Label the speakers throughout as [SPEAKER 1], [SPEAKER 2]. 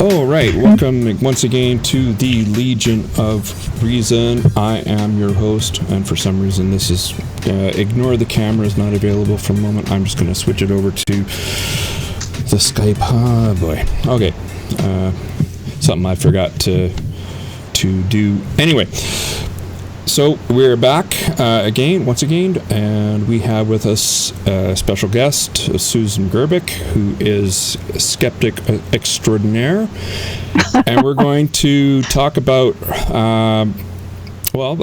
[SPEAKER 1] All right, welcome once again to the Legion of Reason. I am your host, and for some reason this is, ignore the camera is not available for a moment. I'm just going to switch it over to the Skype. Oh boy. Okay. Something I forgot to do. Anyway, so we're back once again, and we have with us a special guest, Susan Gerbic, who is a skeptic extraordinaire, and we're going to talk about. We're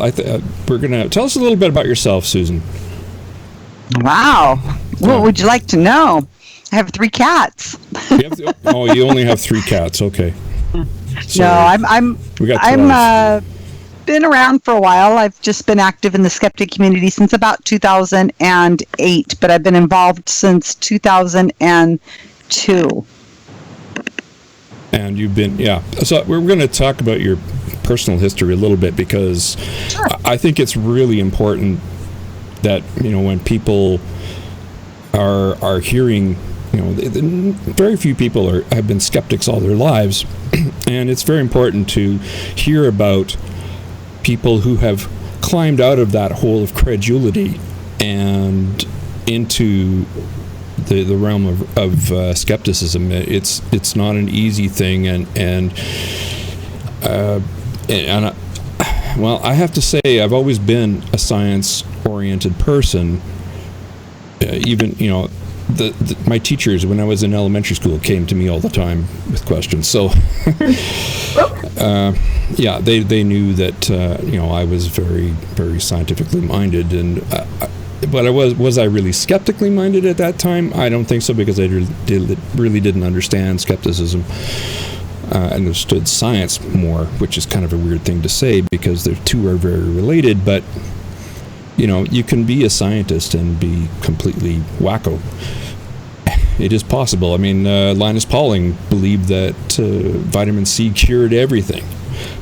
[SPEAKER 1] going to tell us a little bit about yourself, Susan.
[SPEAKER 2] Wow, what would you like to know? I have 3 cats.
[SPEAKER 1] You only have 3 cats. Okay.
[SPEAKER 2] Sorry. No, I'm been around for a while. I've just been active in the skeptic community since about 2008, but I've been involved since 2002.
[SPEAKER 1] And you've been, So we're going to talk about your personal history a little bit, because sure. I think it's really important that, when people are hearing, very few people have been skeptics all their lives, and it's very important to hear about people who have climbed out of that hole of credulity and into the realm of skepticism. It's not an easy thing, and I have to say, I've always been a science-oriented person. Even my teachers, when I was in elementary school, came to me all the time with questions. So, they knew that I was very, very scientifically minded, and but was I really skeptically minded at that time? I don't think so, because I really didn't understand skepticism. Understood science more, which is kind of a weird thing to say, because the two are very related. But you can be a scientist and be completely wacko. It is possible. I mean, Linus Pauling believed that vitamin C cured everything.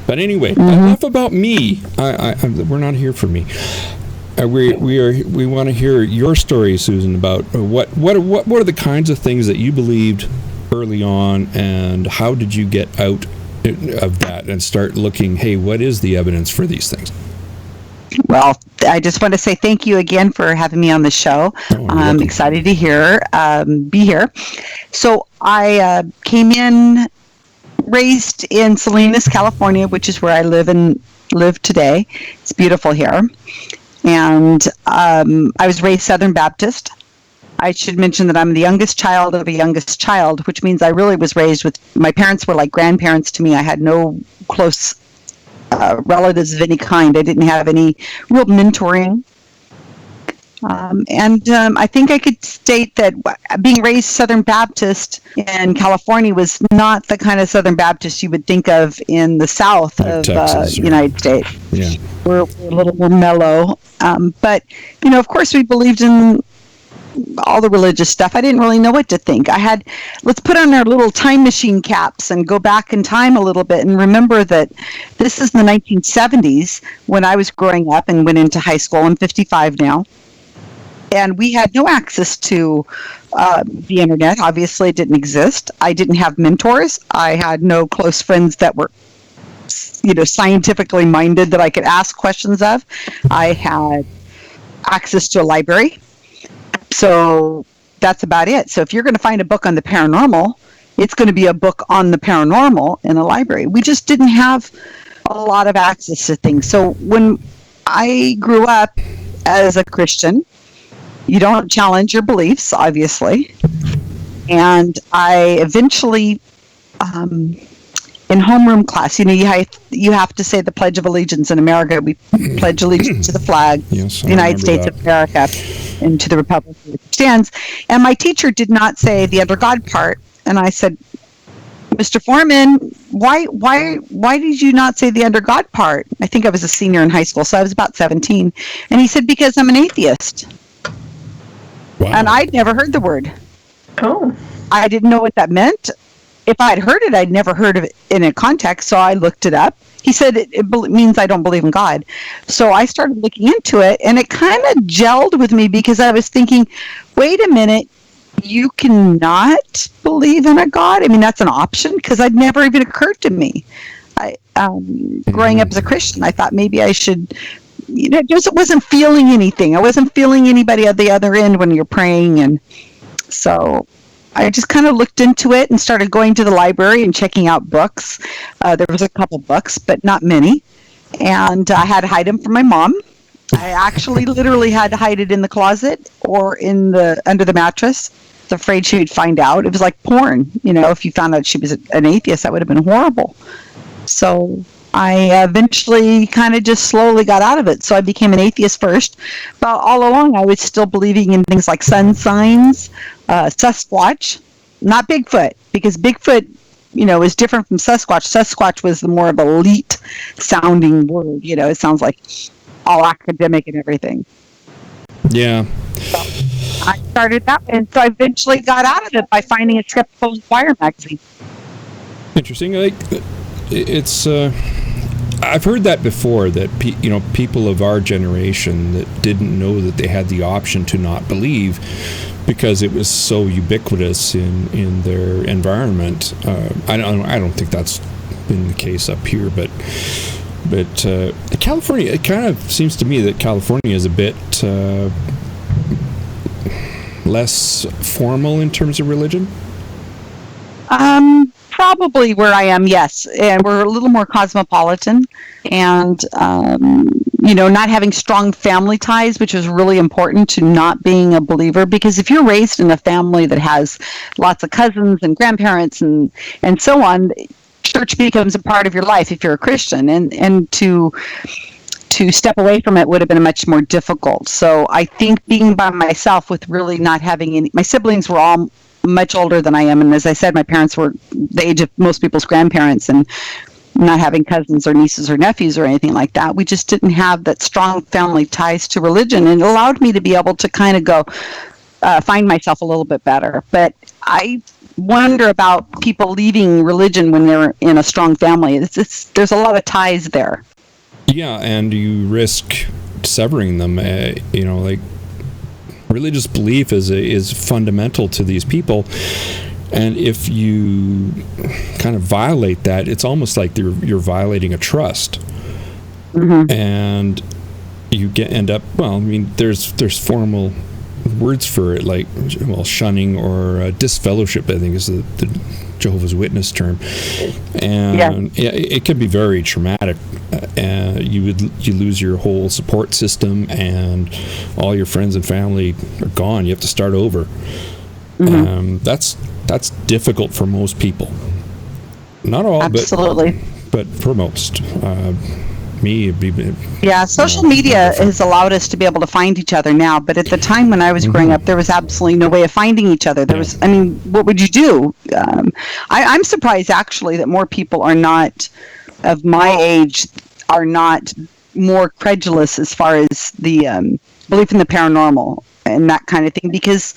[SPEAKER 1] But anyway, enough about me. We're not here for me. We want to hear your story, Susan, about what are the kinds of things that you believed early on, and how did you get out of that and start looking, hey, what is the evidence for these things?
[SPEAKER 2] Well, I just want to say thank you again for having me on the show. I'm excited to be here. So I raised in Salinas, California, which is where I live today. It's beautiful here. And I was raised Southern Baptist. I should mention that I'm the youngest child of a youngest child, which means I really was raised with, my parents were like grandparents to me. I had no close relatives of any kind. I didn't have any real mentoring. I think I could state that being raised Southern Baptist in California was not the kind of Southern Baptist you would think of in the South of the United States.
[SPEAKER 1] Yeah.
[SPEAKER 2] We're a little more mellow. But, of course we believed in all the religious stuff. I didn't really know what to think. Let's put on our little time machine caps and go back in time a little bit and remember that this is the 1970s when I was growing up and went into high school. I'm 55 now. And we had no access to the internet. Obviously, it didn't exist. I didn't have mentors. I had no close friends that were, scientifically minded that I could ask questions of. I had access to a library. So that's about it. So if you're going to find a book on the paranormal, it's going to be a book on the paranormal in a library. We just didn't have a lot of access to things. So when I grew up as a Christian, you don't challenge your beliefs, obviously. And I eventually, in homeroom class, you have to say the Pledge of Allegiance in America. We pledge allegiance to the flag,
[SPEAKER 1] yes,
[SPEAKER 2] the United States of America, and to the republic for which it stands. And my teacher did not say the under God part. And I said, Mr. Foreman, why did you not say the under God part? I think I was a senior in high school, so I was about 17. And he said, because I'm an atheist. Wow. And I'd never heard the word.
[SPEAKER 3] Oh.
[SPEAKER 2] I didn't know what that meant. If I'd heard it, I'd never heard of it in a context, so I looked it up. He said it means I don't believe in God. So I started looking into it, and it kind of gelled with me because I was thinking, wait a minute, you cannot believe in a God. I mean, that's an option because I'd never even occurred to me. Growing up as a Christian, I thought maybe I should, just wasn't feeling anything. I wasn't feeling anybody at the other end when you're praying. And so I just kind of looked into it and started going to the library and checking out books. There was a couple books, but not many. And I had to hide them from my mom. I actually literally had to hide it in the closet or under the mattress. I was afraid she would find out. It was like porn. If you found out she was an atheist, that would have been horrible. So I eventually kind of just slowly got out of it. So I became an atheist first. But all along, I was still believing in things like sun signs, Sasquatch, not Bigfoot, because Bigfoot, is different from Sasquatch. Sasquatch was the more of elite sounding word. It sounds like all academic and everything.
[SPEAKER 1] Yeah.
[SPEAKER 2] So I started that, and so I eventually got out of it by finding a Skeptical Inquirer magazine.
[SPEAKER 1] Interesting. It's I've heard that before, that people of our generation that didn't know that they had the option to not believe because it was so ubiquitous in their environment. I don't think that's been the case up here, but California, it kind of seems to me that California is a bit less formal in terms of religion.
[SPEAKER 2] Probably where I am, yes. And we're a little more cosmopolitan and, not having strong family ties, which is really important to not being a believer. Because if you're raised in a family that has lots of cousins and grandparents and so on, church becomes a part of your life if you're a Christian. And to step away from it would have been much more difficult. So I think being by myself with really not having any, my siblings were all much older than I am, and as I said, my parents were the age of most people's grandparents, and not having cousins or nieces or nephews or anything like that, we just didn't have that strong family ties to religion, and it allowed me to be able to kind of go find myself a little bit better. But I wonder about people leaving religion when they're in a strong family. There's a lot of ties there.
[SPEAKER 1] Yeah, and you risk severing them. Religious belief is fundamental to these people, and if you kind of violate that, it's almost like you're violating a trust. Mm-hmm. And you end up, there's formal words for it, like shunning or disfellowship, I think is the Jehovah's Witness term, and it can be very traumatic. You lose your whole support system, and all your friends and family are gone. You have to start over. Mm-hmm. That's difficult for most people. Not all,
[SPEAKER 2] absolutely,
[SPEAKER 1] but for most. Me,
[SPEAKER 2] social media has allowed us to be able to find each other now, but at the time when I was growing up, there was absolutely no way of finding each other. What would you do? I'm surprised actually that more people are not of my age are not more credulous as far as the belief in the paranormal and that kind of thing, because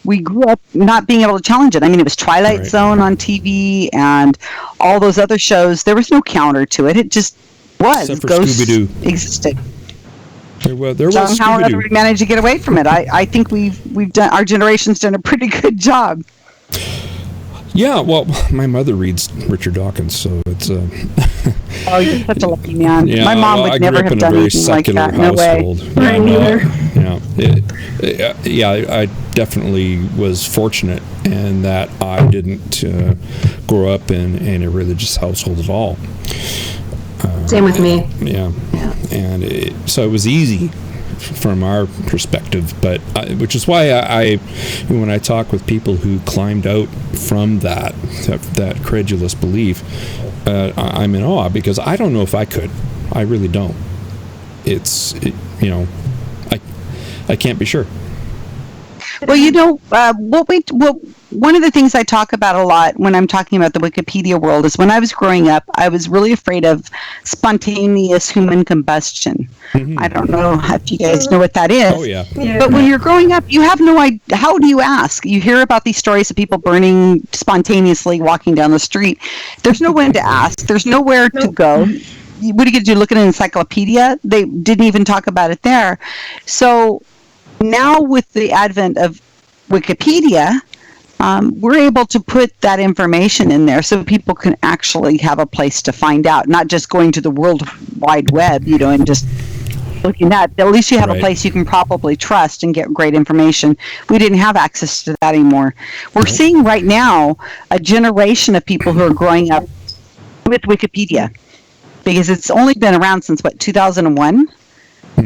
[SPEAKER 2] we grew up not being able to challenge it. It was Twilight Zone on TV and all those other shows. There was no counter to it. It just was.
[SPEAKER 1] Except for
[SPEAKER 2] Ghosts
[SPEAKER 1] Scooby-Doo.
[SPEAKER 2] Existed.
[SPEAKER 1] There was
[SPEAKER 2] Somehow or
[SPEAKER 1] Scooby-Doo.
[SPEAKER 2] other we managed to get away from it. I think we've done, our generation's done a pretty good job.
[SPEAKER 1] Yeah, well, my mother reads Richard Dawkins, so it's
[SPEAKER 2] Oh, you're such a lucky man.
[SPEAKER 1] Yeah,
[SPEAKER 2] my mom would never have done anything like that. No way.
[SPEAKER 1] Right, I definitely was fortunate in that I didn't grow up in a religious household at all.
[SPEAKER 3] Same with me.
[SPEAKER 1] Yeah. And so it was easy from our perspective, but which is why I when I talk with people who climbed out from that credulous belief, I'm in awe, because I don't know if I could. I really don't. I can't be sure.
[SPEAKER 2] Well, one of the things I talk about a lot when I'm talking about the Wikipedia world is when I was growing up, I was really afraid of spontaneous human combustion. Mm-hmm. I don't know if you guys know what that is.
[SPEAKER 1] Oh, yeah.
[SPEAKER 2] But when you're growing up, you have no idea. How do you ask? You hear about these stories of people burning spontaneously walking down the street. There's no one to ask. There's nowhere to go. What are you going to do, look at an encyclopedia? They didn't even talk about it there. So now with the advent of Wikipedia, we're able to put that information in there so people can actually have a place to find out, not just going to the World Wide Web, and just looking at least you have a place you can probably trust and get great information. We didn't have access to that anymore. We're seeing right now a generation of people who are growing up with Wikipedia, because it's only been around since 2001.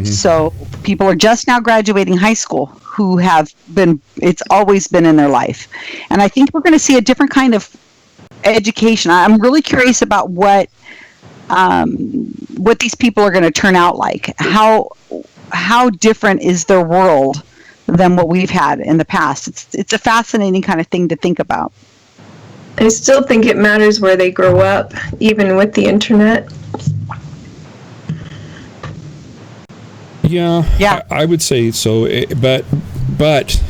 [SPEAKER 2] So people are just now graduating high school who have been, it's always been in their life. And I think we're going to see a different kind of education. I'm really curious about what these people are going to turn out like. How different is their world than what we've had in the past? It's a fascinating kind of thing to think about.
[SPEAKER 3] I still think it matters where they grow up, even with the internet.
[SPEAKER 1] Yeah. I would say so. But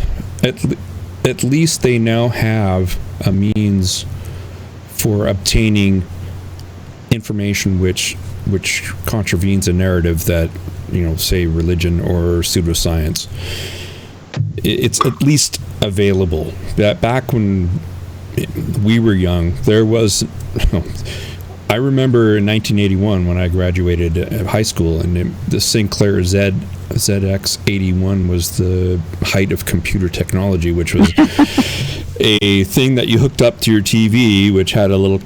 [SPEAKER 1] at least they now have a means for obtaining information which contravenes a narrative that, say religion or pseudoscience. It's at least available. That back when we were young, there was. I remember in 1981 when I graduated high school, and the Sinclair ZX81 was the height of computer technology, which was a thing that you hooked up to your TV, which had a little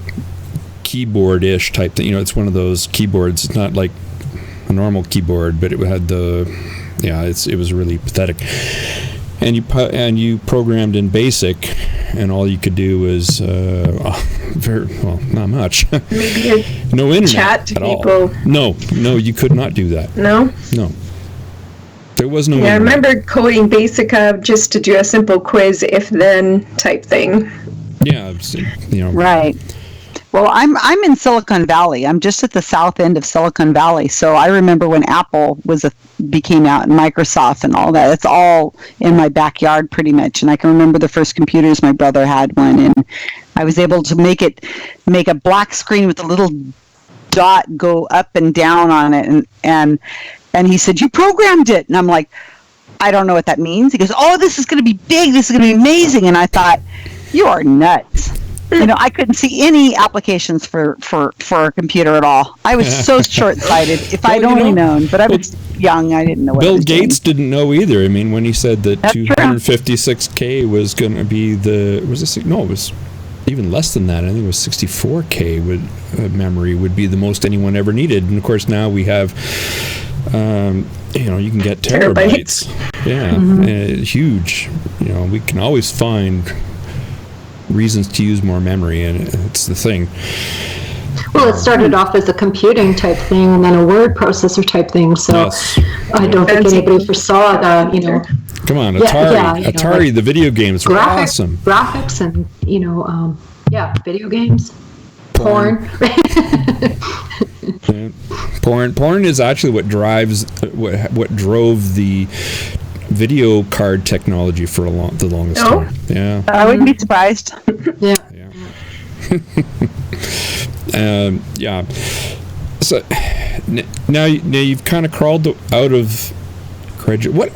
[SPEAKER 1] keyboard-ish type thing. It's one of those keyboards. It's not like a normal keyboard, but it had it was really pathetic. And you programmed in BASIC, and all you could do was not much.
[SPEAKER 3] Maybe
[SPEAKER 1] no internet
[SPEAKER 3] chat to
[SPEAKER 1] at
[SPEAKER 3] people.
[SPEAKER 1] all. No, you could not do that.
[SPEAKER 3] No.
[SPEAKER 1] There was no.
[SPEAKER 3] Yeah,
[SPEAKER 1] internet.
[SPEAKER 3] I remember coding BASIC just to do a simple quiz if-then type thing.
[SPEAKER 1] Yeah,
[SPEAKER 2] Right. Well, I'm in Silicon Valley. I'm just at the south end of Silicon Valley. So I remember when Apple became out, and Microsoft and all that. It's all in my backyard pretty much. And I can remember the first computers. My brother had one, and I was able to make a black screen with a little dot go up and down on it. And he said, "You programmed it." And I'm like, "I don't know what that means." He goes, "Oh, this is going to be big. This is going to be amazing." And I thought, "You are nuts." I couldn't see any applications for a computer at all. I was so short-sighted. If I'd only known, but I was young, I didn't know what
[SPEAKER 1] Bill Gates didn't know either. I mean, when he said that 256K was going to be it was even less than that. I think it was 64K memory would be the most anyone ever needed. And of course, now we have, you can get terabytes. Yeah, huge. We can always find reasons to use more memory, and it's the thing.
[SPEAKER 4] Well, it started off as a computing type thing, and then a word processor type thing. So
[SPEAKER 1] yes.
[SPEAKER 4] I don't think anybody foresaw that.
[SPEAKER 1] Come on, Atari! Atari, the video games were awesome.
[SPEAKER 4] Graphics, and video games, porn.
[SPEAKER 1] Porn is actually what what drove the video card technology for the longest time. Yeah,
[SPEAKER 2] I wouldn't be surprised.
[SPEAKER 4] Yeah.
[SPEAKER 1] So now you've kind of crawled out of graduate. What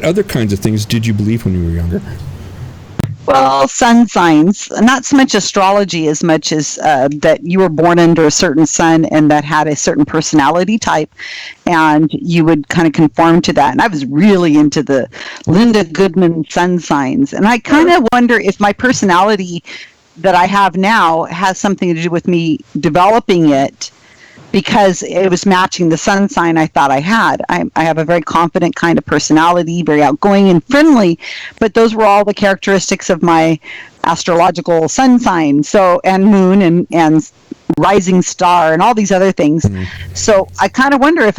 [SPEAKER 1] other kinds of things did you believe when you were younger?
[SPEAKER 2] Well, sun signs, not so much astrology as much as that you were born under a certain sun and that had a certain personality type, and you would kind of conform to that. And I was really into the Linda Goodman sun signs. And I kind of wonder if my personality that I have now has something to do with me developing it, because it was matching the sun sign I thought I had. I have a very confident kind of personality, very outgoing and friendly, but those were all the characteristics of my astrological sun sign, and moon and rising star and all these other things. Mm-hmm. So I kind of wonder if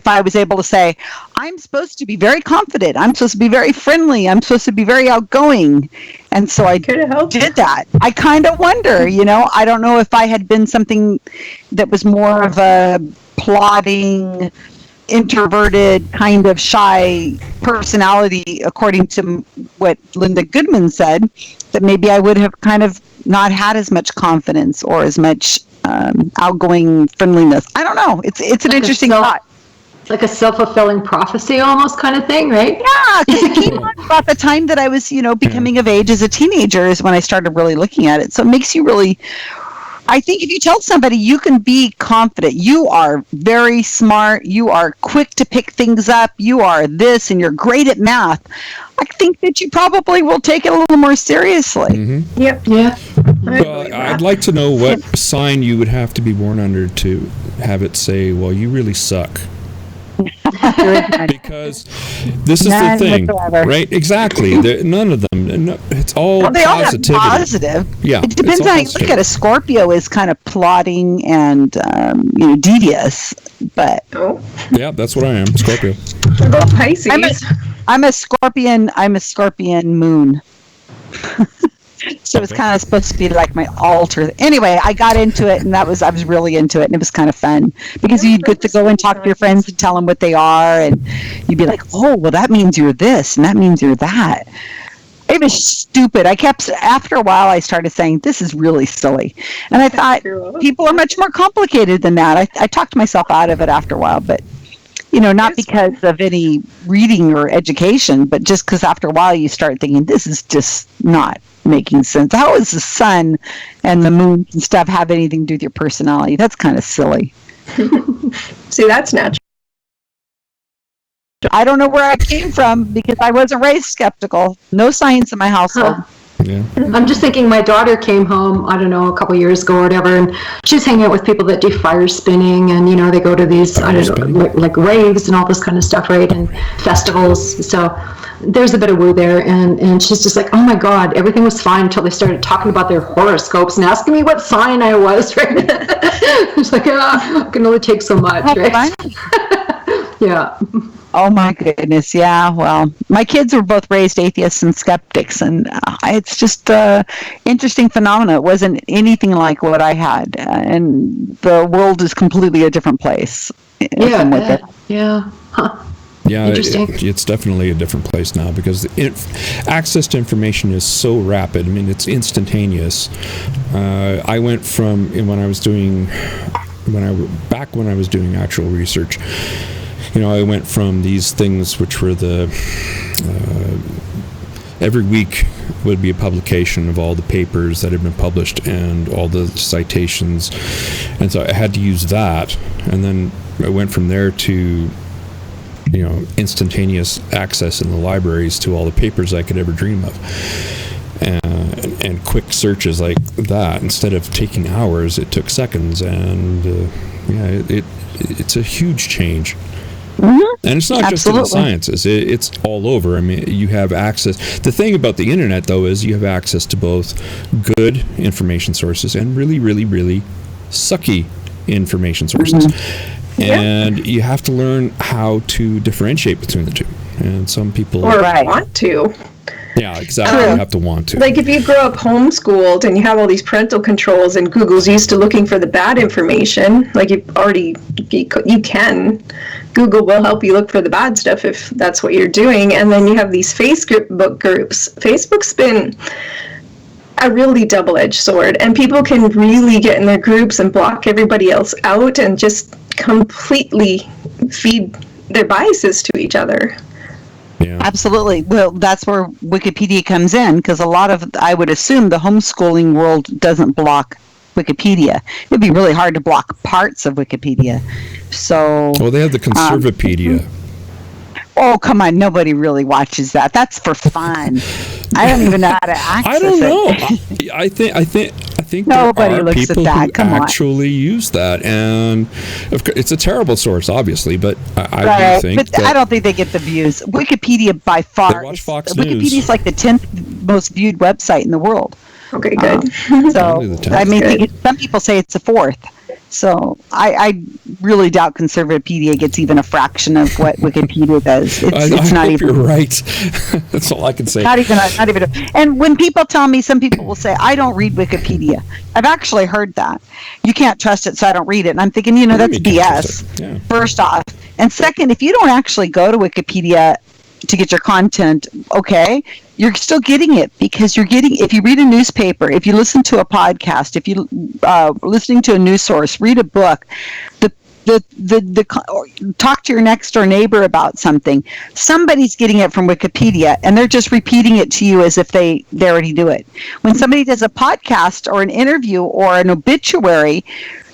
[SPEAKER 2] I was able to say, I'm supposed to be very confident, I'm supposed to be very friendly, I'm supposed to be very outgoing. And so I did that. I kind of wonder, I don't know if I had been something that was more of a plodding, introverted, kind of shy personality, according to what Linda Goodman said, that maybe I would have kind of not had as much confidence or as much outgoing friendliness. I don't know. It's an interesting thought.
[SPEAKER 4] It's like a self-fulfilling prophecy almost kind of thing, right?
[SPEAKER 2] Yeah, because it came on about the time that I was, becoming of age as a teenager is when I started really looking at it. So it makes you really, I think if you tell somebody you can be confident, you are very smart, you are quick to pick things up, you are this, and you're great at math, I think that you probably will take it a little more seriously.
[SPEAKER 1] Mm-hmm.
[SPEAKER 3] Yep.
[SPEAKER 4] Yeah.
[SPEAKER 1] Well, I'd like to know what sign you would have to be born under to have it say, well, you really suck. Because this is the thing, right? Exactly. None of them. No, it's all
[SPEAKER 2] they
[SPEAKER 1] positivity.
[SPEAKER 2] all have positive.
[SPEAKER 1] Yeah,
[SPEAKER 2] it depends on how you look at it. Scorpio is kind of plotting and devious, but
[SPEAKER 1] yeah, that's what I am. Scorpio.
[SPEAKER 3] What about Pisces?
[SPEAKER 2] I'm a Scorpion. I'm a Scorpion moon. So it's kind of supposed to be like my altar. Anyway, I got into it, and I was really into it, and it was kind of fun because you'd get to go and talk to your friends and tell them what they are, and you'd be like, "Oh, well, that means you're this, and that means you're that." It was stupid. After a while, I started saying, "This is really silly," and I thought people are much more complicated than that. I talked myself out of it after a while, but. Not because of any reading or education, but just because after a while you start thinking, this is just not making sense. How does the sun and the moon and stuff have anything to do with your personality? That's kind of silly.
[SPEAKER 3] See, that's natural.
[SPEAKER 2] I don't know where I came from because I wasn't raised skeptical. No science in my household.
[SPEAKER 1] Yeah.
[SPEAKER 4] I'm just thinking my daughter came home, I don't know, a couple years ago or whatever, and she's hanging out with people that do fire spinning, and, they go to these, like raves and all this kind of stuff, right, and festivals. So there's a bit of woo there, and she's just like, oh my God, everything was fine until they started talking about their horoscopes and asking me what sign I was, right? It's like, I can only take so much, right? Yeah.
[SPEAKER 2] Oh my goodness, yeah. Well, my kids were both raised atheists and skeptics, and it's just an interesting phenomenon. It wasn't anything like what I had, and the world is completely a different place.
[SPEAKER 4] Yeah. Huh.
[SPEAKER 1] Yeah, it's definitely a different place now because access to information is so rapid. I mean, it's instantaneous. I went from when I was doing actual research. I went from these things which were every week would be a publication of all the papers that had been published and all the citations, and so I had to use that, and then I went from there to instantaneous access in the libraries to all the papers I could ever dream of, and quick searches like that. Instead of taking hours, it took seconds, and it's a huge change.
[SPEAKER 2] Mm-hmm.
[SPEAKER 1] And it's not just in the sciences, it's all over. I mean, you have access. The thing about the internet, though, is you have access to both good information sources and really, really, really sucky information sources. Mm-hmm. And you have to learn how to differentiate between the two. And some people
[SPEAKER 3] want to.
[SPEAKER 1] Yeah, exactly. You have to want to.
[SPEAKER 3] Like if you grow up homeschooled and you have all these parental controls and Google's used to looking for the bad information, like you can. Google will help you look for the bad stuff if that's what you're doing. And then you have these Facebook groups. Facebook's been a really double-edged sword, and people can really get in their groups and block everybody else out and just completely feed their biases to each other.
[SPEAKER 1] Yeah.
[SPEAKER 2] Absolutely. Well, that's where Wikipedia comes in, because I would assume the homeschooling world doesn't block Wikipedia. It'd be really hard to block parts of Wikipedia. So.
[SPEAKER 1] Well, they have the Conservapedia.
[SPEAKER 2] Oh, come on. Nobody really watches that. That's for fun. I don't even know how to access it.
[SPEAKER 1] I don't know. I think
[SPEAKER 2] nobody
[SPEAKER 1] there are
[SPEAKER 2] looks
[SPEAKER 1] people
[SPEAKER 2] at that.
[SPEAKER 1] who actually use that, and of course, it's a terrible source, obviously. But I do think that
[SPEAKER 2] I don't think they get the views. Wikipedia by far.
[SPEAKER 1] They watch Fox News.
[SPEAKER 2] Wikipedia is like the 10th most viewed website in the world.
[SPEAKER 3] Okay, good.
[SPEAKER 2] So I mean, some people say it's the 4th. So I really doubt Conservapedia gets even a fraction of what Wikipedia does. It's not even.
[SPEAKER 1] You're right. That's all I can say.
[SPEAKER 2] Not even. And when people tell me, some people will say, "I don't read Wikipedia." I've actually heard that. You can't trust it, so I don't read it. And I'm thinking, that's BS.
[SPEAKER 1] Yeah.
[SPEAKER 2] First off, and second, if you don't actually go to Wikipedia to get your content, okay, you're still getting it, because if you read a newspaper, if you listen to a podcast, if you listening to a news source, read a book, the or talk to your next door neighbor about something. Somebody's getting it from Wikipedia, and they're just repeating it to you as if they already do it. When somebody does a podcast or an interview or an obituary,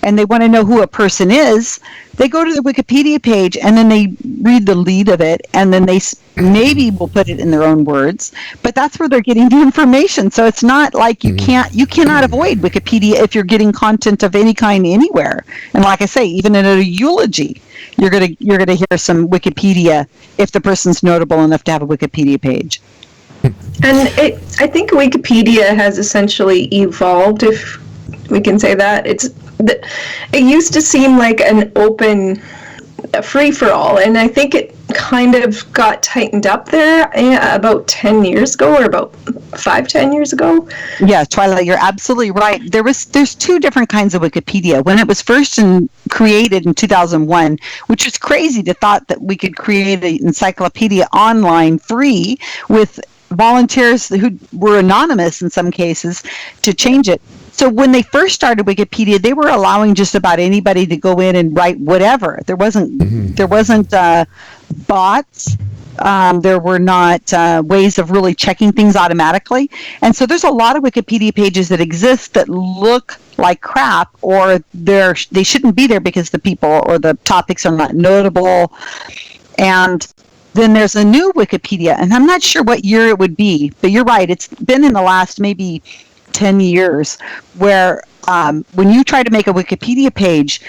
[SPEAKER 2] and they want to know who a person is, they go to the Wikipedia page and then they read the lead of it, and then they maybe will put it in their own words, but that's where they're getting the information. So it's not like you cannot avoid Wikipedia if you're getting content of any kind anywhere. And like I say, even in a eulogy, you're gonna hear some Wikipedia if the person's notable enough to have a Wikipedia page.
[SPEAKER 3] And I think Wikipedia has essentially evolved, if we can say that. It used to seem like an open free-for-all, and I think it kind of got tightened up there about 10 years ago, or about 5-10 years ago.
[SPEAKER 2] Yeah, Twilight, you're absolutely right. There's two different kinds of Wikipedia. When it was first created in 2001, which was crazy to thought that we could create an encyclopedia online free with volunteers who were anonymous in some cases to change it. So when they first started Wikipedia, they were allowing just about anybody to go in and write whatever. There wasn't bots. There were not ways of really checking things automatically. And so there's a lot of Wikipedia pages that exist that look like crap, or they shouldn't be there because the people or the topics are not notable. And then there's a new Wikipedia, and I'm not sure what year it would be, but you're right. It's been in the last maybe 10 years where when you try to make a Wikipedia page,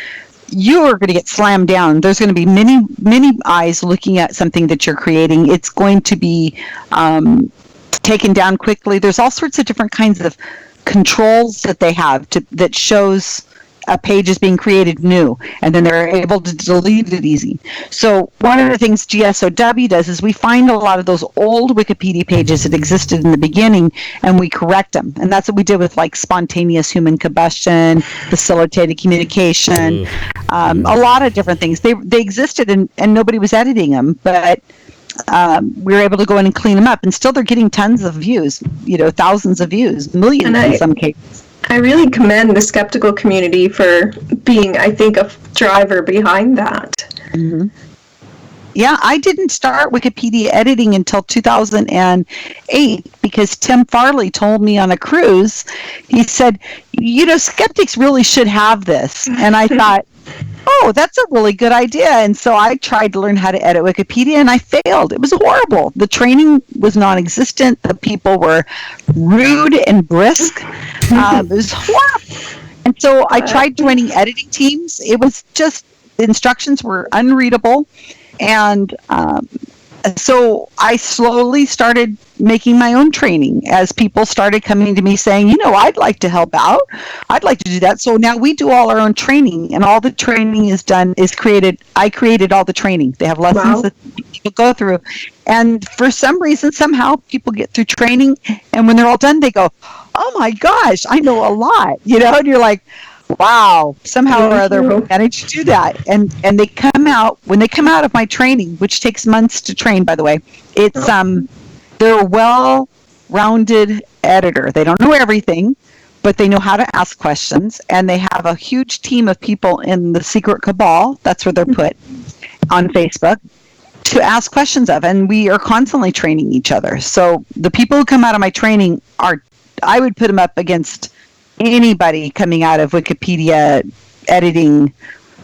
[SPEAKER 2] you're going to get slammed down. There's going to be many eyes looking at something that you're creating. It's going to be taken down quickly. There's all sorts of different kinds of controls that they have that shows a page is being created new, and then they're able to delete it easy. So one of the things GSOW does is we find a lot of those old Wikipedia pages that existed in the beginning, and we correct them. And that's what we did with like spontaneous human combustion, facilitated communication, a lot of different things. They existed and nobody was editing them, but we were able to go in and clean them up, and still they're getting tons of views, thousands of views, millions in some cases.
[SPEAKER 3] I really commend the skeptical community for being, I think, a driver behind that.
[SPEAKER 2] Mm-hmm. Yeah, I didn't start Wikipedia editing until 2008 because Tim Farley told me on a cruise, he said, skeptics really should have this. And I thought, oh, that's a really good idea. And so I tried to learn how to edit Wikipedia, and I failed. It was horrible. The training was non-existent. The people were rude and brisk. It was horrible. And so I tried joining editing teams. It was just, the instructions were unreadable. And so I slowly started making my own training as people started coming to me saying, I'd like to help out. I'd like to do that. So now we do all our own training, and all the training is created. I created all the training. They have lessons that people go through. And for some reason, somehow people get through training, and when they're all done, they go, oh my gosh, I know a lot, and you're like, wow, somehow or other we managed to do that. And they come out, when they come out of my training, which takes months to train, by the way, it's they're a well-rounded editor. They don't know everything, but they know how to ask questions, and they have a huge team of people in the secret cabal, that's where they're put, on Facebook, to ask questions of, and we are constantly training each other. So the people who come out of my training I would put them up against anybody coming out of Wikipedia editing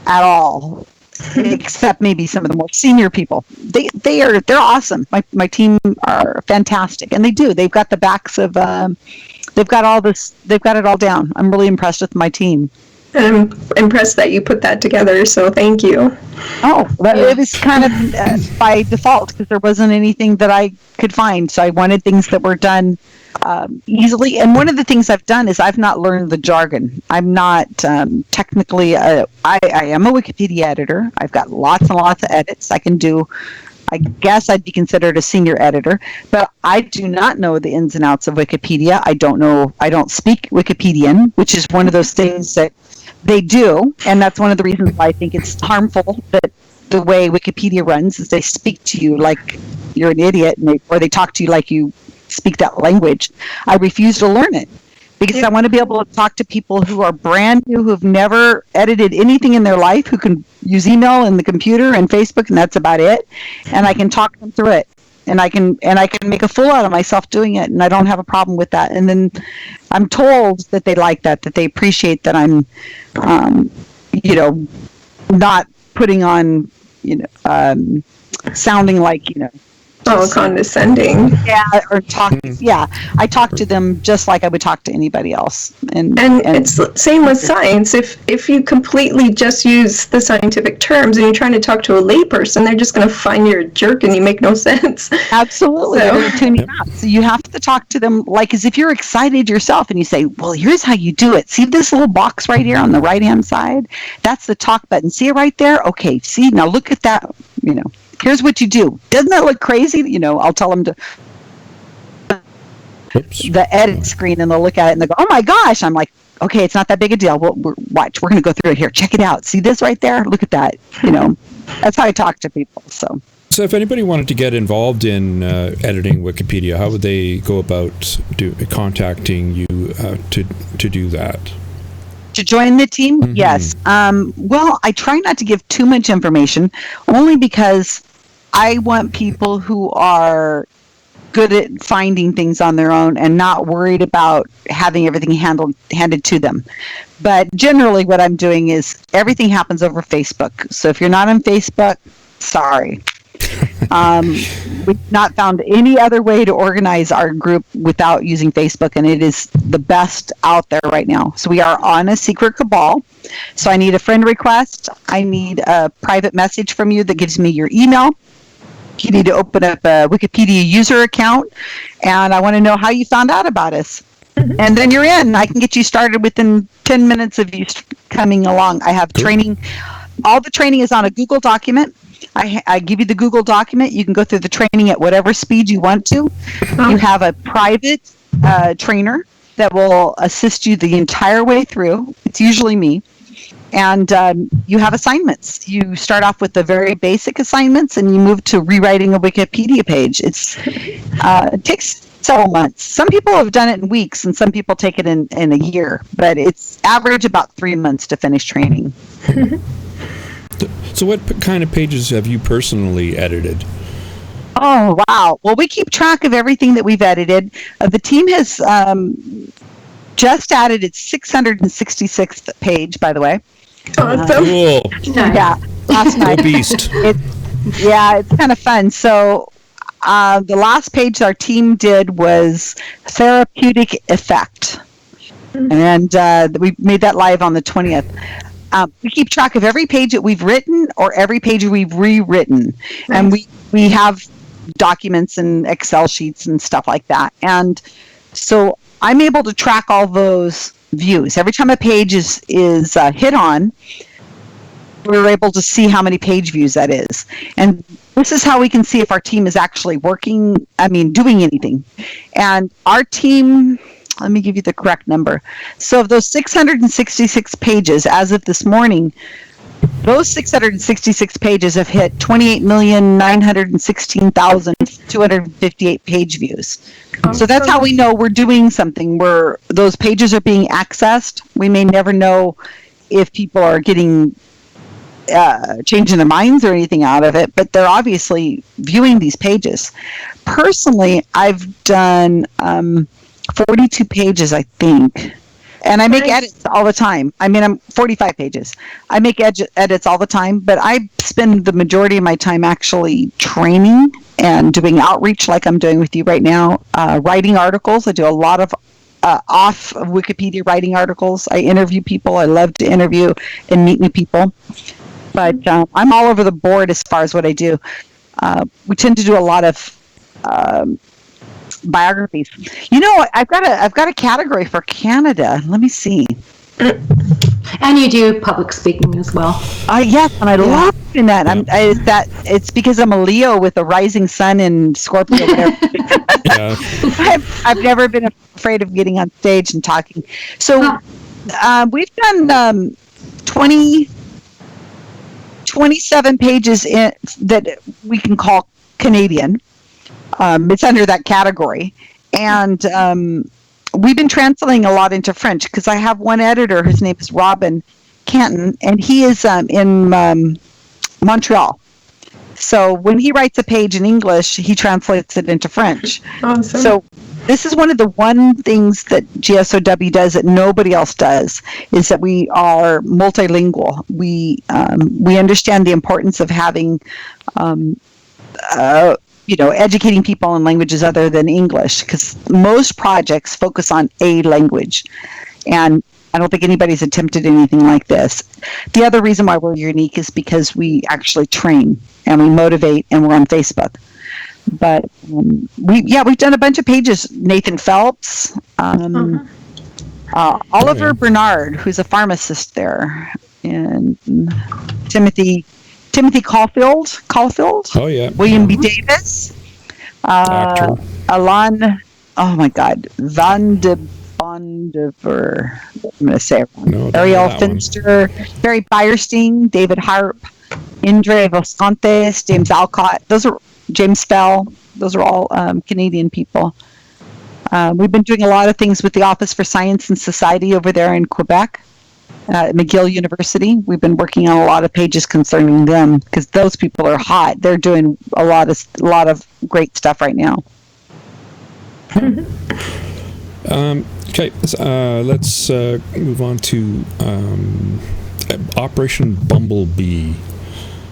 [SPEAKER 2] at all, except maybe some of the more senior people. They're awesome. My team are fantastic, and they've got the backs of they've got it all down. I'm really impressed with my team.
[SPEAKER 3] I'm impressed that you put that together, so thank you.
[SPEAKER 2] It was kind of by default because there wasn't anything that I could find, so I wanted things that were done easily. And one of the things I've done is I've not learned the jargon. I'm not technically I am a Wikipedia editor. I've got lots and lots of edits I can do. I guess I'd be considered a senior editor, but I do not know the ins and outs of Wikipedia. I don't speak Wikipedian, which is one of those things that they do, and that's one of the reasons why I think it's harmful that the way Wikipedia runs is they speak to you like you're an idiot, or they talk to you like you speak that language. I refuse to learn it because I want to be able to talk to people who are brand new, who've never edited anything in their life, who can use email and the computer and Facebook, and that's about it. And I can talk them through it, and I can make a fool out of myself doing it, and I don't have a problem with that. And then I'm told that they like that they appreciate that I'm, not putting on, sounding like,
[SPEAKER 3] condescending.
[SPEAKER 2] Yeah, or talk. Yeah, I talk to them just like I would talk to anybody else. And
[SPEAKER 3] it's the same with science. If you completely just use the scientific terms and you're trying to talk to a layperson, they're just going to find you're a jerk and you make no sense.
[SPEAKER 2] Absolutely, they're going to tune you out. So you have to talk to them like as if you're excited yourself, and you say, "Well, here's how you do it. See this little box right here on the right-hand side? That's the talk button. See it right there? Okay. See, now look at that. Here's what you do. Doesn't that look crazy? I'll tell them to the edit screen, and they'll look at it and they go, "Oh my gosh!" I'm like, "Okay, it's not that big a deal. Watch. We're going to go through it here. Check it out. See this right there? Look at that." That's how I talk to people. So
[SPEAKER 1] if anybody wanted to get involved in editing Wikipedia, how would they go about contacting you to do that?
[SPEAKER 2] To join the team? Mm-hmm. Yes. Well, I try not to give too much information, only because I want people who are good at finding things on their own and not worried about having everything handed to them. But generally what I'm doing is everything happens over Facebook. So if you're not on Facebook, sorry. We've not found any other way to organize our group without using Facebook, and it is the best out there right now. So we are on a secret cabal. So I need a friend request. I need a private message from you that gives me your email. You need to open up a Wikipedia user account, and I want to know how you found out about us. And then you're in. I can get you started within 10 minutes of you coming along. I have training. All the training is on a Google document. I give you the Google document. You can go through the training at whatever speed you want to. You have a private trainer that will assist you the entire way through. It's usually me. And you have assignments. You start off with the very basic assignments, and you move to rewriting a Wikipedia page. It takes several months. Some people have done it in weeks, and some people take it in a year. But it's average about 3 months to finish training.
[SPEAKER 1] So what kind of pages have you personally edited?
[SPEAKER 2] Oh, wow. Well, we keep track of everything that we've edited. The team has just added its 666th page, by the way.
[SPEAKER 3] Awesome.
[SPEAKER 1] Cool.
[SPEAKER 2] Yeah, last night.
[SPEAKER 1] Beast.
[SPEAKER 2] It's kind of fun. So the last page our team did was therapeutic effect. And we made that live on the 20th. We keep track of every page that we've written or every page we've rewritten. Nice. And we have documents and Excel sheets and stuff like that. And so I'm able to track all those views. Every time a page is hit on, we're able to see how many page views that is. And this is how we can see if our team is actually doing anything. And our team... Let me give you the correct number. So of those 666 pages, as of this morning, those 666 pages have hit 28,916,258 page views. So that's how we know we're doing something. Those pages are being accessed. We may never know if people are getting changing their minds or anything out of it, but they're obviously viewing these pages. Personally, I've done 42 pages, I think. And I make edits all the time. I'm 45 pages. I make edits all the time, but I spend the majority of my time actually training and doing outreach like I'm doing with you right now, writing articles. I do a lot of off Wikipedia writing articles. I interview people. I love to interview and meet new people. But I'm all over the board as far as what I do. We tend to do a lot of biographies. I've got a category for Canada. Let me see.
[SPEAKER 4] And you do public speaking as well.
[SPEAKER 2] Yes, and I love doing that. It's because I'm a Leo with a rising sun in Scorpio.
[SPEAKER 1] Yeah.
[SPEAKER 2] I've never been afraid of getting on stage and talking. So we've done 27 pages that we can call Canadian. It's under that category. And we've been translating a lot into French because I have one editor. His name is Robin Canton, and he is in Montreal. So when he writes a page in English, he translates it into French.
[SPEAKER 3] Awesome.
[SPEAKER 2] So this is one of the things that GSOW does that nobody else does, is that we are multilingual. We understand the importance of having, educating people in languages other than English, because most projects focus on a language. And I don't think anybody's attempted anything like this. The other reason why we're unique is because we actually train and we motivate, and we're on Facebook. But we've done a bunch of pages. Nathan Phelps, Oliver Bernard, who's a pharmacist there, and Timothy Caulfield.
[SPEAKER 1] Oh yeah.
[SPEAKER 2] William B. Davis.
[SPEAKER 1] Actor.
[SPEAKER 2] Alan. Oh my God. Van de Bondever. I'm going to say it wrong.
[SPEAKER 1] No,
[SPEAKER 2] Ariel Finster. Barry Beierstein. David Harp. Indre Vosantes. James Alcott. James Fell. Those are all Canadian people. We've been doing a lot of things with the Office for Science and Society over there in Quebec, at McGill University. We've been working on a lot of pages concerning them because those people are hot. They're doing a lot of great stuff right now.
[SPEAKER 1] Okay, let's move on to Operation Bumblebee.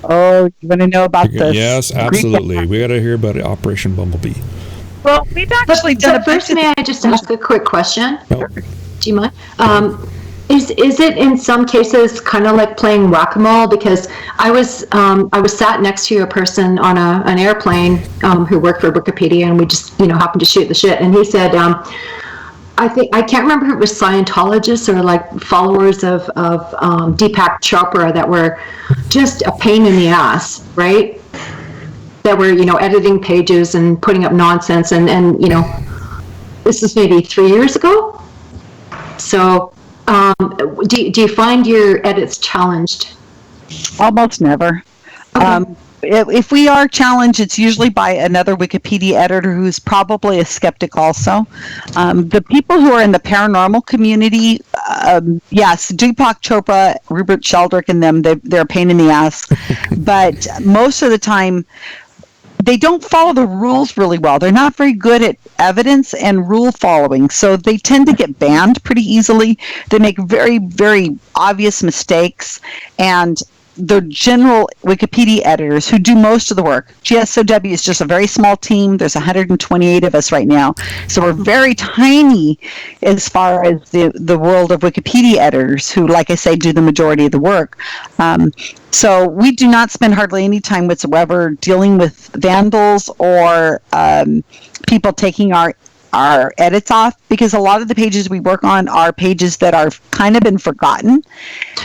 [SPEAKER 2] Oh, you want to know about this?
[SPEAKER 1] Yes, absolutely. We got to hear about Operation Bumblebee.
[SPEAKER 2] Well, we've actually done
[SPEAKER 4] first, may I just ask a quick question?
[SPEAKER 1] No.
[SPEAKER 4] Do you mind? Is it in some cases kind of like playing whack-a-mole? Because I was sat next to a person on an airplane who worked for Wikipedia, and we just happened to shoot the shit. And he said, I can't remember if it was Scientologists or like followers of Deepak Chopra that were just a pain in the ass, right? That were editing pages and putting up nonsense, and this is maybe 3 years ago. So. Do you find your edits challenged?
[SPEAKER 2] Almost never. Okay. If we are challenged, it's usually by another Wikipedia editor who's probably a skeptic also. The people who are in the paranormal community, yes, Deepak Chopra, Rupert Sheldrake, and them, they're a pain in the ass. But most of the time, they don't follow the rules really well. They're not very good at evidence and rule following, so they tend to get banned pretty easily. They make very, very obvious mistakes, and the general Wikipedia editors who do most of the work. GSOW is just a very small team. There's 128 of us right now, so we're very tiny as far as the world of Wikipedia editors who, like I say, do the majority of the work. So we do not spend hardly any time whatsoever dealing with vandals or people taking our edits off, because a lot of the pages we work on are pages that are kind of been forgotten.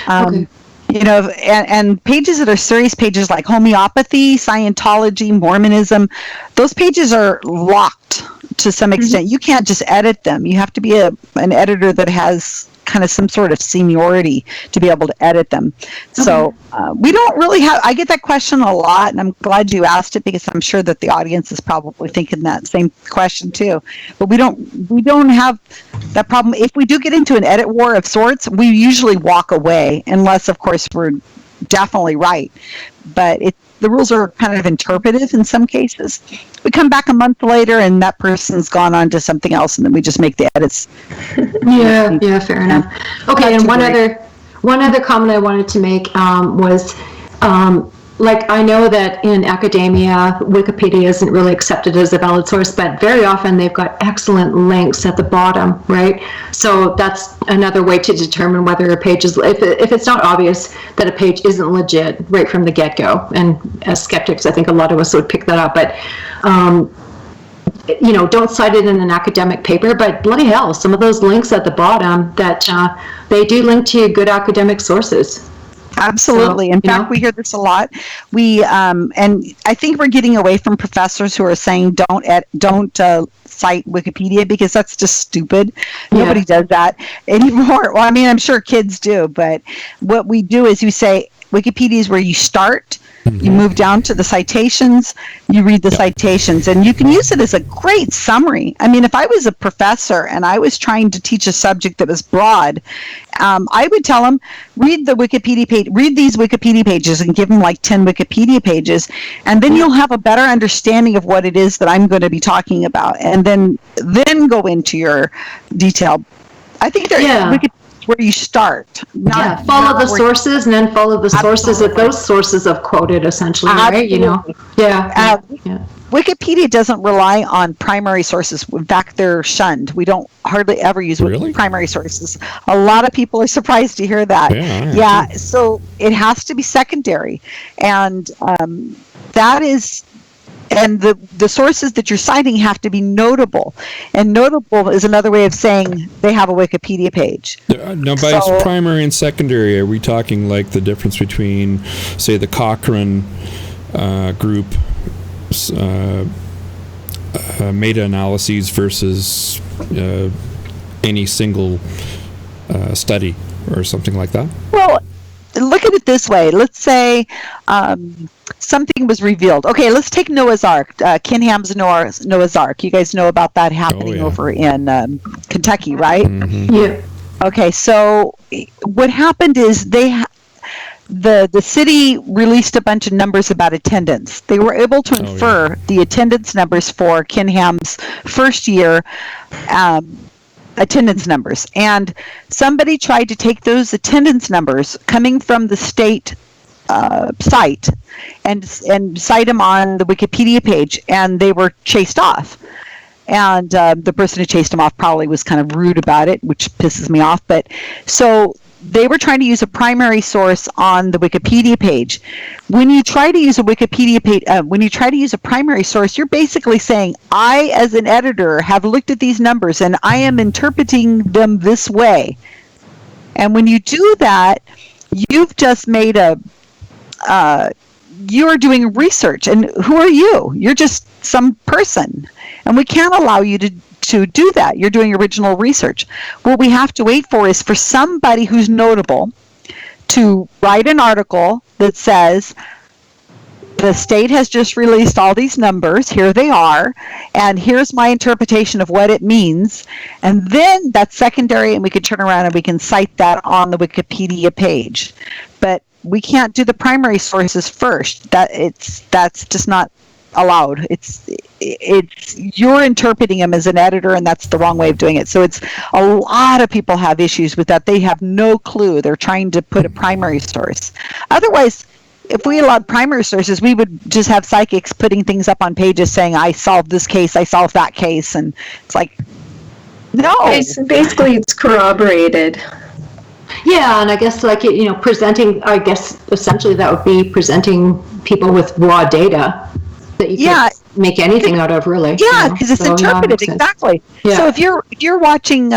[SPEAKER 2] Okay. And pages that are serious pages like homeopathy, Scientology, Mormonism, those pages are locked to some extent. You can't just edit them. You have to be an editor that has kind of some sort of seniority to be able to edit them. Okay. So we don't really I get that question a lot, and I'm glad you asked it because I'm sure that the audience is probably thinking that same question too. But we don't have that problem. If we do get into an edit war of sorts, we usually walk away, unless of course we're definitely right. But the rules are kind of interpretive in some cases. We come back a month later and that person's gone on to something else, and then we just make the edits.
[SPEAKER 4] Yeah, fair enough. Okay, and one other comment I wanted to make was, I know that in academia, Wikipedia isn't really accepted as a valid source, but very often they've got excellent links at the bottom, right? So that's another way to determine whether a page is, if it's not obvious that a page isn't legit right from the get-go. And as skeptics, I think a lot of us would pick that up. But don't cite it in an academic paper, but bloody hell, some of those links at the bottom that they do link to good academic sources.
[SPEAKER 2] Absolutely. So, in fact, we hear this a lot. We and I think we're getting away from professors who are saying don't cite Wikipedia, because that's just stupid. Nobody does that anymore. Well, I mean, I'm sure kids do, but what we do is you say Wikipedia is where you start. You move down to the citations, you read the citations, and you can use it as a great summary. I mean, if I was a professor and I was trying to teach a subject that was broad, I would tell them, read the Wikipedia page, read these Wikipedia pages, and give them like 10 Wikipedia pages, and then you'll have a better understanding of what it is that I'm going to be talking about, and then go into your detail. I think Wikipedia where you start.
[SPEAKER 4] Follow the sources and then follow the sources that those sources have quoted, essentially, right? You know?
[SPEAKER 2] Wikipedia doesn't rely on primary sources. In fact, they're shunned. We don't hardly ever use primary sources. A lot of people are surprised to hear that. So it has to be secondary. And that is... And the sources that you're citing have to be notable. And notable is another way of saying they have a Wikipedia page.
[SPEAKER 1] Now, by primary and secondary, are we talking like the difference between, say, the Cochrane group meta-analyses versus any single study or something like that?
[SPEAKER 2] Well, look at it this way. Let's say something was revealed. Okay, let's take Noah's Ark, Kinham's Noah's Ark. You guys know about that happening over in Kentucky, right?
[SPEAKER 1] Mm-hmm.
[SPEAKER 3] Yeah.
[SPEAKER 2] Okay, so what happened is the city released a bunch of numbers about attendance. They were able to infer the attendance numbers for Kinham's first year attendance numbers, and somebody tried to take those attendance numbers coming from the state site and cite them on the Wikipedia page, and they were chased off. And the person who chased them off probably was kind of rude about it, which pisses me off. But so they were trying to use a primary source on the Wikipedia page. When you try to use a Wikipedia page, when you try to use a primary source, you're basically saying, I, as an editor, have looked at these numbers and I am interpreting them this way. And when you do that, you've just made you're doing research. And who are you? You're just some person. And we can't allow you to do that. You're doing original research. What we have to wait for is for somebody who's notable to write an article that says, the state has just released all these numbers, here they are, and here's my interpretation of what it means. And then that's secondary, and we can turn around and we can cite that on the Wikipedia page. But we can't do the primary sources first. That's just not allowed. It's you're interpreting them as an editor, and that's the wrong way of doing it. So it's a lot of people have issues with that. They have no clue. They're trying to put a primary source. Otherwise, if we allowed primary sources, we would just have psychics putting things up on pages saying, I solved this case, I solved that case, and it's like, no.
[SPEAKER 3] Basically, it's corroborated.
[SPEAKER 4] Yeah, and I guess presenting, I guess essentially that would be presenting people with raw data that you can't make anything out of, really.
[SPEAKER 2] Yeah, because it's interpreted, exactly. Yeah. So if you're watching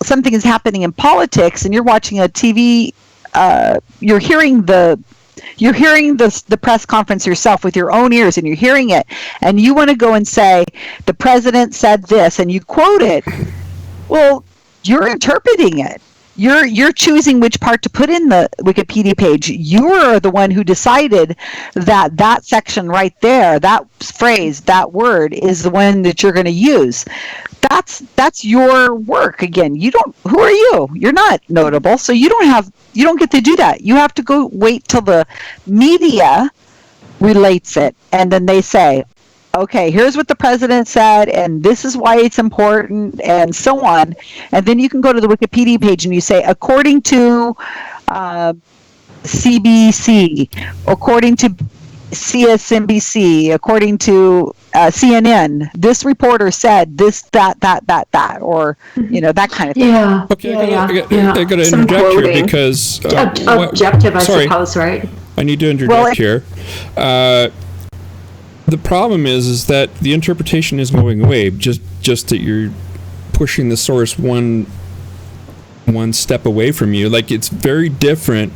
[SPEAKER 2] something is happening in politics and you're watching a TV, you're hearing the press conference yourself with your own ears, and you're hearing it, and you want to go and say, the president said this, and you quote it. Well, you're interpreting it. You're choosing which part to put in the Wikipedia page. You're the one who decided that section right there, that phrase, that word is the one that you're going to use. That's your work. Again, who are you? You're not notable, so you don't get to do that. You have to go wait till the media relates it, and then they say, okay, here's what the president said, and this is why it's important, and so on. And then you can go to the Wikipedia page and you say, according to CBC, according to CSNBC, according to CNN, this reporter said this, that, or, that kind of thing.
[SPEAKER 4] Yeah.
[SPEAKER 1] Okay, I got to interject here because...
[SPEAKER 4] objective, I suppose, right?
[SPEAKER 1] I need to interject here. The problem is that the interpretation is going away. Just that you're pushing the source one step away from you. Like, it's very different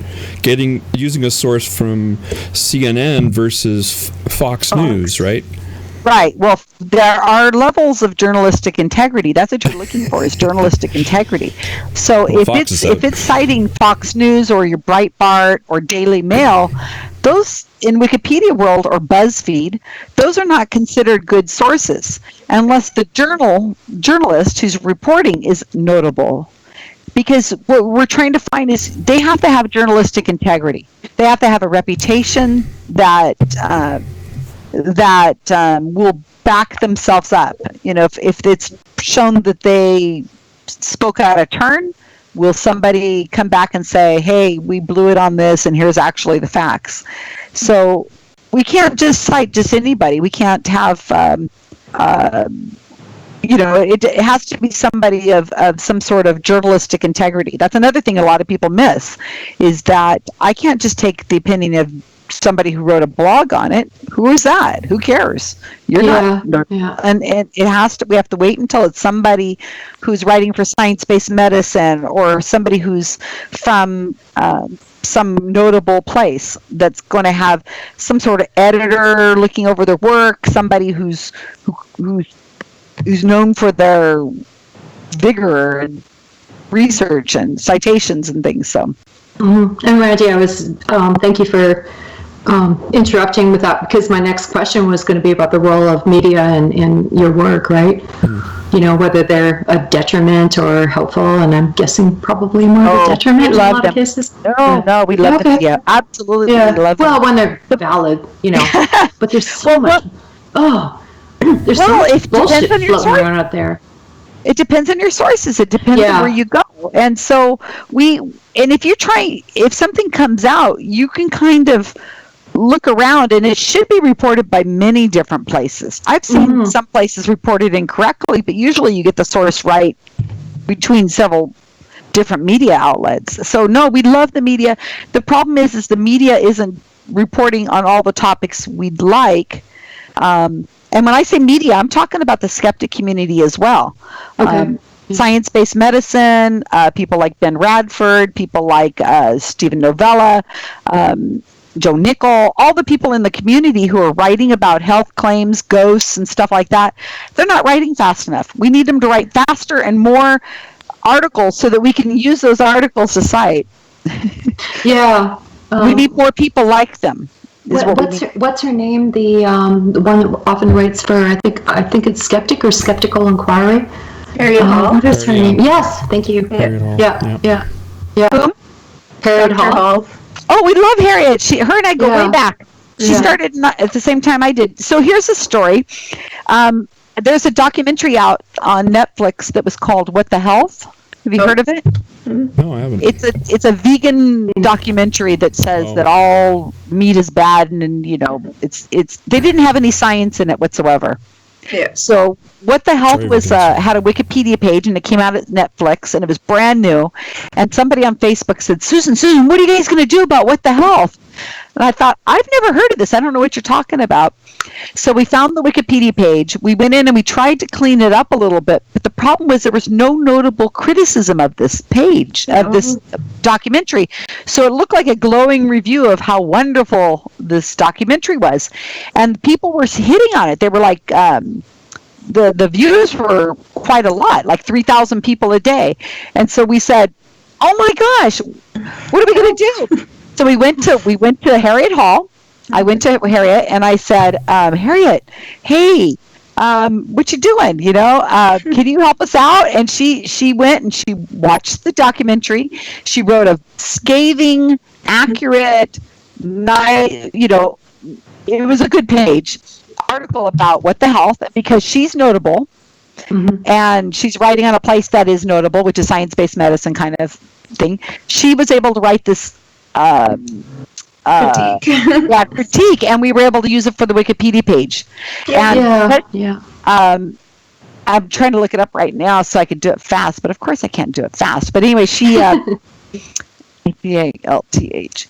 [SPEAKER 1] using a source from CNN versus Fox News, right?
[SPEAKER 2] Right. Well, there are levels of journalistic integrity. That's what you're looking for, is journalistic integrity. So
[SPEAKER 1] Well,
[SPEAKER 2] if
[SPEAKER 1] Fox
[SPEAKER 2] it's citing Fox News or your Breitbart or Daily Mail, those in Wikipedia world or BuzzFeed, those are not considered good sources unless the journalist who's reporting is notable. Because what we're trying to find is they have to have journalistic integrity. They have to have a reputation that will back themselves up. You know, if it's shown that they spoke out of turn, will somebody come back and say, hey, we blew it on this and here's actually the facts? So we can't just cite just anybody. We can't have, it has to be somebody of some sort of journalistic integrity. That's another thing a lot of people miss, is that I can't just take the opinion of somebody who wrote a blog on it. Who is that? Who cares? You're not. And it has to. We have to wait until it's somebody who's writing for science-based medicine or somebody who's from some notable place that's going to have some sort of editor looking over their work. Somebody who's known for their vigor and research and citations and things. So.
[SPEAKER 4] Mm-hmm. And Randy, I was thank you for interrupting with that, because my next question was going to be about the role of media in your work, right? You know, whether they're a detriment or helpful, and I'm guessing probably more of a detriment in a lot of cases.
[SPEAKER 2] No, we love them. Yeah, absolutely.
[SPEAKER 4] Yeah.
[SPEAKER 2] We love them.
[SPEAKER 4] Well, when they're valid, you know, but there's so much. There's so much bullshit floating around out there.
[SPEAKER 2] It depends on your sources. It depends on where you go. And so if something comes out, you can kind of look around, and it should be reported by many different places. I've seen some places reported incorrectly, but usually you get the source right between several different media outlets. So no, we love the media. The problem is the media isn't reporting on all the topics we'd like. And when I say media, I'm talking about the skeptic community as well.
[SPEAKER 4] Okay.
[SPEAKER 2] Science-based medicine, people like Ben Radford, people like Stephen Novella, Joe Nickel, all the people in the community who are writing about health claims, ghosts, and stuff like that, they're not writing fast enough. We need them to write faster and more articles so that we can use those articles to cite. We need more people like them.
[SPEAKER 4] What's her name? The one that often writes for I think it's Skeptic or Skeptical Inquiry.
[SPEAKER 3] Harriet Hall.
[SPEAKER 4] What is her name? Yes, thank you.
[SPEAKER 2] Yeah.
[SPEAKER 4] Who? Harriet Hall.
[SPEAKER 2] Oh, we love Harriet. Her and I go way back. She started at the same time I did. So here's a story. There's a documentary out on Netflix that was called "What the Health." Have you heard of it?
[SPEAKER 1] No, I haven't.
[SPEAKER 2] It's a vegan documentary that says that all meat is bad, and you know it's they didn't have any science in it whatsoever.
[SPEAKER 3] Yeah.
[SPEAKER 2] So What the Health was had a Wikipedia page, and it came out at Netflix, and it was brand new. And somebody on Facebook said, Susan, what are you guys going to do about What the Health? And I thought, I've never heard of this. I don't know what you're talking about. So we found the Wikipedia page. We went in and we tried to clean it up a little bit. But the problem was there was no notable criticism of this page, of this documentary. So it looked like a glowing review of how wonderful this documentary was. And people were hitting on it. They were like, the views were quite a lot, like 3,000 people a day. And so we said, oh my gosh, what are we going to do? So we went to Harriet Hall. I went to Harriet and I said, Harriet, hey, what you doing? You know, can you help us out? And she went and she watched the documentary. She wrote a scathing, accurate, it was a good page article about What the Health, because she's notable and she's writing on a place that is notable, which is science-based medicine kind of thing. She was able to write this critique, and we were able to use it for the Wikipedia page. I'm trying to look it up right now so I could do it fast, but of course I can't do it fast. But anyway, she APALTH.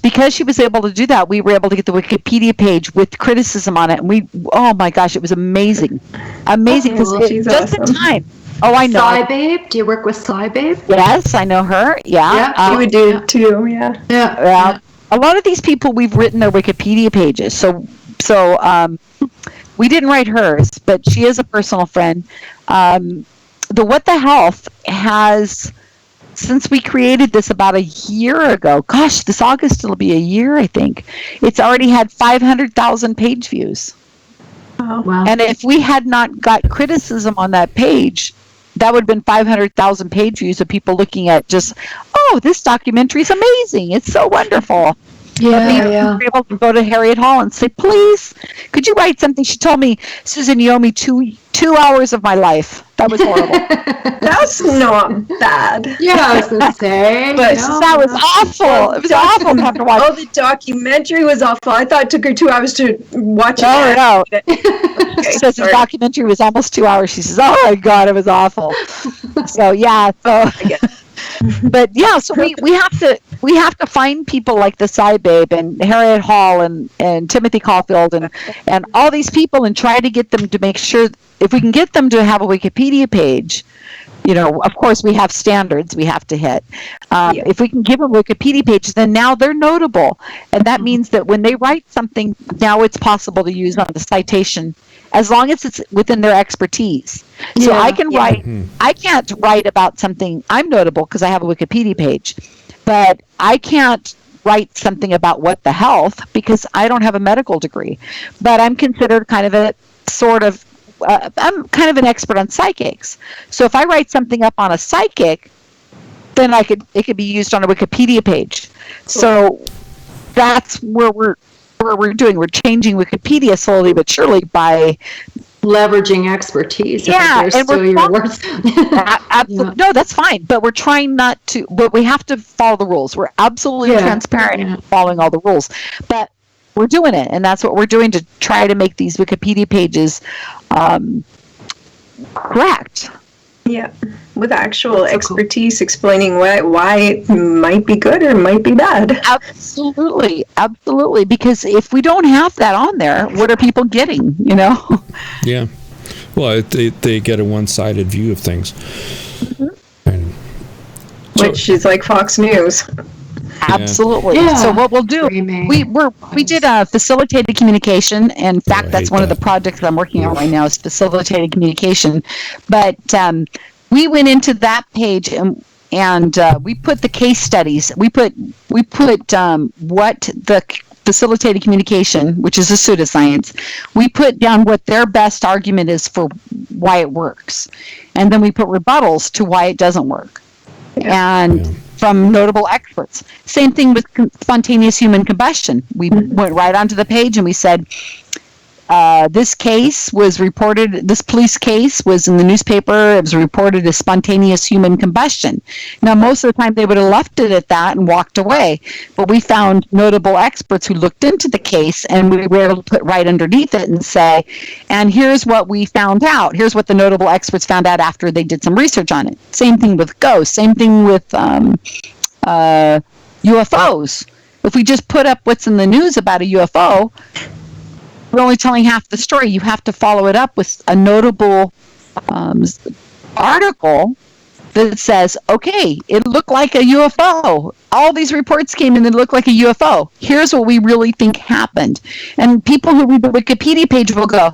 [SPEAKER 2] Because she was able to do that, we were able to get the Wikipedia page with criticism on it, and oh my gosh, it was amazing, because just in time. Oh, I know.
[SPEAKER 4] Sly Babe? Do you work with Sly Babe?
[SPEAKER 2] Yes, I know her. Yeah,
[SPEAKER 3] she would do too. Yeah.
[SPEAKER 2] A lot of these people, we've written their Wikipedia pages. So So we didn't write hers, but she is a personal friend. The What the Health has, since we created this about a year ago, gosh, this August it'll be a year, I think. It's already had 500,000 page views.
[SPEAKER 3] Oh.
[SPEAKER 4] Wow.
[SPEAKER 2] And if we had not got criticism on that page, that would have been 500,000 page views of people looking at just, oh, this documentary is amazing. It's so wonderful.
[SPEAKER 4] Yeah.
[SPEAKER 2] We were able to go to Harriet Hall and say, please, could you write something? She told me, Susan, you owe me two hours of my life. That was horrible.
[SPEAKER 3] That's not bad.
[SPEAKER 4] Yeah, I was gonna say.
[SPEAKER 3] But
[SPEAKER 2] That was awful. It was awful to have to watch.
[SPEAKER 3] Oh, the documentary was awful. I thought it took her 2 hours to watch it.
[SPEAKER 2] No.
[SPEAKER 3] Okay,
[SPEAKER 2] She says the
[SPEAKER 3] sorry.
[SPEAKER 2] documentary was almost 2 hours. She says, oh my God, it was awful. So yeah, but yeah, so we have to find people like the Cy Babe and Harriet Hall and Timothy Caulfield and all these people and try to get them to make sure, if we can get them to have a Wikipedia page, you know, of course we have standards we have to hit. If we can give them a Wikipedia page, then now they're notable. And that means that when they write something, now it's possible to use on the citation, as long as it's within their expertise. So I can write, I can't write about something, I'm notable because I have a Wikipedia page, but I can't write something about What the Health because I don't have a medical degree. But I'm considered kind of a sort of, I'm kind of an expert on psychics. So if I write something up on a psychic, then it could be used on a Wikipedia page. So that's where we're doing. We're changing Wikipedia slowly but surely by
[SPEAKER 4] leveraging expertise.
[SPEAKER 2] Yeah,
[SPEAKER 4] and
[SPEAKER 2] and we're
[SPEAKER 4] your words.
[SPEAKER 2] absolutely, no, that's fine. But we're trying not to. But we have to follow the rules. We're absolutely transparent in following all the rules. But we're doing it, and that's what we're doing to try to make these Wikipedia pages correct.
[SPEAKER 3] Yeah, with actual expertise explaining why it might be good or might be bad.
[SPEAKER 2] Absolutely. Because if we don't have that on there, what are people getting, you know?
[SPEAKER 1] Yeah. Well, they get a one-sided view of things. And
[SPEAKER 3] Which is like Fox News.
[SPEAKER 2] Absolutely.
[SPEAKER 4] Yeah.
[SPEAKER 2] So what we'll do, we did a facilitated communication. In fact, that's one of the projects that I'm working on right now is facilitated communication. But we went into that page and we put the case studies. We put what the facilitated communication, which is a pseudoscience, we put down what their best argument is for why it works, and then we put rebuttals to why it doesn't work. From notable experts. Same thing with spontaneous human combustion. We went right onto the page and we said, this case was reported, this police case was in the newspaper, it was reported as spontaneous human combustion. Now, most of the time they would have left it at that and walked away, but we found notable experts who looked into the case and we were able to put right underneath it and say, and here's what we found out. Here's what the notable experts found out after they did some research on it. Same thing with ghosts, same thing with UFOs. If we just put up what's in the news about a UFO, we're only telling half the story. You have to follow it up with a notable article that says, okay, it looked like a UFO. All these reports came in and it looked like a UFO. Here's what we really think happened. And people who read the Wikipedia page will go,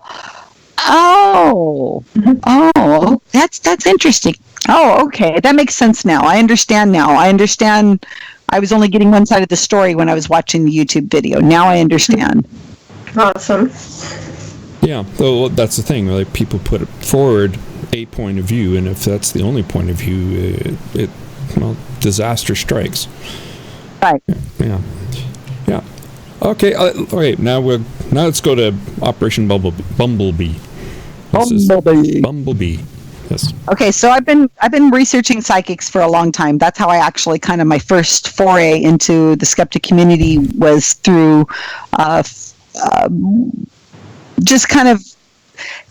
[SPEAKER 2] oh, that's interesting. Oh, okay, that makes sense now. I understand now. I was only getting one side of the story when I was watching the YouTube video. Now I understand.
[SPEAKER 3] Awesome.
[SPEAKER 1] yeah, well, that's the thing. Like, people put forward a point of view, and if that's the only point of view, disaster strikes.
[SPEAKER 2] Right.
[SPEAKER 1] Yeah. Okay. Okay. Now let's go to Operation Bumblebee. Bumblebee. Yes.
[SPEAKER 2] Okay, so I've been researching psychics for a long time. That's how I actually my first foray into the skeptic community was through just kind of,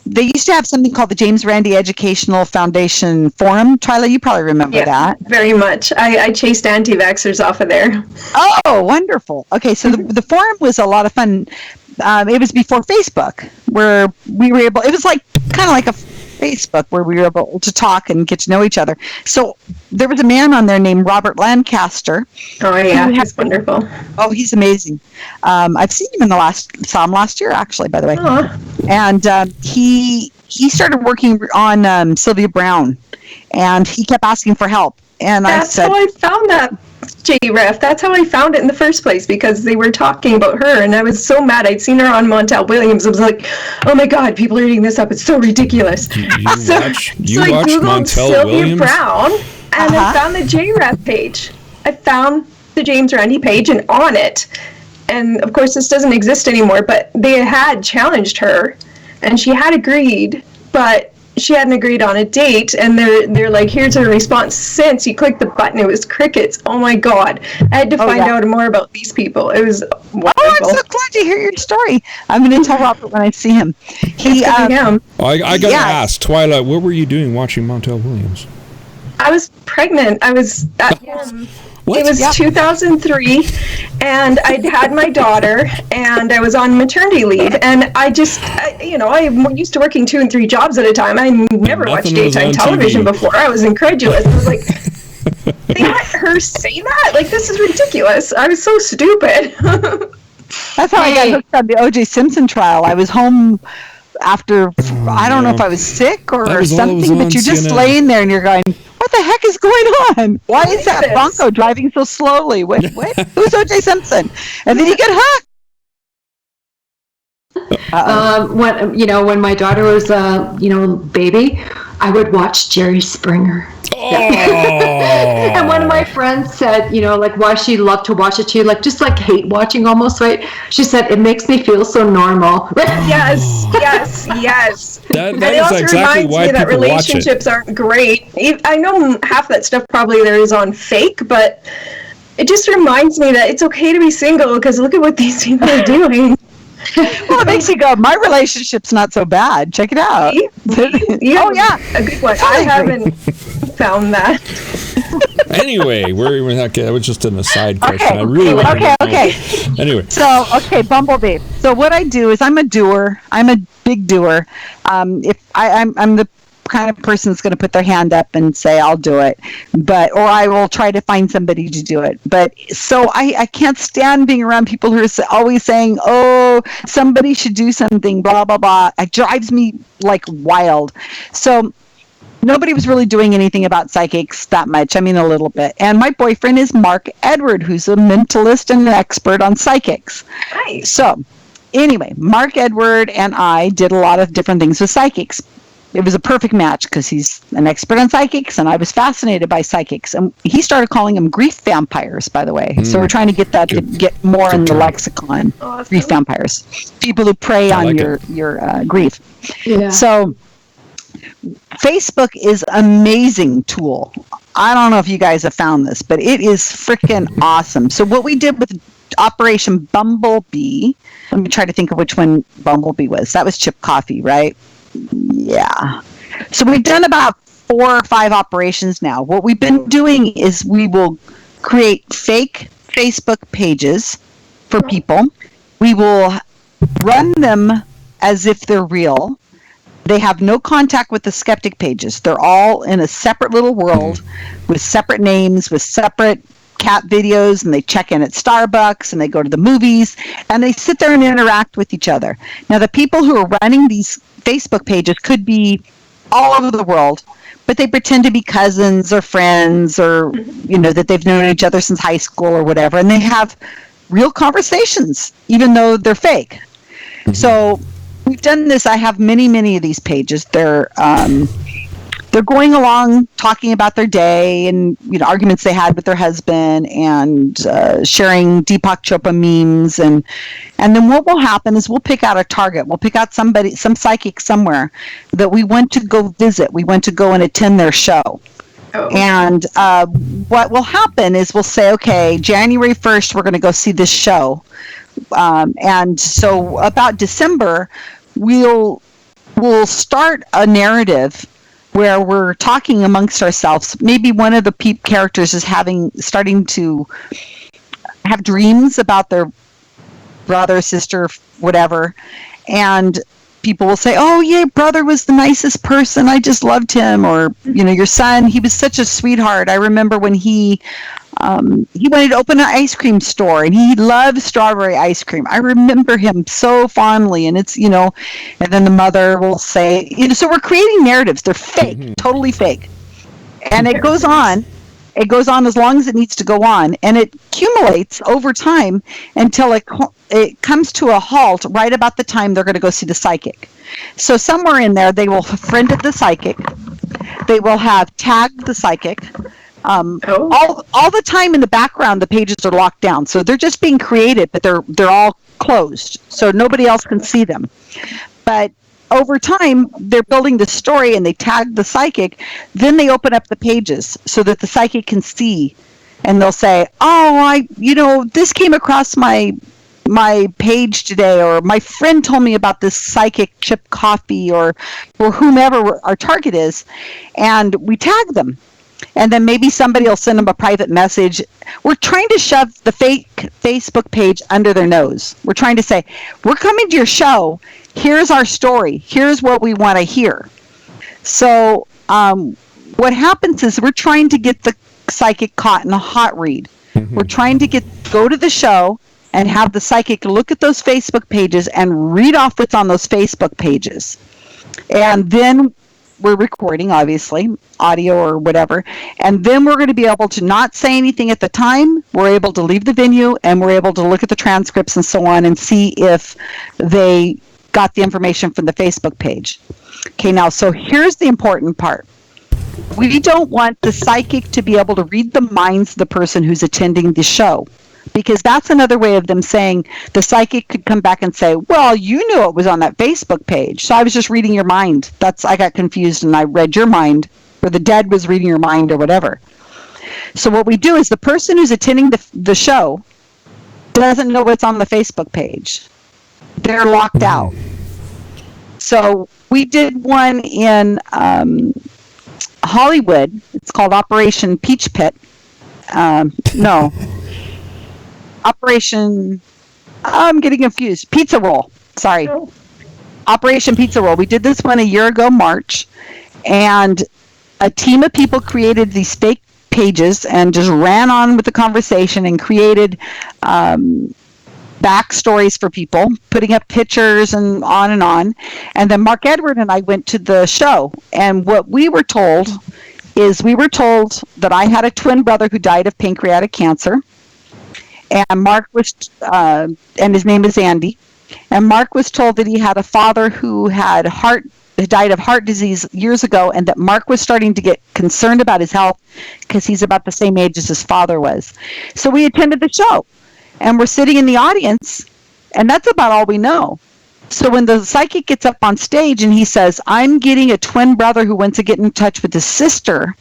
[SPEAKER 2] they used to have something called the James Randi Educational Foundation Forum. Twyla, you probably remember that.
[SPEAKER 3] Very much. I chased anti-vaxxers off of there.
[SPEAKER 2] Oh, wonderful. Okay, so the forum was a lot of fun. It was before Facebook, where we were able, it was like kind of like Facebook where we were able to talk and get to know each other. So there was a man on there named Robert Lancaster.
[SPEAKER 3] Oh yeah, he's wonderful.
[SPEAKER 2] Oh, he's amazing. I've seen him saw him last year, actually, by the way. And he started working on Sylvia Brown, and he kept asking for help. And
[SPEAKER 3] that's how I found that JREF. That's how I found it in the first place, because they were talking about her, and I was so mad. I'd seen her on Montel Williams. I was like, oh my God, people are eating this up. It's so ridiculous.
[SPEAKER 1] You
[SPEAKER 3] so I Googled Sylvia Brown, and I found the JREF page. I found the James Randi page, and on it, and of course this doesn't exist anymore, but they had challenged her, and she had agreed, but she hadn't agreed on a date, and they're like, here's her response since. You click the button, it was crickets. Oh my God. I had to find out more about these people. It was wonderful.
[SPEAKER 2] Oh, I'm so glad to hear your story. I'm going to tell Robert when I see him.
[SPEAKER 1] I got to ask, Twyla, what were you doing watching Montel Williams?
[SPEAKER 3] I was pregnant. I was at home.
[SPEAKER 1] What?
[SPEAKER 3] It was 2003, and I'd had my daughter, and I was on maternity leave, and I used to working 2 and 3 jobs at a time. I never watched daytime television before. I was incredulous. I was like, they let her say that? Like, this is ridiculous. I was so stupid.
[SPEAKER 2] That's how I got hooked on the O.J. Simpson trial. I was home after, I don't know if I was sick or something, but you're just laying there and you're going, what the heck is going on? Why is that Bronco driving so slowly? Wait, who's O.J. Simpson? And then you get hooked.
[SPEAKER 4] When my daughter was baby, I would watch Jerry Springer.
[SPEAKER 1] Oh.
[SPEAKER 4] And one of my friends said, why she loved to watch it too, just hate watching almost, right? She said, it makes me feel so normal.
[SPEAKER 3] Yes.
[SPEAKER 1] That
[SPEAKER 3] and it also
[SPEAKER 1] exactly
[SPEAKER 3] reminds me that relationships aren't great. I know half that stuff probably there is on fake, but it just reminds me that it's okay to be single, because look at what these people are doing.
[SPEAKER 2] Well, it makes you go, my relationship's not so bad. Check it out.
[SPEAKER 3] A good one. I haven't found that.
[SPEAKER 1] Anyway, that was just an aside question. I really
[SPEAKER 2] Okay.
[SPEAKER 1] Anyway.
[SPEAKER 2] So, Bumblebee. So what I do is I'm a doer. I'm a big doer. If I'm the kind of person that's going to put their hand up and say I'll do it, or I will try to find somebody to do it. But so I can't stand being around people who are always saying, oh, somebody should do something, blah blah blah. It drives me like wild. So nobody was really doing anything about psychics that much. I mean, a little bit. And my boyfriend is Mark Edward, who's a mentalist and an expert on psychics.
[SPEAKER 3] Nice.
[SPEAKER 2] So anyway, Mark Edward and I did a lot of different things with psychics. It was a perfect match because he's an expert on psychics, and I was fascinated by psychics. And he started calling them grief vampires, by the way. So we're trying to get that to get more in the lexicon. Awesome. Grief vampires, people who prey on your grief.
[SPEAKER 4] Yeah.
[SPEAKER 2] So Facebook is an amazing tool. I don't know if you guys have found this, but it is freaking awesome. So what we did with Operation Bumblebee, let me try to think of which one Bumblebee was. That was Chip Coffee, right? Yeah. So we've done about 4 or 5 operations now. What we've been doing is we will create fake Facebook pages for people. We will run them as if they're real. They have no contact with the skeptic pages. They're all in a separate little world with separate names, with separate cat videos, and they check in at Starbucks, and they go to the movies, and they sit there and interact with each other. Now, the people who are running these Facebook pages could be all over the world, but they pretend to be cousins or friends, or that they've known each other since high school or whatever, and they have real conversations even though they're fake. So we've done this. I have many of these pages. They're going along talking about their day and arguments they had with their husband, and sharing Deepak Chopra memes, and then what will happen is we'll pick out a target. We'll pick out some psychic somewhere that we want to go visit. We want to go and attend their show. Oh. And what will happen is we'll say, okay, January 1st, we're going to go see this show. And so about December, we'll start a narrative where we're talking amongst ourselves. Maybe one of the characters is starting to have dreams about their brother, sister, whatever, and people will say, oh yeah, brother was the nicest person, I just loved him. Or, your son, he was such a sweetheart. I remember when he wanted to open an ice cream store, and he loved strawberry ice cream. I remember him so fondly. And it's, and then the mother will say, so we're creating narratives. They're fake, totally fake. And it goes on. It goes on as long as it needs to go on, and it accumulates over time until it comes to a halt right about the time they're going to go see the psychic. So somewhere in there, they will have friended the psychic. They will have tagged the psychic. All the time in the background, the pages are locked down, so they're just being created, but they're all closed, so nobody else can see them. But over time, they're building the story, and they tag the psychic. Then they open up the pages so that the psychic can see, and they'll say, "Oh, this came across my page today, or my friend told me about this psychic chip coffee, or whomever our target is," and we tag them. And then maybe somebody will send them a private message. We're trying to shove the fake Facebook page under their nose. We're trying to say, we're coming to your show. Here's our story. Here's what we want to hear. So what happens is we're trying to get the psychic caught in a hot read. Mm-hmm. We're trying to go to the show and have the psychic look at those Facebook pages and read off what's on those Facebook pages. And then we're recording, obviously, audio or whatever, and then we're going to be able to not say anything at the time. We're able to leave the venue, and we're able to look at the transcripts and so on and see if they got the information from the Facebook page. Okay, now, so here's the important part. We don't want the psychic to be able to read the minds of the person who's attending the show, because that's another way of them saying, the psychic could come back and say, well, you knew it was on that Facebook page, so I was just reading your mind. I got confused and I read your mind, or the dead was reading your mind, or whatever. So what we do is the person who's attending the show doesn't know what's on the Facebook page. They're locked out. So we did one in Hollywood. It's called Operation Peach Pit. Operation, I'm getting confused. Pizza Roll. Sorry. Operation Pizza Roll. We did this one a year ago, March, and a team of people created these fake pages and just ran on with the conversation and created backstories for people, putting up pictures and on and on. And then Mark Edward and I went to the show, and what we were told that I had a twin brother who died of pancreatic cancer. And Mark was, and his name is Andy. And Mark was told that he had a father who died of heart disease years ago, and that Mark was starting to get concerned about his health because he's about the same age as his father was. So we attended the show, and we're sitting in the audience, and that's about all we know. So when the psychic gets up on stage and he says, I'm getting a twin brother who wants to get in touch with his sister,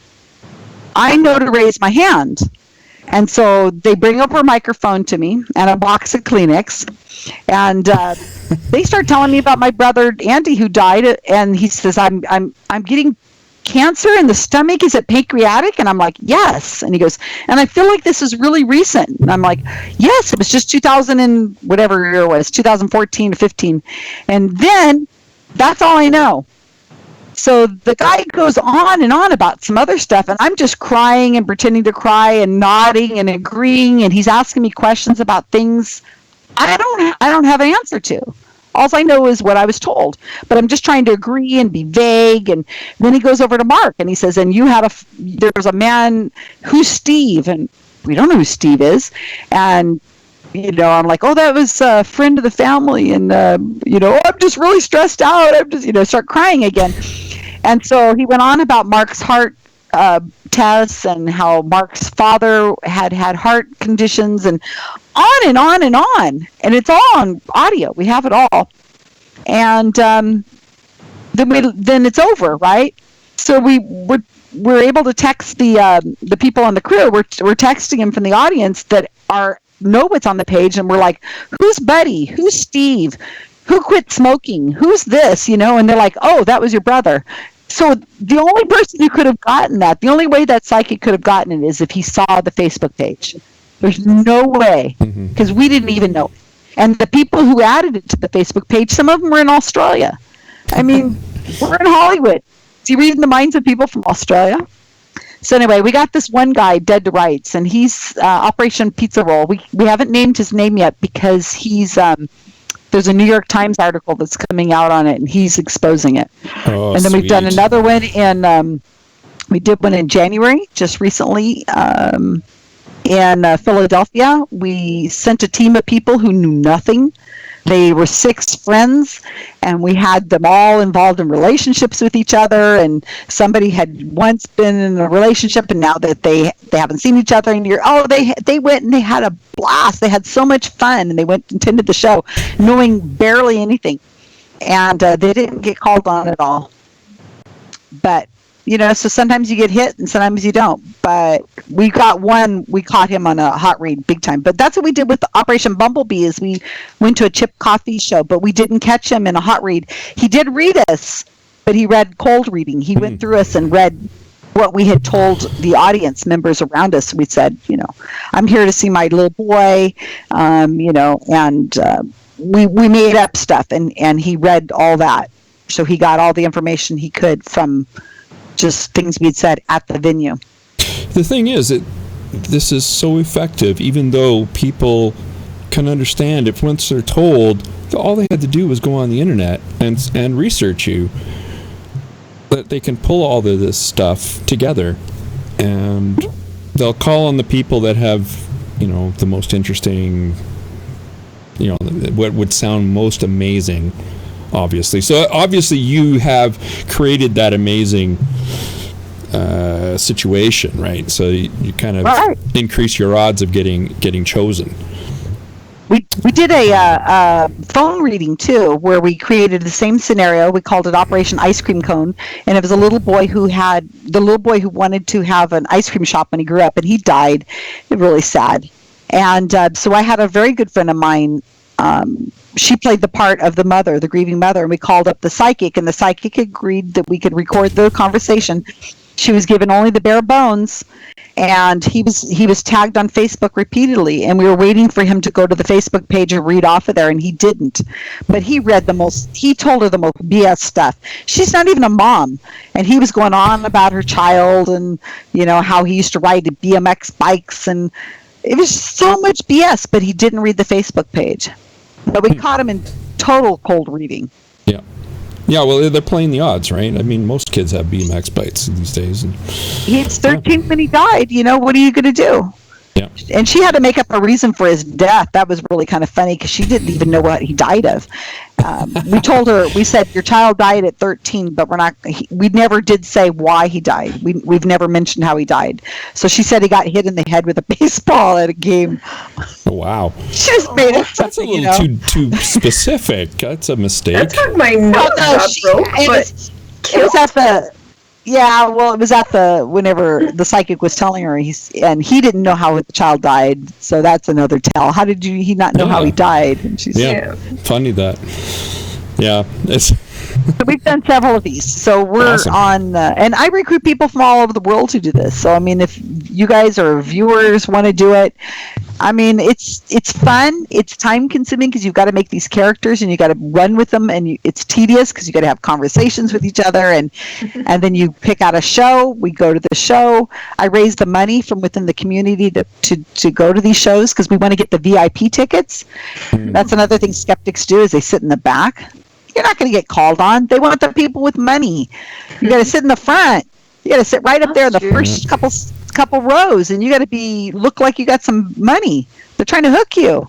[SPEAKER 2] I know to raise my hand. And so they bring over a microphone to me and a box of Kleenex, and they start telling me about my brother Andy who died. And he says, "I'm getting cancer in the stomach. Is it pancreatic?" And I'm like, "Yes." And he goes, "And I feel like this is really recent." And I'm like, "Yes, it was just 2000 and whatever year it was, 2014 to 15." And then that's all I know. So the guy goes on and on about some other stuff, and I'm just crying and pretending to cry and nodding and agreeing, and he's asking me questions about things I don't have an answer to. All I know is what I was told, but I'm just trying to agree and be vague. And then he goes over to Mark and he says, "And there's a man, who's Steve?" And we don't know who Steve is. And I'm like, "Oh, that was a friend of the family." And, I'm just really stressed out. I'm just, start crying again. And so he went on about Mark's heart tests and how Mark's father had heart conditions, and on and on and on. And it's all on audio. We have it all. And then it's over, right? So we're able to text the people on the crew. We're texting them from the audience that know what's on the page, and we're like, "Who's Buddy? Who's Steve? Who quit smoking? Who's this?" And they're like, "Oh, that was your brother." So the only person who could have gotten that, the only way that psychic could have gotten it is if he saw the Facebook page. There's no way, because we didn't even know. And the people who added it to the Facebook page, some of them were in Australia. I mean, we're in Hollywood. Is he reading the minds of people from Australia? So anyway, we got this one guy dead to rights, and he's Operation Pizza Roll. We haven't named his name yet because he's there's a New York Times article that's coming out on it, and he's exposing it.
[SPEAKER 1] Oh,
[SPEAKER 2] and then we've done
[SPEAKER 1] sweet.
[SPEAKER 2] another one in we did one in January, just recently, in Philadelphia. We sent a team of people who knew nothing. They were 6 friends, and we had them all involved in relationships with each other. And somebody had once been in a relationship, and now that they haven't seen each other in a year, they went and they had a blast. They had so much fun, and they went and attended the show, knowing barely anything, and they didn't get called on at all. But so sometimes you get hit and sometimes you don't. But we got one, we caught him on a hot read big time. But that's what we did with Operation Bumblebee is we went to a Chip Coffee show, but we didn't catch him in a hot read. He did read us, but he read cold reading. He went through us and read what we had told the audience members around us. We said, I'm here to see my little boy, and we made up stuff, and he read all that. So he got all the information he could from just things we'd said at the venue.
[SPEAKER 1] The thing is that this is so effective, even though people can understand if once they're told, all they had to do was go on the internet and research you, that they can pull all of this stuff together, and they'll call on the people that have, the most interesting, what would sound most amazing, obviously. So obviously you have created that amazing situation, right? So you kind of increase your odds of getting chosen.
[SPEAKER 2] We did a phone reading too, where we created the same scenario. We called it Operation Ice Cream Cone, and it was a little boy who wanted to have an ice cream shop when he grew up, and he died. Really sad. And so I had a very good friend of mine. She played the part of the mother, the grieving mother, and we called up the psychic, and the psychic agreed that we could record the conversation. She was given only the bare bones, and he was tagged on Facebook repeatedly, and we were waiting for him to go to the Facebook page and read off of there, and he didn't. But he told her the most BS stuff. She's not even a mom, and he was going on about her child and, how he used to ride BMX bikes, and it was so much BS, but he didn't read the Facebook page. But we caught him in total cold reading.
[SPEAKER 1] Yeah. Yeah, well, they're playing the odds, right? I mean, most kids have BMX bikes these days. And
[SPEAKER 2] he's 13 when he died. What are you going to do?
[SPEAKER 1] Yeah.
[SPEAKER 2] And she had to make up a reason for his death. That was really kind of funny because she didn't even know what he died of. We told her, we said, your child died at 13, but we never did say why he died. We've never mentioned how he died. So she said he got hit in the head with a baseball at a game.
[SPEAKER 1] Oh, wow.
[SPEAKER 2] She just made it something,
[SPEAKER 1] That's a little too specific. That's a mistake.
[SPEAKER 3] That's how my notes got broke, but
[SPEAKER 2] it was at the... Yeah, well, it was whenever the psychic was telling her, and he didn't know how the child died, so that's another tell. How did he not know how he died? And she's
[SPEAKER 1] funny that. Yeah, it's.
[SPEAKER 2] So we've done several of these. So we're on, and I recruit people from all over the world to do this. So I mean, if you guys or viewers want to do it, I mean, it's fun. It's time consuming because you've got to make these characters and you got to run with them, and it's tedious because you got to have conversations with each other, and then you pick out a show. We go to the show. I raise the money from within the community to go to these shows because we want to get the VIP tickets. That's another thing skeptics do is they sit in the back. You're not going to get called on. They want the people with money. You got to sit in the front. You got to sit right up there in the first couple rows, and you got to look like you got some money. They're trying to hook you.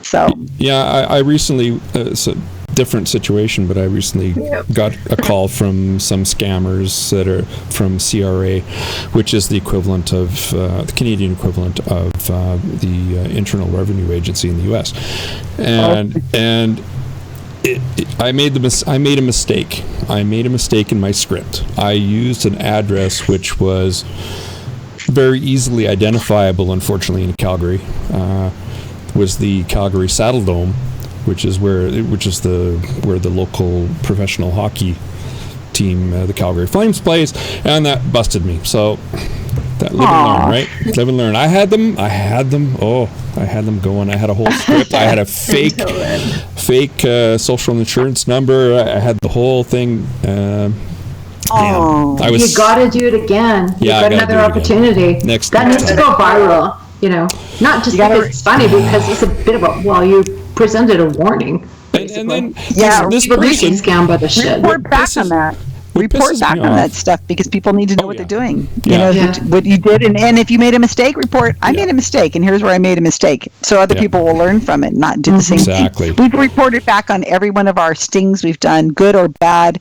[SPEAKER 2] So
[SPEAKER 1] yeah, I recently it's a different situation, but I recently got a call from some scammers that are from CRA, which is the equivalent of the Canadian equivalent of the Internal Revenue Agency in the U.S. And I made a mistake. I made a mistake in my script. I used an address which was very easily identifiable, unfortunately, in Calgary. Was the Calgary Saddle Dome, which is where the local professional hockey team, the Calgary Flames, plays, and that busted me. So that live and learn, right? Live and learn. I had them. Oh, I had them going. I had a whole script. I had a fake social insurance number. I had the whole thing.
[SPEAKER 2] Oh,
[SPEAKER 4] You got to do it again.
[SPEAKER 1] Yeah,
[SPEAKER 4] You've got another opportunity. That needs to go viral. Not just because it's funny, because it's a bit of you presented a warning.
[SPEAKER 1] And then
[SPEAKER 4] this person scam by the shit.
[SPEAKER 2] Report back on that. Report back on that stuff, because people need to know what they're doing. What you did, and if you made a mistake, report. I made a mistake, and here's where I made a mistake, so other people will learn from it, and not do the same thing. We've reported back on every one of our stings we've done, good or bad,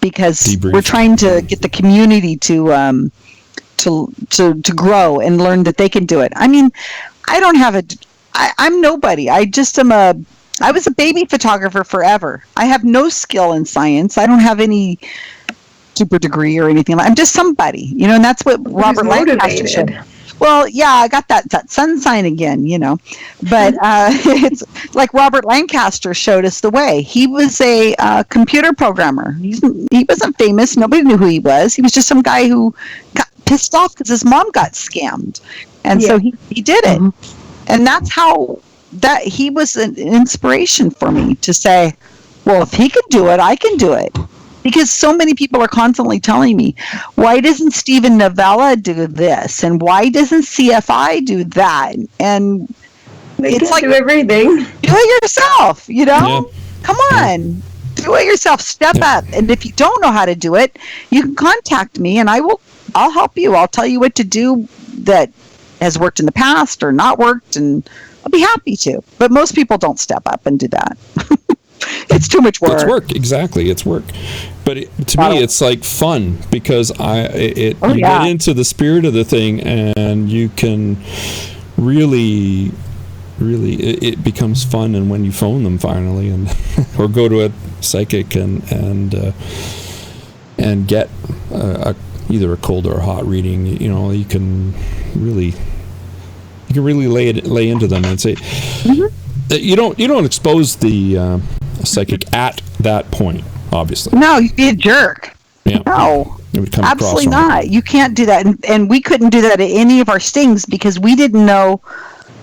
[SPEAKER 2] because we're trying to get the community to grow and learn that they can do it. I mean, I'm nobody. I was a baby photographer forever. I have no skill in science. I don't have any super degree or anything. I'm just somebody, and that's what Robert Lancaster showed. Well, yeah, I got that sun sign again, but it's like Robert Lancaster showed us the way. He was a computer programmer. He wasn't famous. Nobody knew who he was. He was just some guy who got pissed off because his mom got scammed. And so he did it. And that's how he was an inspiration for me to say, well, if he can do it, I can do it. Because so many people are constantly telling me, why doesn't Steven Novella do this? And why doesn't CFI do that? And it's like,
[SPEAKER 3] do everything.
[SPEAKER 2] Do it yourself, Come on. Do it yourself. Step up. And if you don't know how to do it, you can contact me and I'll help you. I'll tell you what to do that has worked in the past or not worked, and I'll be happy to. But most people don't step up and do that. It's too much work.
[SPEAKER 1] It's work, exactly. It's work. But to me, it's like fun, because you get into the spirit of the thing, and you can really, it becomes fun. And when you phone them finally, and or go to a psychic and get either a cold or a hot reading, you can really lay into them and say, you don't expose the psychic at that point, obviously.
[SPEAKER 2] No, you'd be a jerk.
[SPEAKER 1] Yeah.
[SPEAKER 2] No,
[SPEAKER 1] it would come
[SPEAKER 2] absolutely
[SPEAKER 1] across
[SPEAKER 2] not. You can't do that, and we couldn't do that at any of our stings, because we didn't know.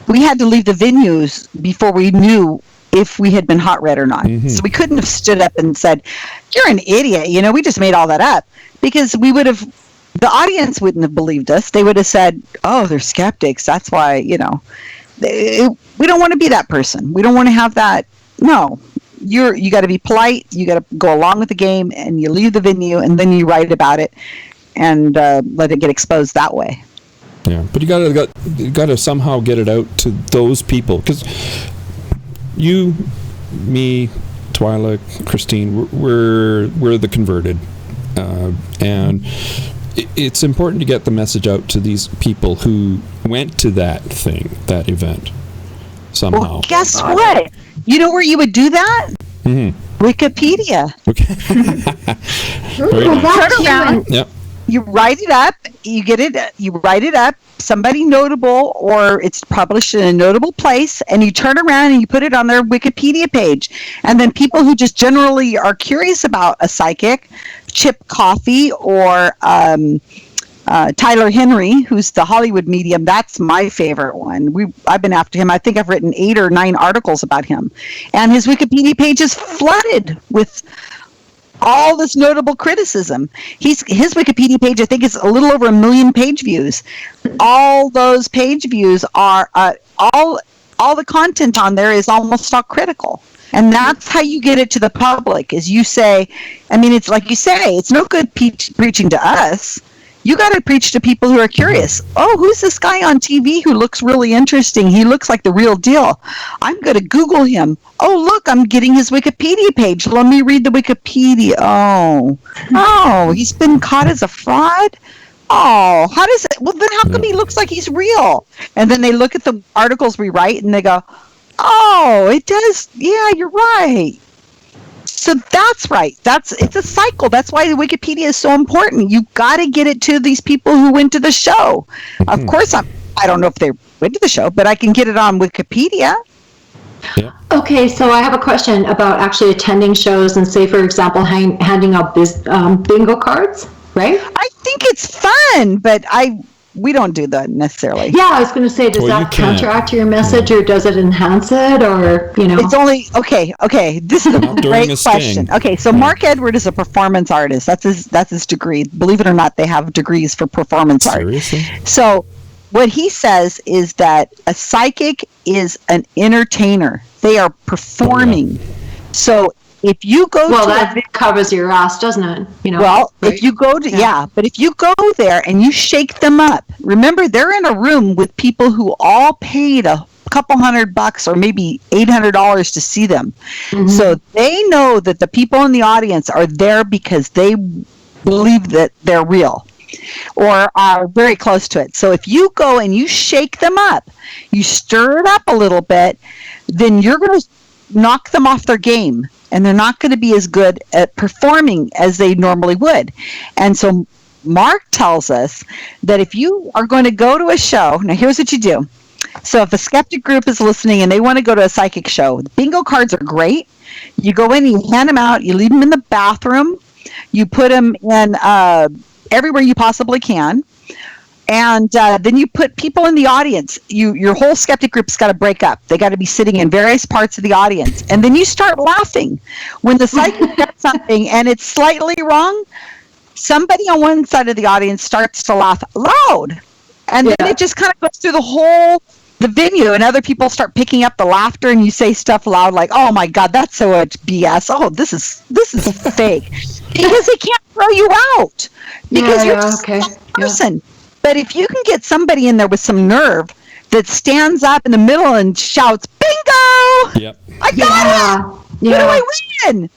[SPEAKER 2] We had to leave the venues before we knew if we had been hot read or not. So we couldn't have stood up and said, "You're an idiot." We just made all that up, because we would have. The audience wouldn't have believed us. They would have said, "Oh, they're skeptics. That's why." We don't want to be that person. We don't want to have that. No. You got to be polite. You got to go along with the game, and you leave the venue, and then you write about it, and let it get exposed that way.
[SPEAKER 1] Yeah, but you got to somehow get it out to those people, because you, me, Twyla, Christine, we're the converted, and it's important to get the message out to these people who went to that event somehow.
[SPEAKER 2] Well, guess what? You know where you would do that? Wikipedia.
[SPEAKER 1] Okay.
[SPEAKER 2] Turn around.
[SPEAKER 1] Yep.
[SPEAKER 2] You write it up. You write it up. Somebody notable, or it's published in a notable place, and you turn around and you put it on their Wikipedia page. And then people who just generally are curious about a psychic, Chip Coffey or Tyler Henry, who's the Hollywood medium. That's my favorite one. I've been after him. I think I've written 8 or 9 articles about him. And his Wikipedia page is flooded with all this notable criticism. His Wikipedia page, I think, is a little over 1 million page views. All those page views are all the content on there is almost all critical. And that's how you get it to the public, is you say, it's like you say, it's no good preaching to us. You got to preach to people who are curious. Oh, who's this guy on TV who looks really interesting? He looks like the real deal. I'm going to Google him. Oh, look, I'm getting his Wikipedia page. Let me read the Wikipedia. Oh, he's been caught as a fraud? Oh, how does it? Well, then how come he looks like he's real? And then they look at the articles we write and they go, oh, it does. Yeah, you're right. So that's right. It's a cycle. That's why the Wikipedia is so important. You got to get it to these people who went to the show. Of course, I don't know if they went to the show, but I can get it on Wikipedia.
[SPEAKER 1] Yeah.
[SPEAKER 4] Okay, so I have a question about actually attending shows and, say, for example, handing out bingo cards, right?
[SPEAKER 2] I think it's fun, but we don't do that necessarily.
[SPEAKER 4] Yeah, I was going to say, does that counteract your message, or does it enhance it, or
[SPEAKER 2] It's only okay. This is a great question.
[SPEAKER 1] Sting.
[SPEAKER 2] Okay, so Mark Edward is a performance artist. That's his degree. Believe it or not, they have degrees for performance art.
[SPEAKER 1] Seriously?
[SPEAKER 2] So what he says is that a psychic is an entertainer. They are performing.
[SPEAKER 1] Oh, yeah.
[SPEAKER 2] So if you go
[SPEAKER 4] that covers your ass, doesn't it?
[SPEAKER 2] Well,
[SPEAKER 4] right?
[SPEAKER 2] if you go to but if you go there and you shake them up, remember they're in a room with people who all paid a couple $100 or maybe $800 to see them.
[SPEAKER 4] Mm-hmm.
[SPEAKER 2] So they know that the people in the audience are there because they believe that they're real or are very close to it. So if you go and you shake them up, you stir it up a little bit, then you're going to knock them off their game. And they're not going to be as good at performing as they normally would. And so Mark tells us that if you are going to go to a show, now here's what you do. So if a skeptic group is listening and they want to go to a psychic show, the bingo cards are great. You go in, you hand them out, you leave them in the bathroom, you put them in everywhere you possibly can. And then you put people in the audience. Your whole skeptic group's got to break up. They got to be sitting in various parts of the audience. And then you start laughing. When the psychic does something and it's slightly wrong, somebody on one side of the audience starts to laugh loud. And then it just kind of goes through the venue, and other people start picking up the laughter, and you say stuff loud like, "Oh my God, that's so much BS. Oh, this is fake," because they can't throw you out because you're just a person. Yeah. But if you can get somebody in there with some nerve that stands up in the middle and shouts, "Bingo!
[SPEAKER 1] Yep.
[SPEAKER 2] I got it!
[SPEAKER 4] Yeah.
[SPEAKER 2] What do I win?"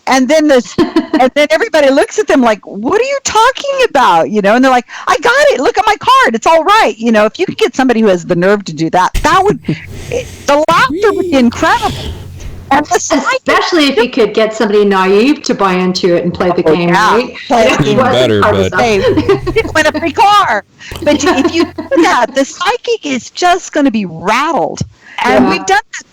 [SPEAKER 2] And then and then everybody looks at them like, "What are you talking about?" And they're like, "I got it. Look at my card. It's all right." If you could get somebody who has the nerve to do that, the laughter would be incredible. And
[SPEAKER 4] especially if you could get somebody naive to buy into it and play the game, right?
[SPEAKER 2] Play the game.
[SPEAKER 1] Better, but
[SPEAKER 2] win a free car. But if you do that, the psychic is just going to be rattled. And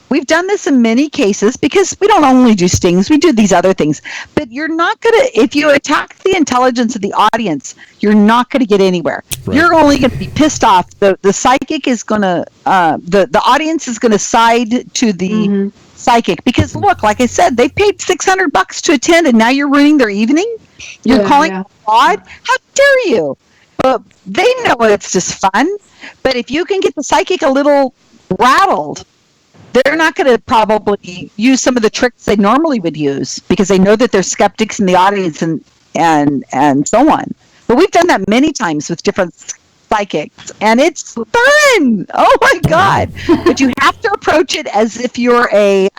[SPEAKER 2] we've done this in many cases because we don't only do stings, we do these other things. But you're not going to, if you attack the intelligence of the audience, you're not going to get anywhere. Right. You're only going to be pissed off. The psychic is going to, the audience is going to side to the psychic because look, like I said, they paid $600 to attend and now you're ruining their evening. You're calling it fraud. How dare you? But they know it's just fun. But if you can get the psychic a little rattled, they're not going to probably use some of the tricks they normally would use because they know that there's skeptics in the audience and so on. But we've done that many times with different psychics, and it's fun. Oh my God! But you have to approach it as if you're you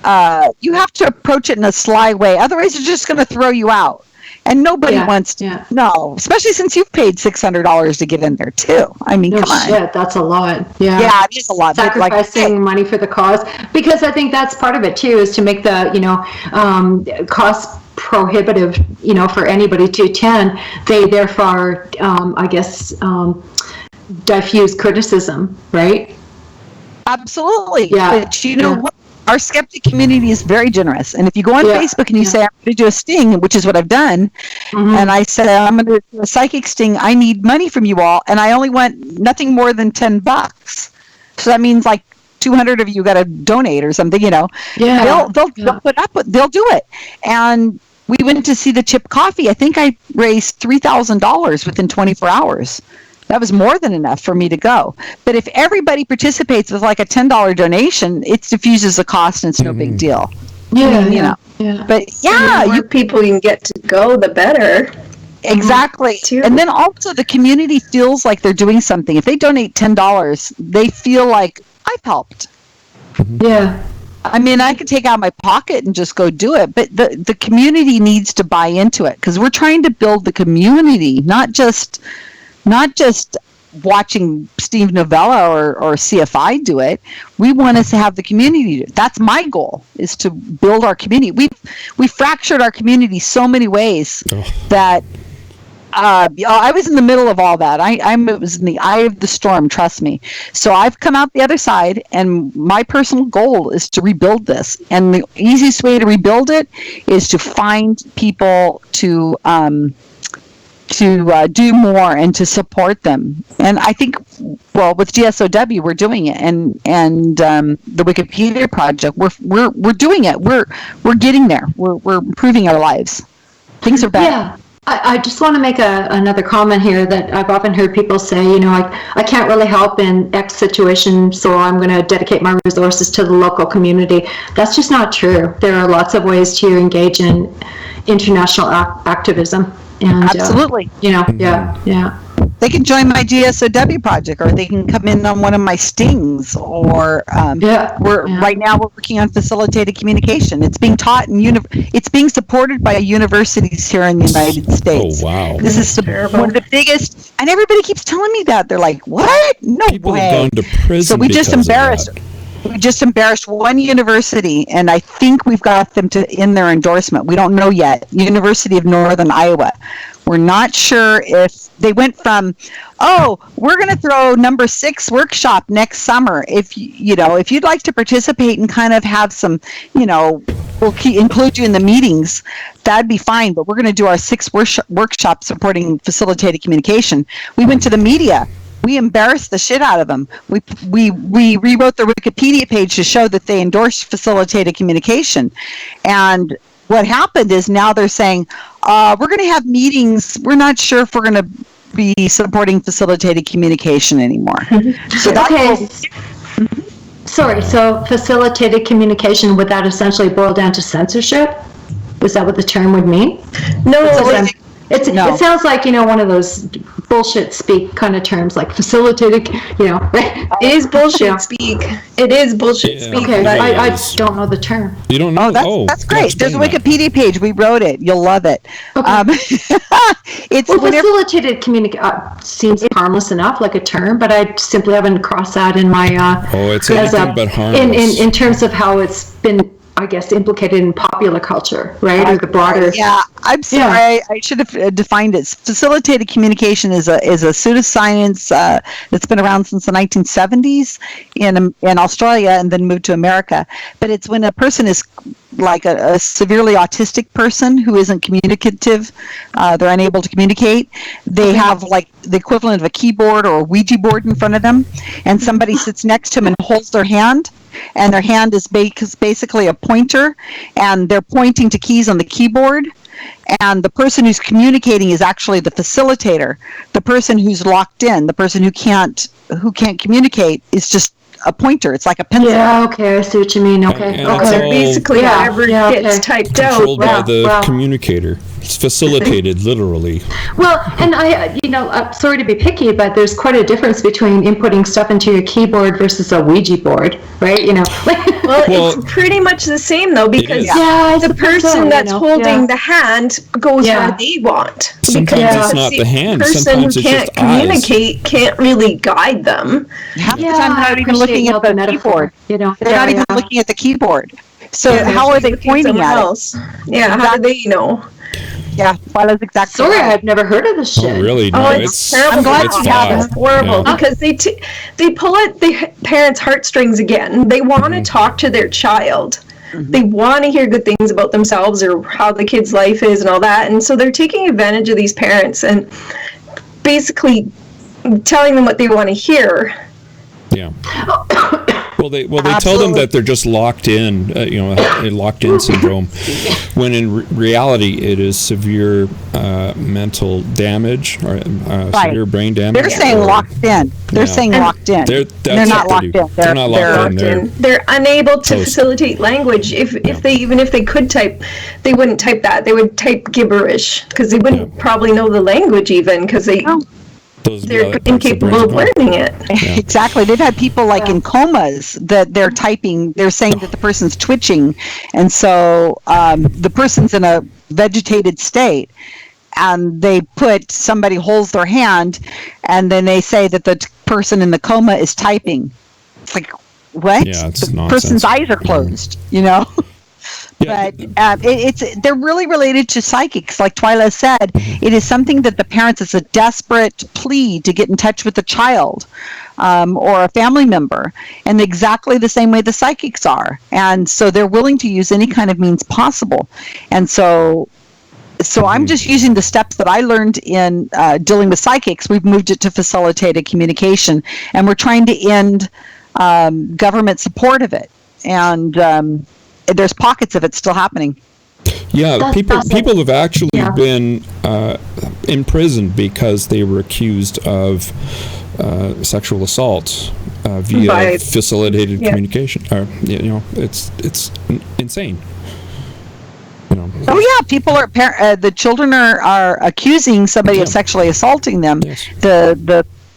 [SPEAKER 2] have to approach it in a sly way. Otherwise, they're just going to throw you out. And nobody wants to know, especially since you've paid $600 to get in there too. I mean, come on.
[SPEAKER 4] Shit, that's a lot. Yeah.
[SPEAKER 2] Yeah, it is a lot.
[SPEAKER 4] Sacrificing money for the cause. Because I think that's part of it too, is to make the, cost prohibitive, for anybody to attend. They therefore, diffuse criticism, right?
[SPEAKER 2] Absolutely.
[SPEAKER 4] Yeah.
[SPEAKER 2] But you know what? Our skeptic community is very generous. And if you go on Facebook and you say, "I'm going to do a sting," which is what I've done, and I said, "I'm going to do a psychic sting. I need money from you all." And I only want nothing more than $10. So that means like 200 of you got to donate or something, Yeah. They'll put up with, they'll do it. And we went to see the Chip Coffee. I think I raised $3,000 within 24 hours. That was more than enough for me to go. But if everybody participates with like a $10 donation, it diffuses the cost and it's no big deal.
[SPEAKER 4] Yeah.
[SPEAKER 2] But
[SPEAKER 3] the more people you can get to go, the better.
[SPEAKER 2] Exactly. And then also the community feels like they're doing something. If they donate $10, they feel like I've helped.
[SPEAKER 4] Yeah.
[SPEAKER 2] I mean, I could take out my pocket and just go do it, but the community needs to buy into it because we're trying to build the community, not just watching Steve Novella or CFI do it. We want us to have the community do it. That's my goal, is to build our community. We fractured our community so many ways that I was in the middle of all that. It was in the eye of the storm, trust me. So I've come out the other side, and my personal goal is to rebuild this. And the easiest way to rebuild it is to find people to do more and to support them. And I think, well, with GSOW, we're doing it, and the Wikipedia project, we're doing it. We're getting there. We're improving our lives. Things are better.
[SPEAKER 4] Yeah. I just want to make another comment here that I've often heard people say, I can't really help in X situation, so I'm going to dedicate my resources to the local community. That's just not true. There are lots of ways to engage in international activism. And,
[SPEAKER 2] absolutely.
[SPEAKER 4] Yeah.
[SPEAKER 2] They can join my GSOW project, or they can come in on one of my stings, or right now we're working on facilitated communication. It's being taught it's being supported by universities here in the United States.
[SPEAKER 1] Oh, wow.
[SPEAKER 2] This is one of the biggest, and everybody keeps telling me that. They're like, what? No
[SPEAKER 1] People
[SPEAKER 2] way.
[SPEAKER 1] have gone to prison.
[SPEAKER 2] So we just embarrassed one university, and I think we've got them in their endorsement. We don't know yet. University of Northern Iowa. We're not sure if they went from, we're going to throw number 6 workshop next summer. If you'd like to participate and kind of have some, we'll include you in the meetings, that'd be fine. But we're going to do our 6th workshop supporting facilitated communication. We went to the media. We embarrassed the shit out of them. We rewrote the Wikipedia page to show that they endorsed facilitated communication. And what happened is now they're saying, we're going to have meetings. We're not sure if we're going to be supporting facilitated communication anymore. So
[SPEAKER 4] Sorry, so facilitated communication, would that essentially boil down to censorship? Is that what the term would mean?
[SPEAKER 3] No,
[SPEAKER 4] it sounds like, one of those bullshit speak kind of terms, like facilitated,
[SPEAKER 3] It is bullshit speak. It is bullshit speak.
[SPEAKER 4] Okay, I don't know the term.
[SPEAKER 1] You don't know?
[SPEAKER 2] That's great. There's a Wikipedia page. We wrote it. You'll love it.
[SPEAKER 4] Okay.
[SPEAKER 2] Facilitated
[SPEAKER 4] communication seems harmless enough, like a term, but I simply haven't crossed that in my...
[SPEAKER 1] it's anything but harmless.
[SPEAKER 4] In terms of how it's been, I guess, implicated in popular culture, right? Or the broader...
[SPEAKER 2] Yeah, I'm sorry. I should have defined it. Facilitated communication is a pseudoscience that's been around since the 1970s in Australia and then moved to America. But it's when a person is like a severely autistic person who isn't communicative, they're unable to communicate. They have like the equivalent of a keyboard or a Ouija board in front of them, and somebody sits next to them and holds their hand. And their hand is basically a pointer, and they're pointing to keys on the keyboard. And the person who's communicating is actually the facilitator. The person who's locked in, the person who can't communicate, is just a pointer. It's like a pencil.
[SPEAKER 4] Yeah, okay, I see what you mean. Okay.
[SPEAKER 3] So basically, whatever gets typed out,
[SPEAKER 1] controlled by the communicator. It's facilitated, literally.
[SPEAKER 4] Well, and I'm sorry to be picky, but there's quite a difference between inputting stuff into your keyboard versus a Ouija board, right?
[SPEAKER 3] Well, it's pretty much the same though, because the person that's holding the hand goes where they want.
[SPEAKER 1] Sometimes it's not the hand. Sometimes it's just
[SPEAKER 3] communicate, can't really guide them.
[SPEAKER 2] Half the time they're not even looking at the keyboard. They're not even looking at the keyboard. So how are they pointing at it?
[SPEAKER 3] Yeah, how do they know?
[SPEAKER 2] Yeah, Twyla's exactly.
[SPEAKER 4] Sorry, I've never heard of this shit.
[SPEAKER 1] Oh, really? No,
[SPEAKER 3] it's terrible. I'm glad you have. It's horrible because they pull at the parents' heartstrings again. They want to talk to their child. Mm-hmm. They want to hear good things about themselves or how the kid's life is and all that. And so they're taking advantage of these parents and basically telling them what they want to hear.
[SPEAKER 1] Yeah. Well, they tell them that they're just locked in, a locked-in syndrome, when in reality it is severe mental damage or severe brain damage.
[SPEAKER 2] They're saying locked in. They're saying locked in. They're not locked in.
[SPEAKER 1] They're not locked in.
[SPEAKER 3] They're unable to facilitate language. If they could type, they wouldn't type that. They would type gibberish because they wouldn't probably know the language even because they. They're incapable of learning it.
[SPEAKER 2] Yeah. Exactly. They've had people like in comas that they're typing. They're saying that the person's twitching, and so the person's in a vegetated state, and they put somebody holds their hand, and then they say that the person in the coma is typing. It's like what?
[SPEAKER 1] Yeah, it's
[SPEAKER 2] the
[SPEAKER 1] nonsense.
[SPEAKER 2] Person's eyes are closed.
[SPEAKER 1] Yeah.
[SPEAKER 2] But they're really related to psychics. Like Twyla said, it is something that the parents, it's a desperate plea to get in touch with the child or a family member, and exactly the same way the psychics are. And so they're willing to use any kind of means possible. And so So I'm just using the steps that I learned in dealing with psychics. We've moved it to facilitated communication, and we're trying to end government support of it. And there's pockets of it still happening.
[SPEAKER 1] Yeah, people have actually been imprisoned because they were accused of sexual assault via facilitated communication. It's insane.
[SPEAKER 2] Oh yeah, people are the children are accusing somebody of sexually assaulting them. Yes.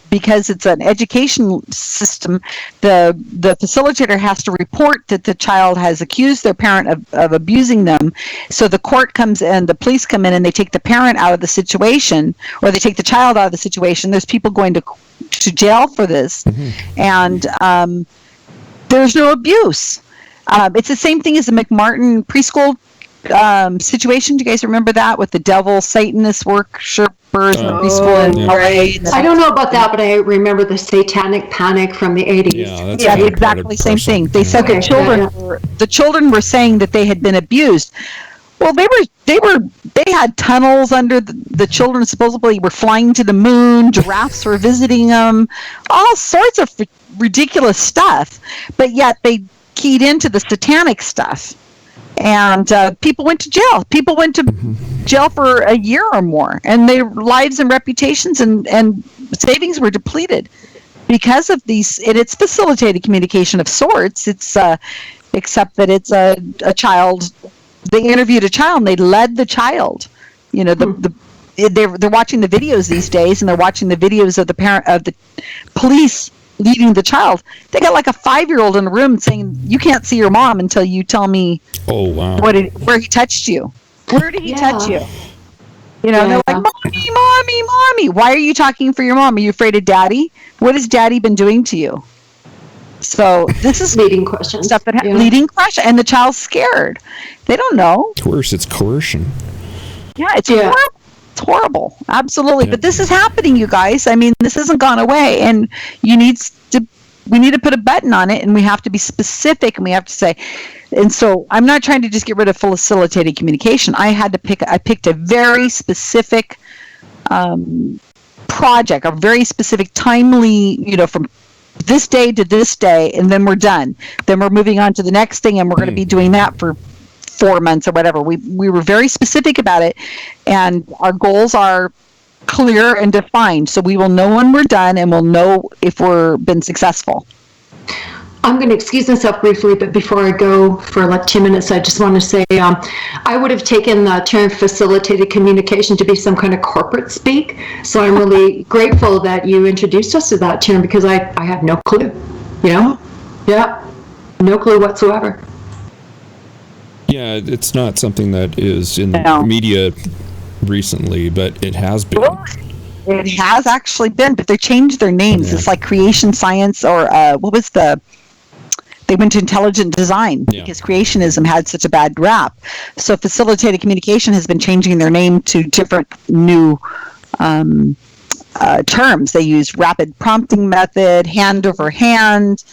[SPEAKER 2] Because it's an education system, the facilitator has to report that the child has accused their parent of abusing them. So the court comes in, the police come in, and they take the parent out of the situation, or they take the child out of the situation. There's people going to jail for this, and there's no abuse. It's the same thing as the McMartin preschool situation. Do you guys remember that with the devil Satanist worshippers in the preschool in LA?
[SPEAKER 4] I don't know about that, but I remember the satanic panic from the 80s.
[SPEAKER 2] Yeah, exactly same thing. They said the children were saying that they had been abused. Well, they had tunnels under the children. Supposedly were flying to the moon. Giraffes were visiting them. All sorts of ridiculous stuff. But yet they keyed into the satanic stuff. And people went to jail. People went to jail for a year or more, and their lives and reputations and savings were depleted because of these. And it's facilitated communication of sorts. It's except that it's a child. They interviewed a child, and they led the child. They're watching the videos these days, and they're watching the videos of the police leading the child. They got like a 5-year-old in the room saying, "You can't see your mom until you tell me."
[SPEAKER 1] Oh wow!
[SPEAKER 2] Where he touched you? Where did he touch you? And they're like, "Mommy! Why are you talking for your mom? Are you afraid of Daddy? What has Daddy been doing to you?" So this is
[SPEAKER 4] leading questions.
[SPEAKER 2] Stuff that leading question, and the child's scared. They don't know.
[SPEAKER 1] It's worse. It's coercion.
[SPEAKER 2] Yeah, it's horrible. It's horrible. Absolutely. Yeah. But this is happening, you guys. I mean, this hasn't gone away, and we need to put a button on it, and we have to be specific, and we have to say. And so I'm not trying to just get rid of facilitated communication. I picked a very specific project, a very specific timely, from this day to this day, and then we're done. Then we're moving on to the next thing, and we're going to be doing that for 4 months or whatever. We were very specific about it, and our goals are clear and defined. So we will know when we're done, and we'll know if we're been successful.
[SPEAKER 4] I'm going to excuse myself briefly, but before I go for like 2 minutes, I just want to say I would have taken the term facilitated communication to be some kind of corporate speak. So I'm really grateful that you introduced us to that term, because I have no clue. No clue whatsoever.
[SPEAKER 1] Yeah, it's not something that is in the media recently, but it has been.
[SPEAKER 2] It has actually been, but they changed their names. Yeah. It's like creation science, or they went to intelligent design because creationism had such a bad rap. So facilitated communication has been changing their name to different new terms. They use rapid prompting method, hand over hand,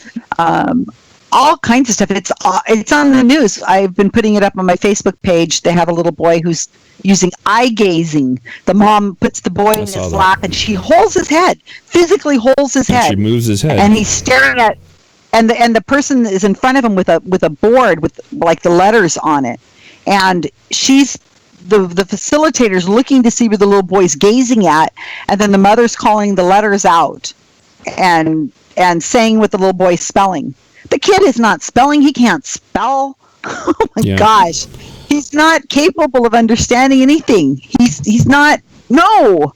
[SPEAKER 2] all kinds of stuff. It's on the news. I've been putting it up on my Facebook page. They have a little boy who's using eye gazing. The mom puts the boy in his lap, and she holds his head, physically holds his head.
[SPEAKER 1] She moves his head,
[SPEAKER 2] and he's staring at. And the person is in front of him with a board with like the letters on it, and she's the facilitator's looking to see where the little boy's gazing at, and then the mother's calling the letters out, and saying what the little boy's spelling. The kid is not spelling; he can't spell. Oh my gosh, he's not capable of understanding anything. He's not. No.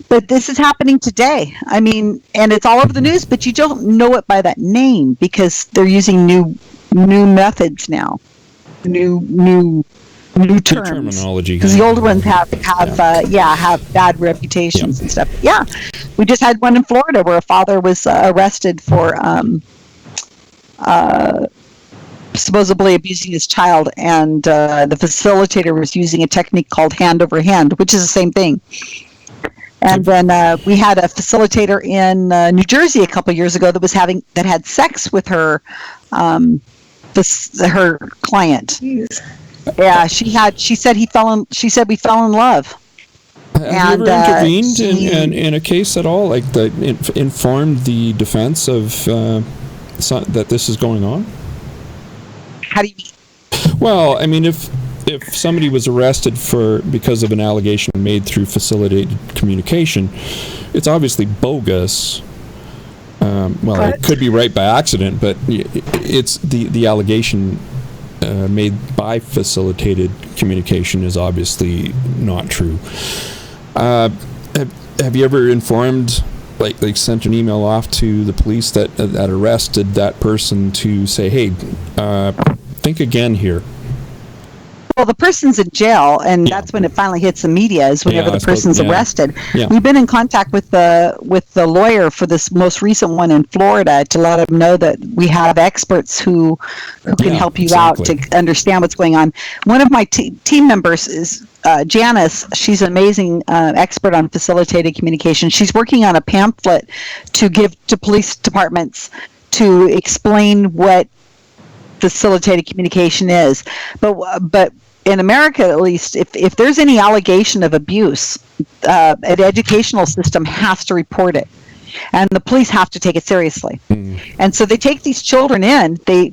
[SPEAKER 2] But this is happening today. I mean, and it's all over the news, but you don't know it by that name because they're using new methods now, new terms.
[SPEAKER 1] Terminology.
[SPEAKER 2] Because the older ones have bad reputations and stuff. Yeah, we just had one in Florida where a father was arrested for supposedly abusing his child, and the facilitator was using a technique called hand over hand, which is the same thing. And then we had a facilitator in New Jersey a couple years ago that had sex with her her client.
[SPEAKER 3] Jeez.
[SPEAKER 2] Yeah, she said we fell in love.
[SPEAKER 1] Have you ever intervened in a case at all, like informed the defense of that this is going on?
[SPEAKER 2] How do you mean?
[SPEAKER 1] Well, I mean, if somebody was arrested because of an allegation made through facilitated communication, it's obviously bogus. It could be right by accident, but it's the allegation made by facilitated communication is obviously not true. Have you ever informed, like sent an email off to the police that arrested that person to say, hey, think again here?
[SPEAKER 2] Well, the person's in jail, and that's when it finally hits the media, is whenever the person's arrested.
[SPEAKER 1] Yeah.
[SPEAKER 2] We've been in contact with the lawyer for this most recent one in Florida to let him know that we have experts who can help you out to understand what's going on. One of my team members is Janice. She's an amazing expert on facilitated communication. She's working on a pamphlet to give to police departments to explain what facilitated communication is. But in America, at least, if there's any allegation of abuse, an educational system has to report it, and the police have to take it seriously. And so they take these children in, they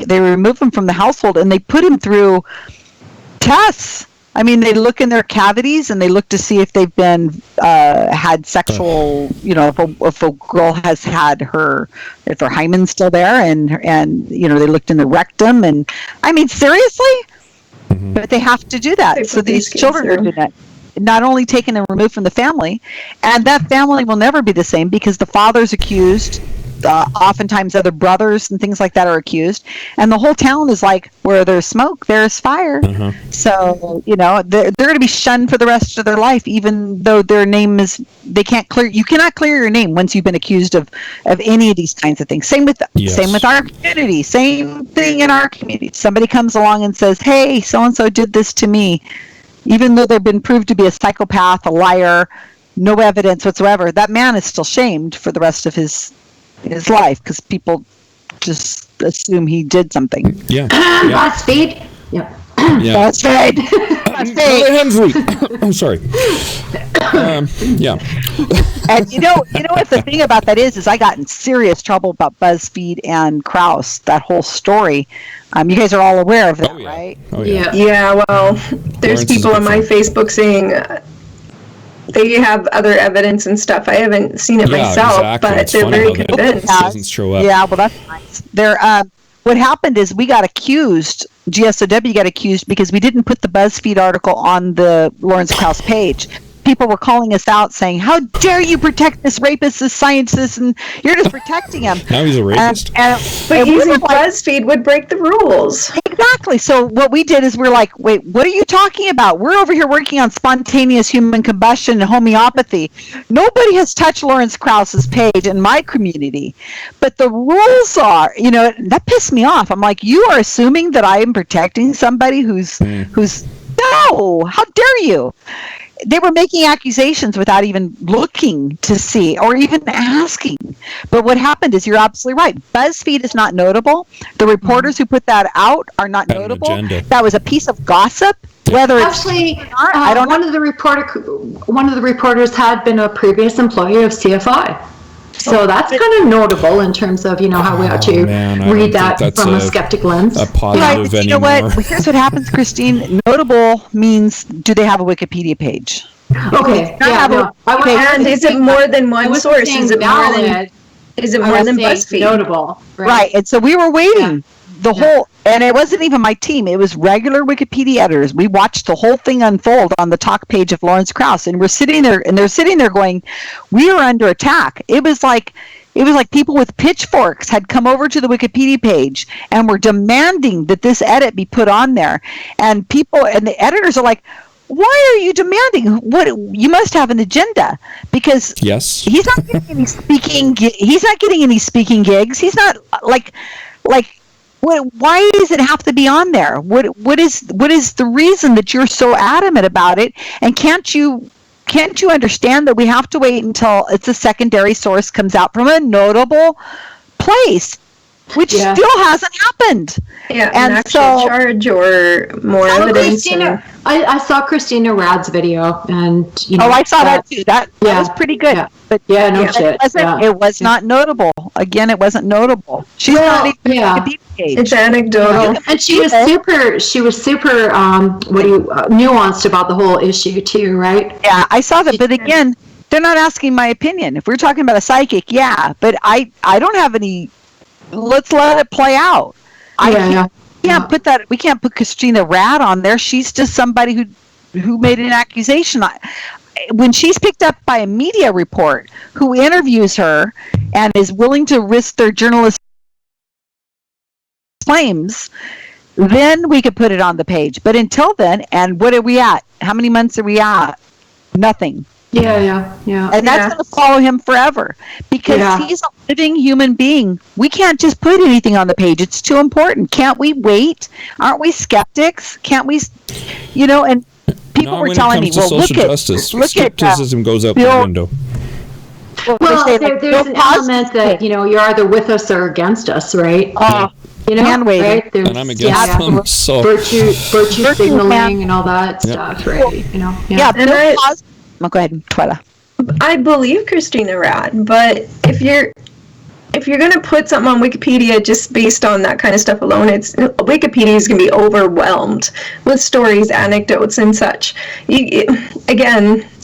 [SPEAKER 2] remove them from the household, and they put them through tests. I mean, they look in their cavities and they look to see if they've been had sexual, if a girl has had if her hymen's still there, and they looked in the rectum, and I mean, seriously. But they have to do that. So these children are doing that, not only taken and removed from the family, and that family will never be the same because the father's accused. Oftentimes other brothers and things like that are accused, and the whole town is like, where there's smoke, there's fire. So they're going to be shunned for the rest of their life, even though their name is, you cannot clear your name once you've been accused of any of these kinds of things. Same with our community, same thing in our community. Somebody comes along and says, hey, so and so did this to me, even though they've been proved to be a psychopath, a liar, no evidence whatsoever, that man is still shamed for the rest of his life because people just assume he did something.
[SPEAKER 4] BuzzFeed.
[SPEAKER 2] BuzzFeed.
[SPEAKER 1] I'm sorry.
[SPEAKER 2] And you know what the thing about that is I got in serious trouble about BuzzFeed and Krause, that whole story. You guys are all aware of that, right?
[SPEAKER 3] Yeah, well, there's people on my Facebook saying they have other evidence and stuff. I haven't seen it myself, but they're very convinced.
[SPEAKER 1] Doesn't show up.
[SPEAKER 2] Yeah, well, that's nice. What happened is we got accused, GSOW got accused because we didn't put the BuzzFeed article on the Lawrence Krauss page. People were calling us out saying, how dare you protect this rapist, this scientist, and you're just protecting him.
[SPEAKER 1] Now he's a rapist.
[SPEAKER 3] But using BuzzFeed would break the rules.
[SPEAKER 2] Exactly. So what we did is we're like, wait, what are you talking about? We're over here working on spontaneous human combustion and homeopathy. Nobody has touched Lawrence Krauss's page in my community. But the rules are, that pissed me off. I'm like, you are assuming that I am protecting somebody who's no, how dare you? They were making accusations without even looking to see or even asking. But what happened is, you're absolutely right. BuzzFeed is not notable. The reporters who put that out are not notable. That was a piece of gossip. Whether
[SPEAKER 4] actually,
[SPEAKER 2] it's not, I don't know.
[SPEAKER 4] One of the reporters had been a previous employee of CFI. So that's kind of notable in terms of, how we ought to read that from a skeptic lens.
[SPEAKER 1] A positive
[SPEAKER 2] anymore. You know what? Here's what happens, Christine. Notable means, do they have a Wikipedia page?
[SPEAKER 4] Okay.
[SPEAKER 3] And is it more than one source? Is it more than BuzzFeed?
[SPEAKER 4] Notable.
[SPEAKER 2] Right. And so we were waiting. And it wasn't even my team. It was regular Wikipedia editors. We watched the whole thing unfold on the talk page of Lawrence Krauss, and we're sitting there, and they're sitting there going, we are under attack. It was like people with pitchforks had come over to the Wikipedia page and were demanding that this edit be put on there. And the editors are like, why are you demanding? What, you must have an agenda, because he's not getting any speaking. He's not getting any speaking gigs. He's not like. Why does it have to be on there? What is the reason that you're so adamant about it? And can't you understand that we have to wait until it's a secondary source comes out from a notable place? which still hasn't happened.
[SPEAKER 3] Yeah,
[SPEAKER 2] and
[SPEAKER 3] an actual charge or more evidence.
[SPEAKER 4] I saw Christina Rad's video, and
[SPEAKER 2] I saw that too. That was pretty good.
[SPEAKER 4] Yeah.
[SPEAKER 2] But it was not notable. Again, it wasn't notable. She's not even a deep page.
[SPEAKER 3] It's anecdotal,
[SPEAKER 4] and she was super nuanced about the whole issue too, right?
[SPEAKER 2] Yeah, I saw that. But again, they're not asking my opinion. If we're talking about a psychic, but I don't have any. Let's let it play out. We can't put Christina Rad on there. She's just somebody who made an accusation. When she's picked up by a media report who interviews her and is willing to risk their journalist claims, then we could put it on the page. But until then, and what are we at? How many months are we at? Nothing.
[SPEAKER 4] Yeah.
[SPEAKER 2] And that's going to follow him forever because he's a living human being. We can't just put anything on the page. It's too important. Can't we wait? Aren't we skeptics? Can't we, and people were telling me, well,
[SPEAKER 1] skepticism goes out the window.
[SPEAKER 4] Well, there's an element that, you're either with us or against us, right?
[SPEAKER 2] Hand waving.
[SPEAKER 4] Right? There's,
[SPEAKER 1] and I'm against them, so.
[SPEAKER 4] Virtue signaling and all that stuff, right?
[SPEAKER 2] Go ahead, Twyla.
[SPEAKER 3] I believe Christina Rad, but if you're going to put something on Wikipedia just based on that kind of stuff alone, Wikipedia is going to be overwhelmed with stories, anecdotes, and such. You need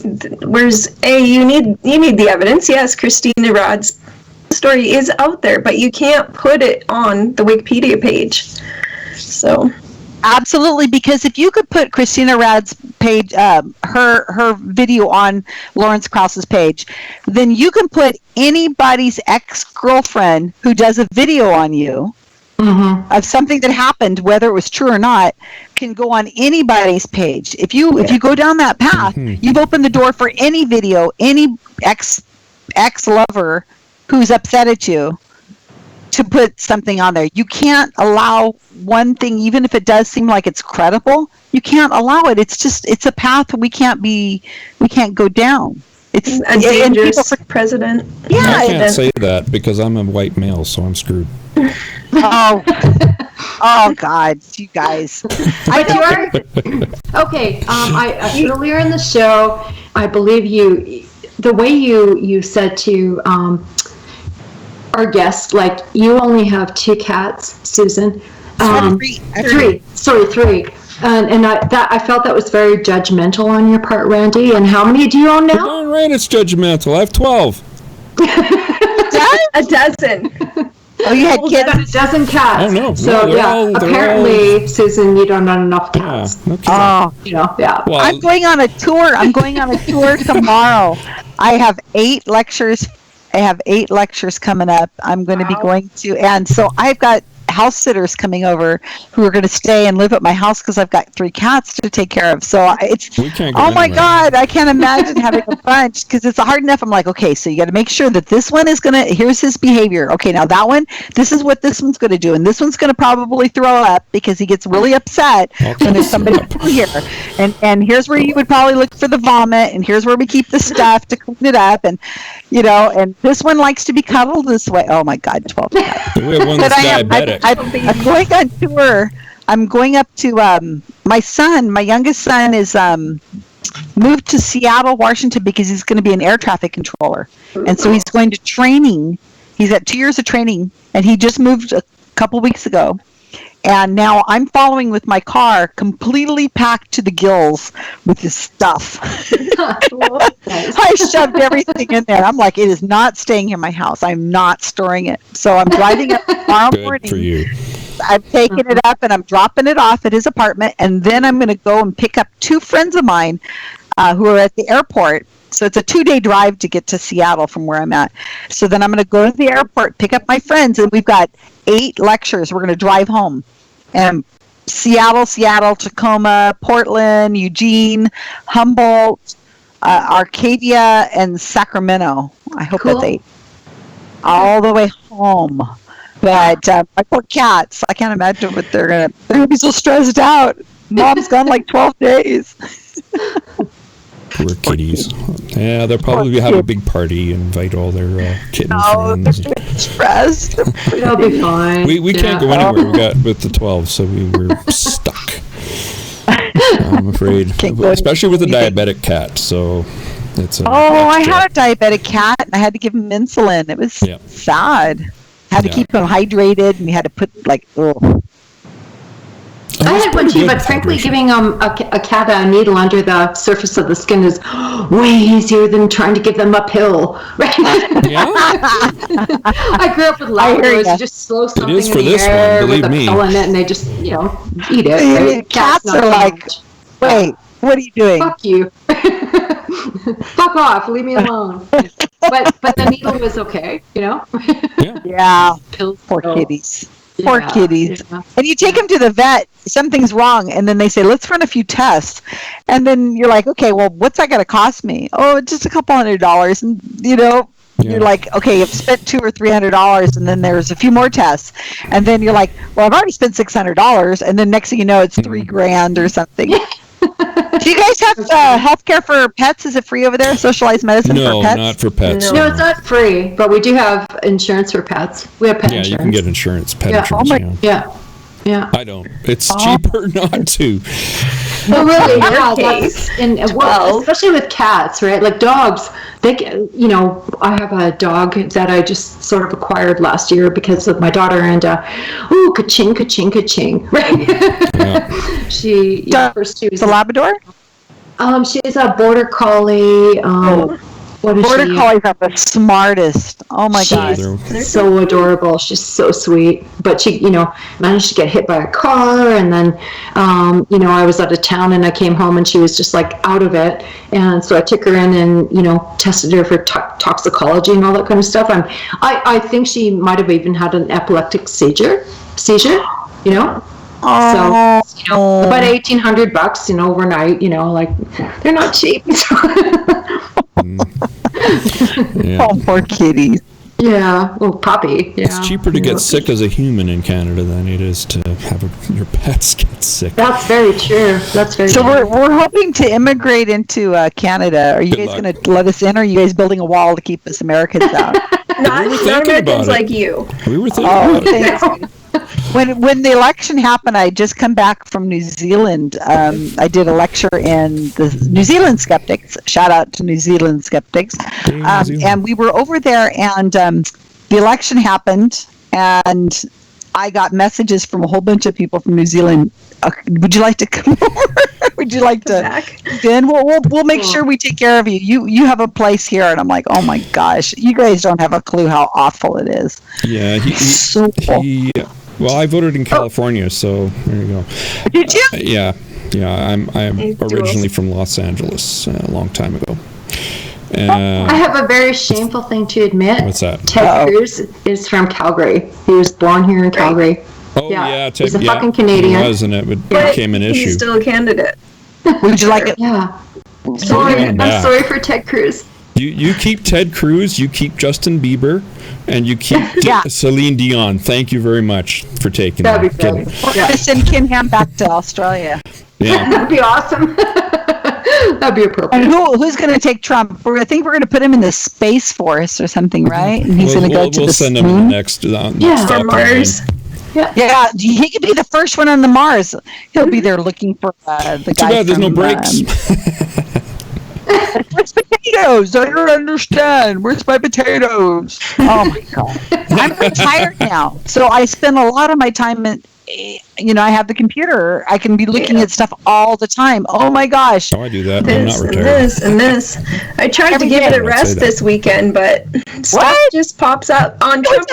[SPEAKER 3] the evidence. Yes, Christina Rad's story is out there, but you can't put it on the Wikipedia page. So.
[SPEAKER 2] Absolutely, because if you could put Christina Rad's page, her video on Lawrence Krauss's page, then you can put anybody's ex-girlfriend who does a video on you of something that happened, whether it was true or not, can go on anybody's page. If you go down that path, you've opened the door for any video, any ex-lover who's upset at you, to put something on there. You can't allow one thing, even if it does seem like it's credible, you can't allow it. It's a path we can't go down. It's
[SPEAKER 3] a dangerous precedent.
[SPEAKER 2] Yeah.
[SPEAKER 1] I can't say that because I'm a white male, so I'm screwed.
[SPEAKER 2] Oh God, you guys.
[SPEAKER 4] Okay. Earlier in the show, I believe the way you said to our guest, like, you only have 2 cats, Susan. 3. Sorry, 3. And I felt that was very judgmental on your part, Randy. And how many do you own now?
[SPEAKER 1] All right, it's judgmental. I have 12.
[SPEAKER 3] A dozen.
[SPEAKER 2] Oh, you had kids?
[SPEAKER 4] A dozen cats.
[SPEAKER 1] Oh, no.
[SPEAKER 4] So, apparently, Susan, you don't own enough cats.
[SPEAKER 1] Yeah, okay.
[SPEAKER 2] Well, I'm going on a tour. Tomorrow. I have 8 lectures. Coming up. I'm going to be going to, and so I've got house sitters coming over who are going to stay and live at my house because I've got 3 cats to take care of. So my God, I can't imagine having a bunch because it's hard enough. I'm like, okay, so you got to make sure that this one is here's his behavior. Okay, now that one, this is what this one's going to do, and this one's going to probably throw up because he gets really upset when there's somebody here. And here's where you would probably look for the vomit, and here's where we keep the stuff to clean it up, and and this one likes to be cuddled this way. Oh my God, 12 cats.
[SPEAKER 1] We have one that's diabetic.
[SPEAKER 2] I'm going on tour. I'm going up to my youngest son is moved to Seattle, Washington because he's going to be an air traffic controller. And so he's going to training. He's at 2 years of training, and he just moved a couple weeks ago. And now I'm following with my car completely packed to the gills with this stuff. I shoved everything in there. I'm like, it is not staying in my house. I'm not storing it. So I'm driving up tomorrow morning. Good for you. I'm taking it up and I'm dropping it off at his apartment. And then I'm going to go and pick up 2 friends of mine who are at the airport. So it's a 2-day drive to get to Seattle from where I'm at. So then I'm going to go to the airport, pick up my friends, and we've got 8 lectures. We're going to drive home. And Seattle, Tacoma, Portland, Eugene, Humboldt, Arcadia, and Sacramento. I hope that's 8. All the way home. But my poor cats, I can't imagine what they're going to be so stressed out. Mom's gone like 12 days.
[SPEAKER 1] Poor kitties. Yeah, they'll probably have a big party and invite all their kitten friends.
[SPEAKER 2] Stressed.
[SPEAKER 4] It'll be fine.
[SPEAKER 1] We can't go anywhere. We got with the 12, so we were stuck. I'm afraid, especially with a diabetic cat. So it's
[SPEAKER 2] I had a diabetic cat, and I had to give him insulin. It was sad. I had to keep him hydrated, and we had to put
[SPEAKER 4] I had one too, but frankly, giving a cat a needle under the surface of the skin is way easier than trying to give them uphill. Right?
[SPEAKER 1] Yeah.
[SPEAKER 4] I grew up with Labradors. You just slow something in the air with a pill in it, and they just, eat it. Right?
[SPEAKER 2] Cats are like, wait, what are you doing?
[SPEAKER 4] Fuck you. Fuck off. Leave me alone. But the needle was okay,
[SPEAKER 2] Yeah.
[SPEAKER 4] Pills.
[SPEAKER 2] Poor kitties. Poor kitties. Yeah. And you take them to the vet, something's wrong, and then they say, let's run a few tests. And then you're like, okay, well, what's that going to cost me? Oh, just a couple $100. And, you're like, okay, you've spent $200 or $300, and then there's a few more tests. And then you're like, well, I've already spent $600. And then next thing you know, it's $3,000 or something. Do you guys have health care for pets? Is it free over there? Socialized medicine for pets?
[SPEAKER 1] No, not for pets.
[SPEAKER 4] No, it's not free, but we do have insurance for pets. We have pet insurance.
[SPEAKER 1] Yeah, you can get insurance, pet insurance.
[SPEAKER 4] Yeah.
[SPEAKER 1] I don't. It's cheaper not to.
[SPEAKER 4] Well, really, especially with cats, right? Like dogs, I have a dog that I just sort of acquired last year because of my daughter, and ka-ching, ka-ching, ka-ching, right?
[SPEAKER 2] Yeah. First she was a Labrador?
[SPEAKER 4] She's a border collie. What is
[SPEAKER 2] Border Collies are the smartest. Oh my God.
[SPEAKER 4] She's so adorable. She's so sweet. But she, managed to get hit by a car. And then, I was out of town and I came home and she was just like out of it. And so I took her in and, tested her for toxicology and all that kind of stuff. I think she might have even had an epileptic seizure,
[SPEAKER 2] Oh.
[SPEAKER 4] So, about $1,800, overnight, they're not cheap.
[SPEAKER 1] Yeah.
[SPEAKER 2] Oh, poor kitties.
[SPEAKER 4] Yeah, well, puppy. Yeah.
[SPEAKER 1] It's cheaper to get sick as a human in Canada than it is to have your pets get sick.
[SPEAKER 4] That's very true.
[SPEAKER 2] So we're hoping to immigrate into Canada. Are you guys going to let us in, or are you guys building a wall to keep us Americans out?
[SPEAKER 3] Not Americans like you.
[SPEAKER 1] We were thinking about it.
[SPEAKER 2] When the election happened, I just come back from New Zealand. I did a lecture in the New Zealand Skeptics. Shout out to New Zealand Skeptics. And we were over there, and the election happened, and I got messages from a whole bunch of people from New Zealand. Would you like to come over? Would you like to? Then we'll make sure we take care of you. You have a place here, and I'm like, oh my gosh, you guys don't have a clue how awful it is.
[SPEAKER 1] Yeah, well, I voted in California, so there you go.
[SPEAKER 2] Did you?
[SPEAKER 1] Yeah. I'm originally from Los Angeles a long time ago.
[SPEAKER 4] I have a very shameful thing to admit.
[SPEAKER 1] What's that?
[SPEAKER 4] Ted Cruz is from Calgary. He was born here in Calgary.
[SPEAKER 1] Oh yeah,
[SPEAKER 4] he's a fucking Canadian.
[SPEAKER 1] He was, and it became an issue.
[SPEAKER 3] He's still a candidate.
[SPEAKER 2] Would you like it?
[SPEAKER 4] Yeah. I'm sorry for Ted Cruz.
[SPEAKER 1] You keep Ted Cruz, you keep Justin Bieber, and you keep Celine Dion. Thank you very much for taking that.
[SPEAKER 4] That'd be great.
[SPEAKER 2] Send Kim Ham back to Australia.
[SPEAKER 1] Yeah.
[SPEAKER 4] That'd be awesome. That'd be appropriate.
[SPEAKER 2] And who's going to take Trump? I think we're going to put him in the Space Force or something, right? And he's going to go to the moon. We'll send him
[SPEAKER 1] the next stop
[SPEAKER 3] Mars.
[SPEAKER 2] Yeah, he could be the first one on the Mars. He'll be there looking for the guy.
[SPEAKER 1] Too bad there's no brakes.
[SPEAKER 2] Where's potatoes? I don't understand. Where's my potatoes? Oh my God. I'm retired now, so I spend a lot of my time in. I have the computer. I can be looking at stuff all the time. Oh my gosh.
[SPEAKER 1] Oh, I do that. I'm not retired.
[SPEAKER 3] And this. I tried to give it a rest this weekend, but stuff just pops up on Trump.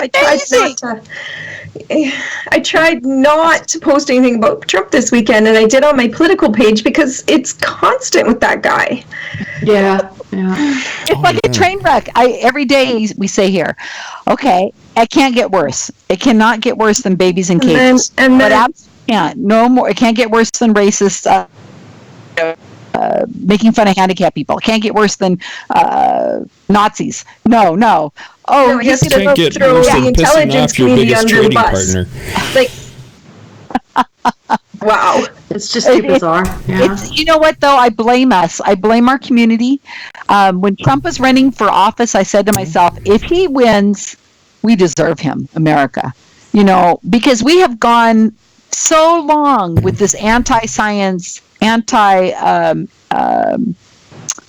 [SPEAKER 3] I tried not to post anything about Trump this weekend, and I did on my political page because it's constant with that guy.
[SPEAKER 4] Yeah.
[SPEAKER 2] It's like a train wreck. Every day we say here, okay, it can't get worse. It cannot get worse than babies in cages. But absolutely can't. No more. It can't get worse than racist. Making fun of handicapped people. It can't get worse than Nazis. No. Oh,
[SPEAKER 3] he has to go through the intelligence community under the bus. Like, wow.
[SPEAKER 4] It's just too bizarre. Yeah.
[SPEAKER 2] It's, you know what though? I blame us. I blame our community. When Trump was running for office, I said to myself, if he wins, we deserve him, America. You know, because we have gone so long with this anti-science,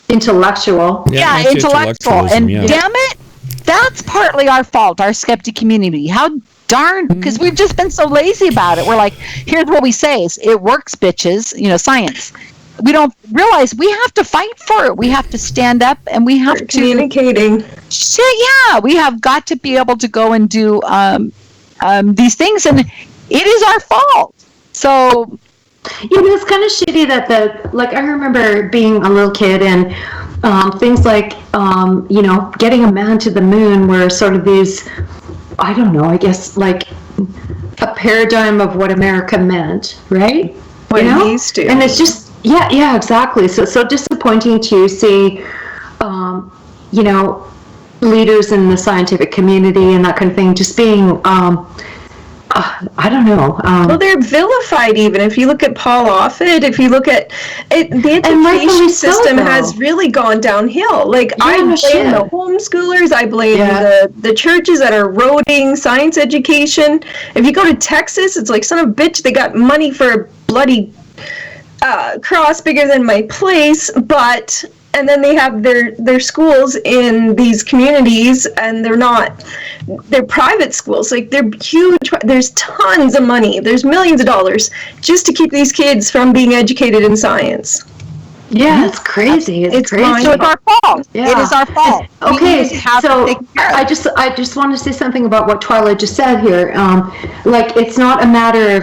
[SPEAKER 4] Intellectual.
[SPEAKER 2] Yeah, intellectual. And damn it, that's partly our fault, our skeptic community. How darn, because we've just been so lazy about it. We're like, here's what we say is, it works, bitches, you know, science. We don't realize we have to fight for it. We have to stand up and we have to
[SPEAKER 3] communicating.
[SPEAKER 2] Yeah, we have got to be able to go and do these things, and it is our fault. So,
[SPEAKER 4] you know, it's kind of shitty that like, I remember being a little kid and things like, you know, getting a man to the moon were sort of these, I don't know, I guess like a paradigm of what America meant, right?
[SPEAKER 3] What it used to.
[SPEAKER 4] And it's just, yeah, exactly. So disappointing to see, you know, leaders in the scientific community and that kind of thing just being, I don't know.
[SPEAKER 3] Well, they're vilified even. If you look at Paul Offit, if you look at it, the education system has really gone downhill. Like, I blame the homeschoolers. I blame the churches that are eroding science education. If you go to Texas, it's like, son of a bitch, they got money for a bloody cross bigger than my place, but... And then they have their schools in these communities, and they're private schools. Like, they're huge. There's tons of money. There's millions of dollars just to keep these kids from being educated in science.
[SPEAKER 4] Yeah, it's crazy. It's crazy.
[SPEAKER 2] So it's our fault. Yeah. It is our fault.
[SPEAKER 4] Okay, so I just want to say something about what Twyla just said here. Like, it's not a matter of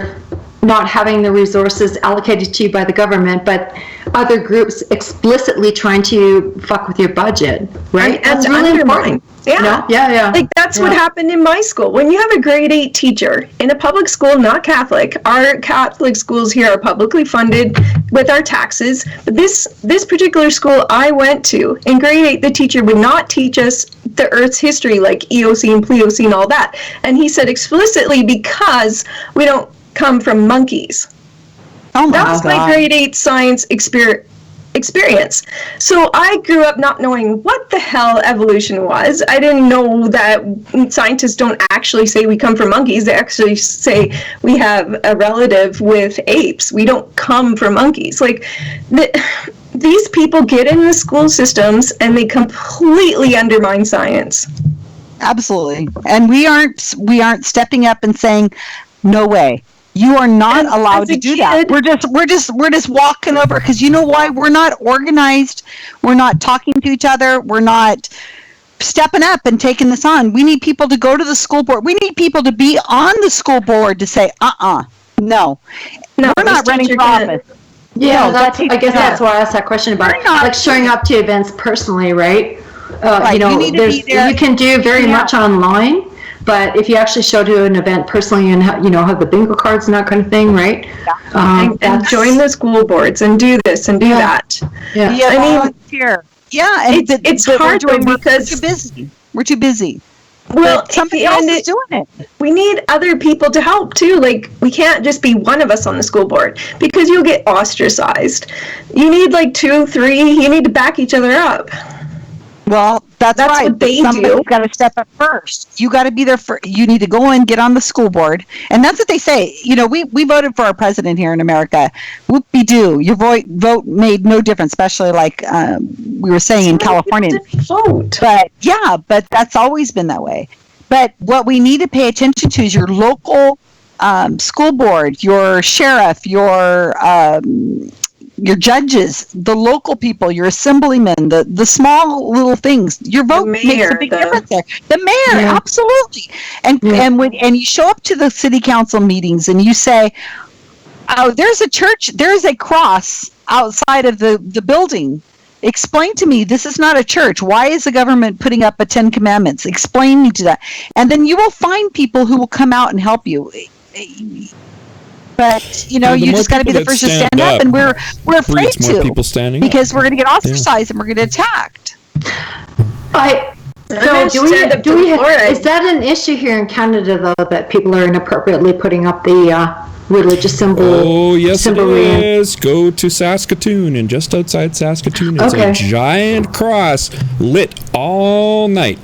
[SPEAKER 4] not having the resources allocated to you by the government, but other groups explicitly trying to fuck with your budget, right?
[SPEAKER 3] And
[SPEAKER 4] that's really important.
[SPEAKER 3] Yeah.
[SPEAKER 4] Yeah.
[SPEAKER 3] Like, that's what happened in my school. When you have a grade 8 teacher in a public school, not Catholic, our Catholic schools here are publicly funded with our taxes. But this particular school I went to, in grade 8, the teacher would not teach us the Earth's history, like Eocene, Pliocene, all that. And he said explicitly, because we don't come from monkeys. That's my grade 8 science experience. So I grew up not knowing what the hell evolution was. I didn't know that scientists don't actually say we come from monkeys. They actually say we have a relative with apes. We don't come from monkeys. Like, these people get in the school systems and they completely undermine science.
[SPEAKER 2] Absolutely. And we aren't stepping up and saying, no way. You are not allowed to do that. We're just walking over, because you know why? We're not organized. We're not talking to each other. We're not stepping up and taking this on. We need people to go to the school board. We need people to be on the school board to say, no, we're not running for office.
[SPEAKER 4] Yeah, I guess that's why I asked that question about like showing up to events personally, right? You know, you can do very much online. But if you actually show to an event personally and have the bingo cards and that kind of thing, right?
[SPEAKER 3] Yeah. And join the school boards and do this and do that.
[SPEAKER 2] Yeah, I mean,
[SPEAKER 3] it's hard because
[SPEAKER 2] we're too busy.
[SPEAKER 3] Well,
[SPEAKER 2] somebody else is doing it.
[SPEAKER 3] We need other people to help too. Like, we can't just be one of us on the school board, because you'll get ostracized. You need like 2, 3. You need to back each other up.
[SPEAKER 2] Well, that's right.
[SPEAKER 3] What they
[SPEAKER 2] Somebody's got to step up first. You got to be there for. You need to go and get on the school board, and that's what they say. You know, we voted for our president here in America. Whoop-de-doo. Your vote made no difference, especially like we were saying in California.
[SPEAKER 3] Vote.
[SPEAKER 2] But that's always been that way. But what we need to pay attention to is your local school board, your sheriff, your judges, the local people, your assemblymen, the small little things. Your vote makes a big difference there. The mayor, absolutely. And you show up to the city council meetings and you say, oh, there's a church, there's a cross outside of the building. Explain to me, this is not a church. Why is the government putting up a 10 Commandments? Explain me to that. And then you will find people who will come out and help you. But, you just got to be the first to stand up, and we're afraid to, because we're going to get ostracized and we're going to get attacked.
[SPEAKER 4] Is that an issue here in Canada, though, that people are inappropriately putting up the religious symbol.
[SPEAKER 1] Oh, yes, it
[SPEAKER 4] symboly.
[SPEAKER 1] is. Go to Saskatoon, and just outside Saskatoon, it's
[SPEAKER 4] Okay.
[SPEAKER 1] a giant cross lit all night.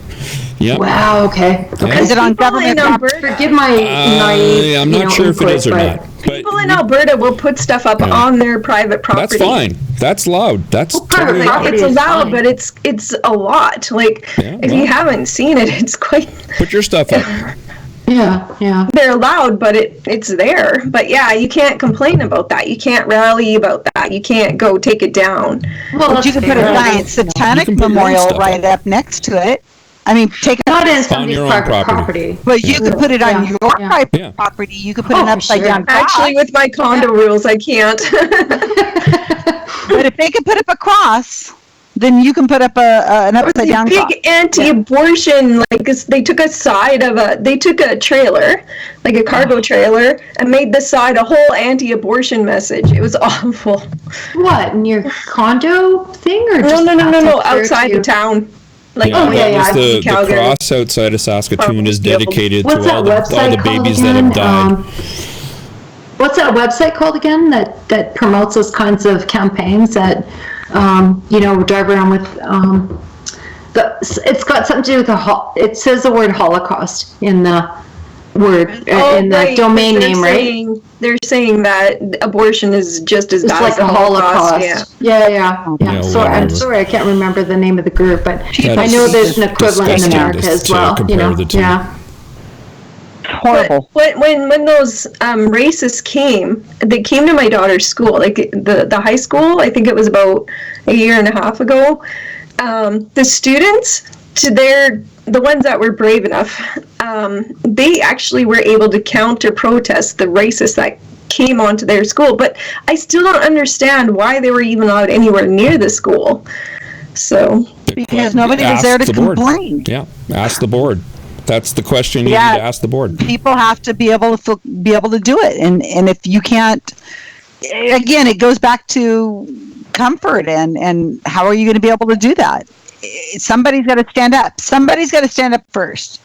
[SPEAKER 1] Yep.
[SPEAKER 4] Wow. Okay.
[SPEAKER 1] Yeah.
[SPEAKER 2] Is it on
[SPEAKER 3] People
[SPEAKER 2] government
[SPEAKER 3] in
[SPEAKER 2] property?
[SPEAKER 3] Alberta,
[SPEAKER 4] Forgive my naive.
[SPEAKER 1] I'm not sure if it is or not. But
[SPEAKER 3] people in Alberta will put stuff up on their private property.
[SPEAKER 1] that's fine. That's loud. That's
[SPEAKER 4] private
[SPEAKER 1] totally
[SPEAKER 4] property
[SPEAKER 1] allowed.
[SPEAKER 3] It's
[SPEAKER 4] is
[SPEAKER 3] allowed,
[SPEAKER 4] fine.
[SPEAKER 3] but it's a lot. Like,
[SPEAKER 1] Yeah,
[SPEAKER 3] if
[SPEAKER 1] well.
[SPEAKER 3] you haven't seen it, it's quite.
[SPEAKER 1] Put your stuff up.
[SPEAKER 4] Yeah.
[SPEAKER 3] They're allowed, but it's there. But yeah, you can't complain about that. You can't rally about that. You can't go take it down.
[SPEAKER 4] Well,
[SPEAKER 2] But you could put a giant satanic
[SPEAKER 1] You can put your own
[SPEAKER 2] memorial
[SPEAKER 1] stuff
[SPEAKER 2] right up next to it. I mean, take it
[SPEAKER 4] not in
[SPEAKER 1] On
[SPEAKER 4] somebody's
[SPEAKER 1] your own
[SPEAKER 4] private
[SPEAKER 1] property.
[SPEAKER 4] property.
[SPEAKER 2] but you could put it on
[SPEAKER 4] Yeah,
[SPEAKER 2] your
[SPEAKER 4] yeah.
[SPEAKER 2] private
[SPEAKER 1] Yeah.
[SPEAKER 2] property. You could put an
[SPEAKER 4] Oh,
[SPEAKER 2] upside
[SPEAKER 4] sure.
[SPEAKER 2] down cross.
[SPEAKER 3] Actually, with my condo rules, I can't.
[SPEAKER 2] But if they could put up a cross, then you can put up an upside down cross.
[SPEAKER 3] Big anti-abortion, like they took a side of they took a trailer, like a cargo trailer, and made the side a whole anti-abortion message. It was awful.
[SPEAKER 4] What, in your condo thing, or
[SPEAKER 3] No,
[SPEAKER 4] just
[SPEAKER 3] no,
[SPEAKER 4] outside
[SPEAKER 3] outside
[SPEAKER 4] church?
[SPEAKER 3] the town. Like,
[SPEAKER 4] Oh, yeah, yeah,
[SPEAKER 1] that was the
[SPEAKER 3] Calgary.
[SPEAKER 1] cross outside of Saskatoon is dedicated
[SPEAKER 4] What's
[SPEAKER 1] to all
[SPEAKER 4] that
[SPEAKER 1] the
[SPEAKER 4] website called
[SPEAKER 1] babies
[SPEAKER 4] again?
[SPEAKER 1] that have died.
[SPEAKER 4] What's that website called again that promotes those kinds of campaigns that, drive around with, it's got something to do with it says the word Holocaust in the word, in the
[SPEAKER 3] right,
[SPEAKER 4] domain
[SPEAKER 3] but
[SPEAKER 4] name, right?
[SPEAKER 3] They're saying that abortion is just as
[SPEAKER 4] It's
[SPEAKER 3] bad
[SPEAKER 4] like
[SPEAKER 3] as
[SPEAKER 4] a
[SPEAKER 3] the
[SPEAKER 4] Holocaust.
[SPEAKER 3] Yeah.
[SPEAKER 4] Yeah. So I'm
[SPEAKER 1] whatever.
[SPEAKER 4] sorry, I can't remember the name of the group, but
[SPEAKER 1] That
[SPEAKER 4] I
[SPEAKER 1] is
[SPEAKER 4] know there's an equivalent in
[SPEAKER 1] disgusting
[SPEAKER 4] America as
[SPEAKER 1] to
[SPEAKER 4] well.
[SPEAKER 1] compare the two.
[SPEAKER 4] Yeah.
[SPEAKER 2] Horrible.
[SPEAKER 3] But when those racists came, they came to my daughter's school, like the high school. I think it was about a year and a half ago. The students, the ones that were brave enough, they actually were able to counter protest the racists that came onto their school. But I still don't understand why they were even allowed anywhere near the school. So
[SPEAKER 2] Because nobody was there to
[SPEAKER 1] Ask the board.
[SPEAKER 2] complain.
[SPEAKER 1] Yeah, ask the board. That's the question you need to ask the board.
[SPEAKER 2] People have to be able to do it, and if you can't, again, it goes back to comfort and how are you going to be able to do that? Somebody's got to stand up. Somebody's got to stand up first.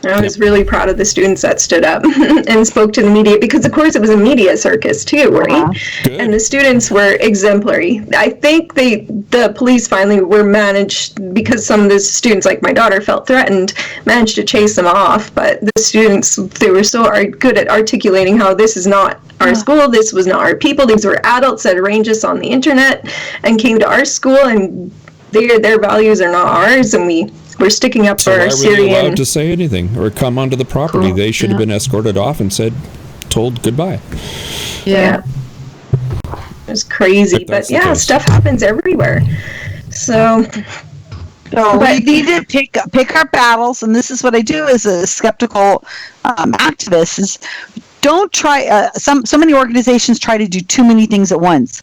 [SPEAKER 3] I was really proud of the students that stood up and spoke to the media, because of course it was a media circus too, right?
[SPEAKER 1] Good.
[SPEAKER 3] And the students were exemplary. I think the police finally were managed, because some of the students, like my daughter, felt threatened, managed to chase them off. But the students, they were so good at articulating how this is not our school, this was not our people, these were adults that arranged us on the internet and came to our school, and their values are not ours, and we're sticking up
[SPEAKER 1] So
[SPEAKER 3] for
[SPEAKER 1] why
[SPEAKER 3] our
[SPEAKER 1] were they
[SPEAKER 3] Syrian.
[SPEAKER 1] allowed to say anything or come onto the property?
[SPEAKER 4] Cool.
[SPEAKER 1] They should have been escorted off and told goodbye.
[SPEAKER 3] Yeah. It was crazy,
[SPEAKER 1] If that's
[SPEAKER 3] but
[SPEAKER 1] the
[SPEAKER 3] yeah,
[SPEAKER 1] case.
[SPEAKER 3] stuff happens everywhere. So,
[SPEAKER 2] So we need to pick our battles, and this is what I do as a skeptical activist. Is don't try. So many organizations try to do too many things at once.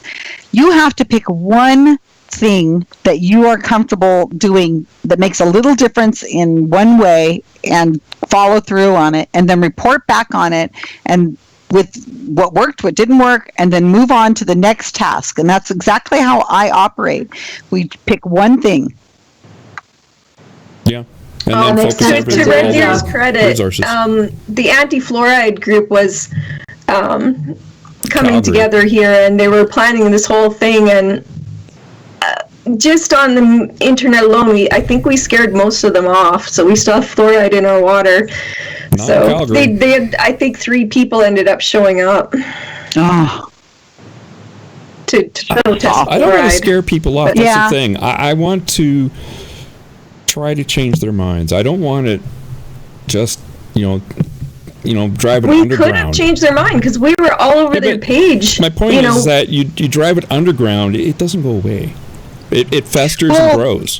[SPEAKER 2] You have to pick one thing that you are comfortable doing that makes a little difference in one way, and follow through on it, and then report back on it, and with what worked, what didn't work, and then move on to the next task. And that's exactly how I operate. We pick one thing.
[SPEAKER 1] Yeah. And
[SPEAKER 4] Oh,
[SPEAKER 1] then
[SPEAKER 4] makes
[SPEAKER 1] focus
[SPEAKER 4] sense.
[SPEAKER 3] to
[SPEAKER 1] everything
[SPEAKER 3] Red
[SPEAKER 1] on
[SPEAKER 3] Deer's
[SPEAKER 1] the
[SPEAKER 3] credit,
[SPEAKER 1] resources.
[SPEAKER 3] the anti-fluoride group was coming
[SPEAKER 1] Calgary.
[SPEAKER 3] together here, and they were planning this whole thing, and just on the internet alone, I think we scared most of them off. So we still have fluoride in our water.
[SPEAKER 1] Not
[SPEAKER 3] So
[SPEAKER 1] Calgary.
[SPEAKER 3] they had, I think 3 people ended up showing up
[SPEAKER 2] Oh,
[SPEAKER 3] to protest
[SPEAKER 1] I don't want to
[SPEAKER 3] fluoride.
[SPEAKER 1] scare people off.
[SPEAKER 3] But
[SPEAKER 1] That's
[SPEAKER 2] yeah.
[SPEAKER 1] the thing. I want to try to change their minds. I don't want it just, drive it
[SPEAKER 3] We
[SPEAKER 1] underground.
[SPEAKER 3] could have changed their mind, because we were all over
[SPEAKER 1] Yeah,
[SPEAKER 3] their
[SPEAKER 1] but
[SPEAKER 3] page.
[SPEAKER 1] My point is that you drive it underground, it doesn't go away. It festers
[SPEAKER 2] Well,
[SPEAKER 1] and grows.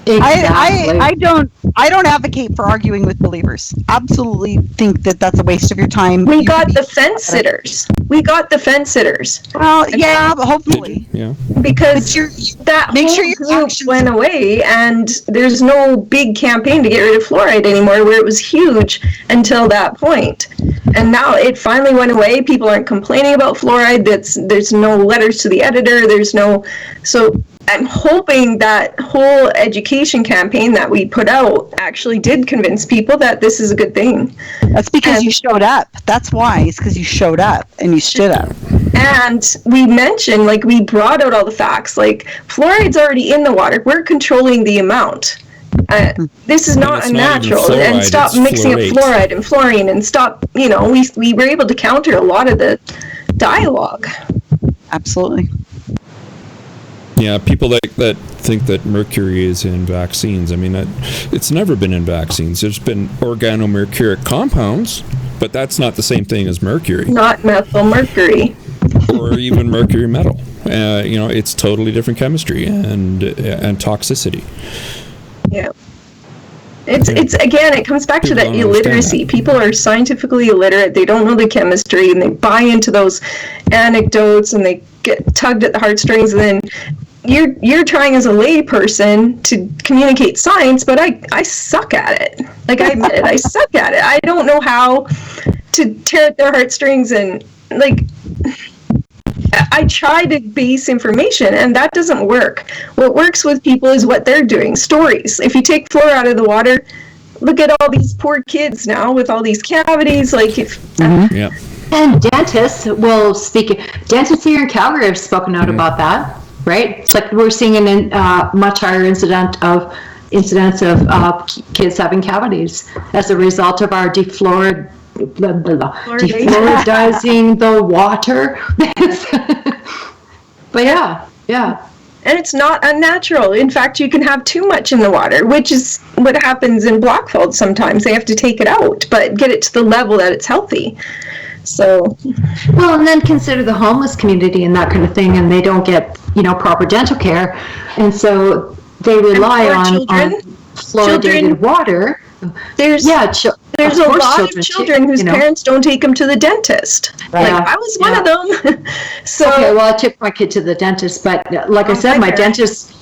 [SPEAKER 4] Exactly.
[SPEAKER 2] I don't advocate for arguing with believers. Absolutely think that that's a waste of your time.
[SPEAKER 3] We
[SPEAKER 2] You
[SPEAKER 3] got
[SPEAKER 2] could
[SPEAKER 3] the fence sitters. We got the fence sitters.
[SPEAKER 2] well, yeah, but hopefully.
[SPEAKER 1] Yeah.
[SPEAKER 3] Because
[SPEAKER 2] But you're-
[SPEAKER 3] that
[SPEAKER 2] make
[SPEAKER 3] whole
[SPEAKER 2] sure your
[SPEAKER 3] group
[SPEAKER 2] actions-
[SPEAKER 3] went away, and there's no big campaign to get rid of fluoride anymore, where it was huge until that point. And now it finally went away. People aren't complaining about fluoride. There's no letters to the editor. So I'm hoping that whole education campaign that we put out actually did convince people that this is a good thing.
[SPEAKER 2] That's because you showed up. That's why. It's because you showed up and you stood up.
[SPEAKER 3] And we mentioned, like, we brought out all the facts. Like, fluoride's already in the water. We're controlling the amount. This is not unnatural.
[SPEAKER 1] Not fluoride,
[SPEAKER 3] and stop mixing up fluoride and fluorine, and stop, you know, we were able to counter a lot of the dialogue.
[SPEAKER 2] Absolutely.
[SPEAKER 1] Yeah, people that think that mercury is in vaccines. I mean, it's never been in vaccines. There's been organomercuric compounds, but that's not the same thing as mercury.
[SPEAKER 3] Not methyl mercury.
[SPEAKER 1] Or even mercury metal. You know, it's totally different chemistry and toxicity.
[SPEAKER 3] Yeah. It's again, it comes back to that illiteracy. People are scientifically illiterate. They don't know the chemistry, and they buy into those anecdotes, and they get tugged at the heartstrings. And then you're trying as a lay person to communicate science, but I suck at it. Like, I admit it, I suck at it. I don't know how to tear at their heartstrings, and like, I try to base information, and that doesn't work. What works with people is what they're doing. Stories. If you take fluoride out of the water, look at all these poor kids now with all these cavities. Like, if
[SPEAKER 1] Yeah.
[SPEAKER 4] And dentists will speak. Dentists here in Calgary have spoken out about that, right? It's like we're seeing a much higher incidence of kids having cavities as a result of our defluoridizing the water. But yeah.
[SPEAKER 3] And it's not unnatural. In fact, you can have too much in the water, which is what happens in Blackfeld sometimes. They have to take it out, but get it to the level that it's healthy. So,
[SPEAKER 4] well, and then consider the homeless community and that kind of thing, and they don't get, proper dental care, and so they rely on fluoridated water.
[SPEAKER 3] There's a lot of children whose parents don't take them to the dentist. Right. Like, I was one of them. So,
[SPEAKER 4] okay, well, I took my kid to the dentist, but like I said, my dentist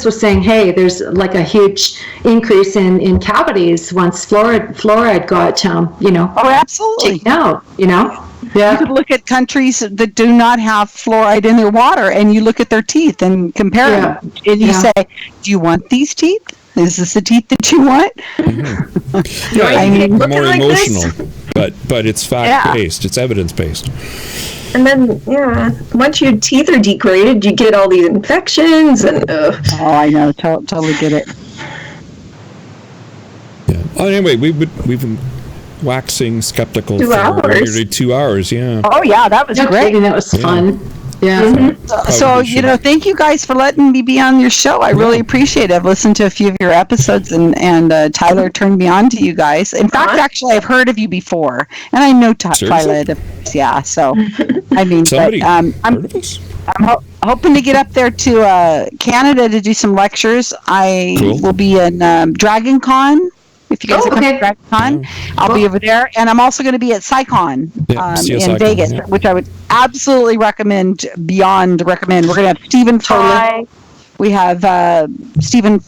[SPEAKER 4] was saying, hey, there's like a huge increase in cavities once fluoride got,
[SPEAKER 2] Oh, absolutely.
[SPEAKER 4] taken out, Yeah.
[SPEAKER 2] You could look at countries that do not have fluoride in their water, and you look at their teeth and compare them. And you say, do you want these teeth? Is this the teeth that you want?
[SPEAKER 1] Mm-hmm. Yeah, I mean, more like emotional, but it's fact-based. It's evidence-based.
[SPEAKER 3] And then, once your teeth are degraded, you get all these infections and.
[SPEAKER 2] Oh, I know, totally get it.
[SPEAKER 1] Yeah. Oh, anyway, we've been waxing skeptical
[SPEAKER 3] 2 hours.
[SPEAKER 1] For nearly 2 hours. Yeah.
[SPEAKER 2] Oh yeah, that was great.
[SPEAKER 4] That was fun. Yeah.
[SPEAKER 2] Mm-hmm. So thank you guys for letting me be on your show. I really appreciate it. I've listened to a few of your episodes, and Tyler turned me on to you guys. In fact, actually, I've heard of you before, and I know Tyler. Yeah. So, I mean, I'm hoping to get up there to Canada to do some lectures. I will be in Dragon Con. If you guys are coming to Dragon Con, I'll be over there. And I'm also going to be at SciCon in Vegas, which I would absolutely beyond recommend. We're going to have Stephen Fry. We have Stephen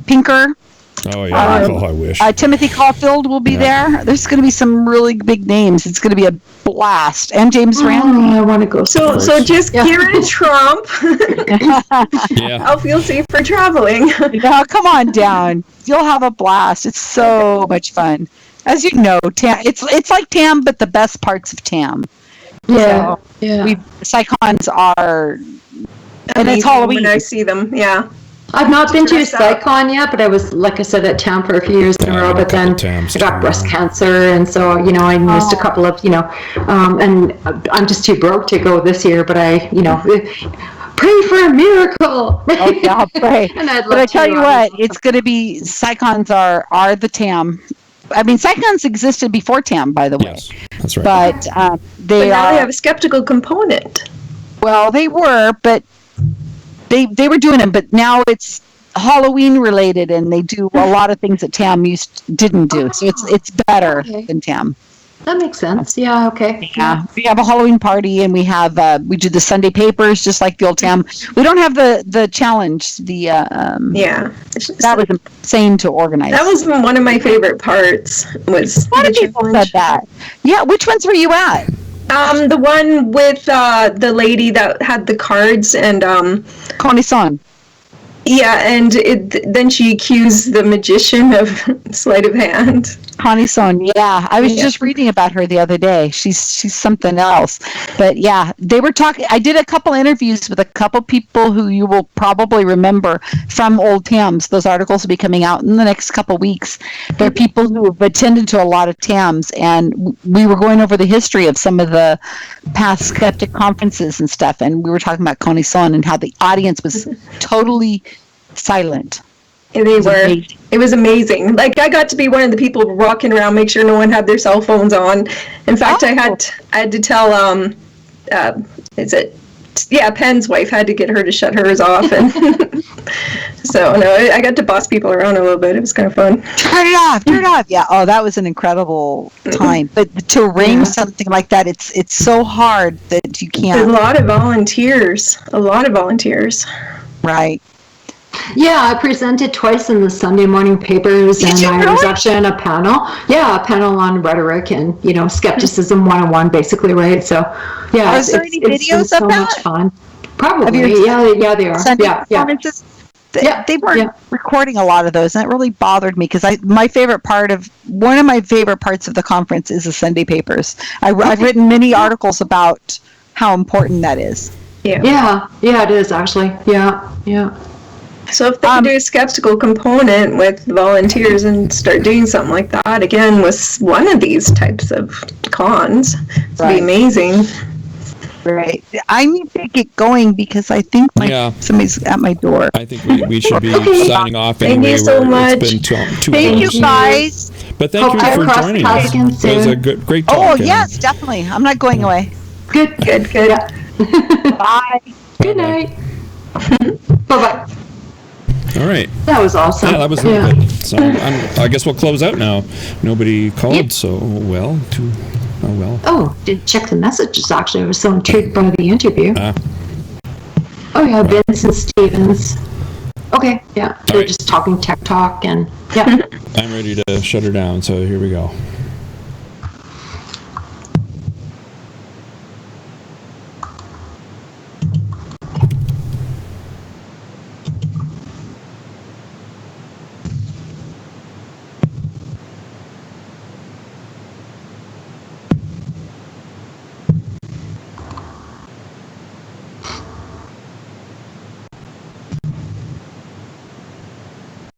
[SPEAKER 2] Pinker.
[SPEAKER 1] Oh, yeah. I wish.
[SPEAKER 2] Timothy Caulfield will be there. There's going to be some really big names. It's going to be a blast. And James Randi.
[SPEAKER 4] I want to go.
[SPEAKER 3] So just Karen Trump. I'll feel safe for traveling.
[SPEAKER 2] No, come on down. You'll have a blast. It's so much fun. As you know, Tam, it's like Tam, but the best parts of Tam.
[SPEAKER 4] Yeah.
[SPEAKER 2] SciCons are, and it's Halloween.
[SPEAKER 3] When I see them,
[SPEAKER 4] I've not been to a SciCon yet, but I was, like I said, at Tam for a few years in a row, but then I got breast cancer, and so, I missed a couple of, and I'm just too broke to go this year, but I, pray for a miracle.
[SPEAKER 2] Oh, yeah, I'll pray. But I tell you what, it's going to be, SciCons are the Tam. I mean, SciCons existed before Tam, by the way.
[SPEAKER 1] Yes, that's right.
[SPEAKER 2] But
[SPEAKER 3] now they have a skeptical component.
[SPEAKER 2] Well, they were, but they were doing them, but now it's Halloween related, and they do a lot of things that Tam didn't do. So it's better than Tam.
[SPEAKER 4] That makes sense. Yeah. Okay.
[SPEAKER 2] Yeah. We have a Halloween party, and we do the Sunday papers just like the old Tam. We don't have the challenge. That was insane to organize.
[SPEAKER 3] That was one of my favorite parts. A
[SPEAKER 2] lot of people said that. Yeah. Which ones were you at?
[SPEAKER 3] The one with the lady that had the cards and
[SPEAKER 2] Connie-san.
[SPEAKER 3] yeah, and then she accused the magician of sleight of hand.
[SPEAKER 2] Connie-san, yeah. I was just reading about her the other day. She's something else. But yeah, they were talking. I did a couple interviews with a couple people who you will probably remember from Old TAMs. Those articles will be coming out in the next couple weeks. They're people who have attended to a lot of TAMs, and we were going over the history of some of the past skeptic conferences and stuff. And we were talking about Connie-san and how the audience was totally silent.
[SPEAKER 3] They were. It was amazing. Like, I got to be one of the people walking around, make sure no one had their cell phones on. In fact, I had to tell Penn's wife, had to get her to shut hers off, and so no, I got to boss people around a little bit. It was kind of fun.
[SPEAKER 2] Turn it off. Yeah. Oh, that was an incredible time. But to arrange something like that, it's so hard that you can't.
[SPEAKER 3] A lot of volunteers.
[SPEAKER 2] Right.
[SPEAKER 4] Yeah, I presented twice in the Sunday morning papers, and I was actually on a panel. Yeah, a panel on rhetoric and, skepticism 101, basically, right? So, yeah.
[SPEAKER 2] Are there any videos of
[SPEAKER 4] so
[SPEAKER 2] that?
[SPEAKER 4] Much fun. Probably. Yeah, they are.
[SPEAKER 2] Sunday performances? They weren't recording a lot of those, and it really bothered me because one of my favorite parts of the conference is the Sunday papers. I've written many articles about how important that is.
[SPEAKER 4] Yeah, it is actually. Yeah.
[SPEAKER 3] So if they can do a skeptical component with volunteers and start doing something like that again with one of these types of cons, it'd be amazing.
[SPEAKER 2] Right. I need to get going because I think somebody's at my door.
[SPEAKER 1] I think we should be signing off anyway.
[SPEAKER 3] Thank you so much.
[SPEAKER 1] It's been two
[SPEAKER 2] Thank
[SPEAKER 1] hours.
[SPEAKER 2] you, guys.
[SPEAKER 1] But thank you for joining us. It was a great talk.
[SPEAKER 2] Oh, yes, definitely. I'm not going away.
[SPEAKER 4] Good.
[SPEAKER 2] Bye.
[SPEAKER 4] Good night. Bye-bye.
[SPEAKER 1] All right.
[SPEAKER 4] That was awesome.
[SPEAKER 1] Yeah, that was really good. So I guess we'll close out now. Nobody called, so well.
[SPEAKER 4] Oh, didn't check the messages, actually. I was so intrigued by the interview. Oh, yeah, Vincent Stevens. Okay, yeah. They're just talking tech talk and,
[SPEAKER 1] I'm ready to shut her down, so here we go.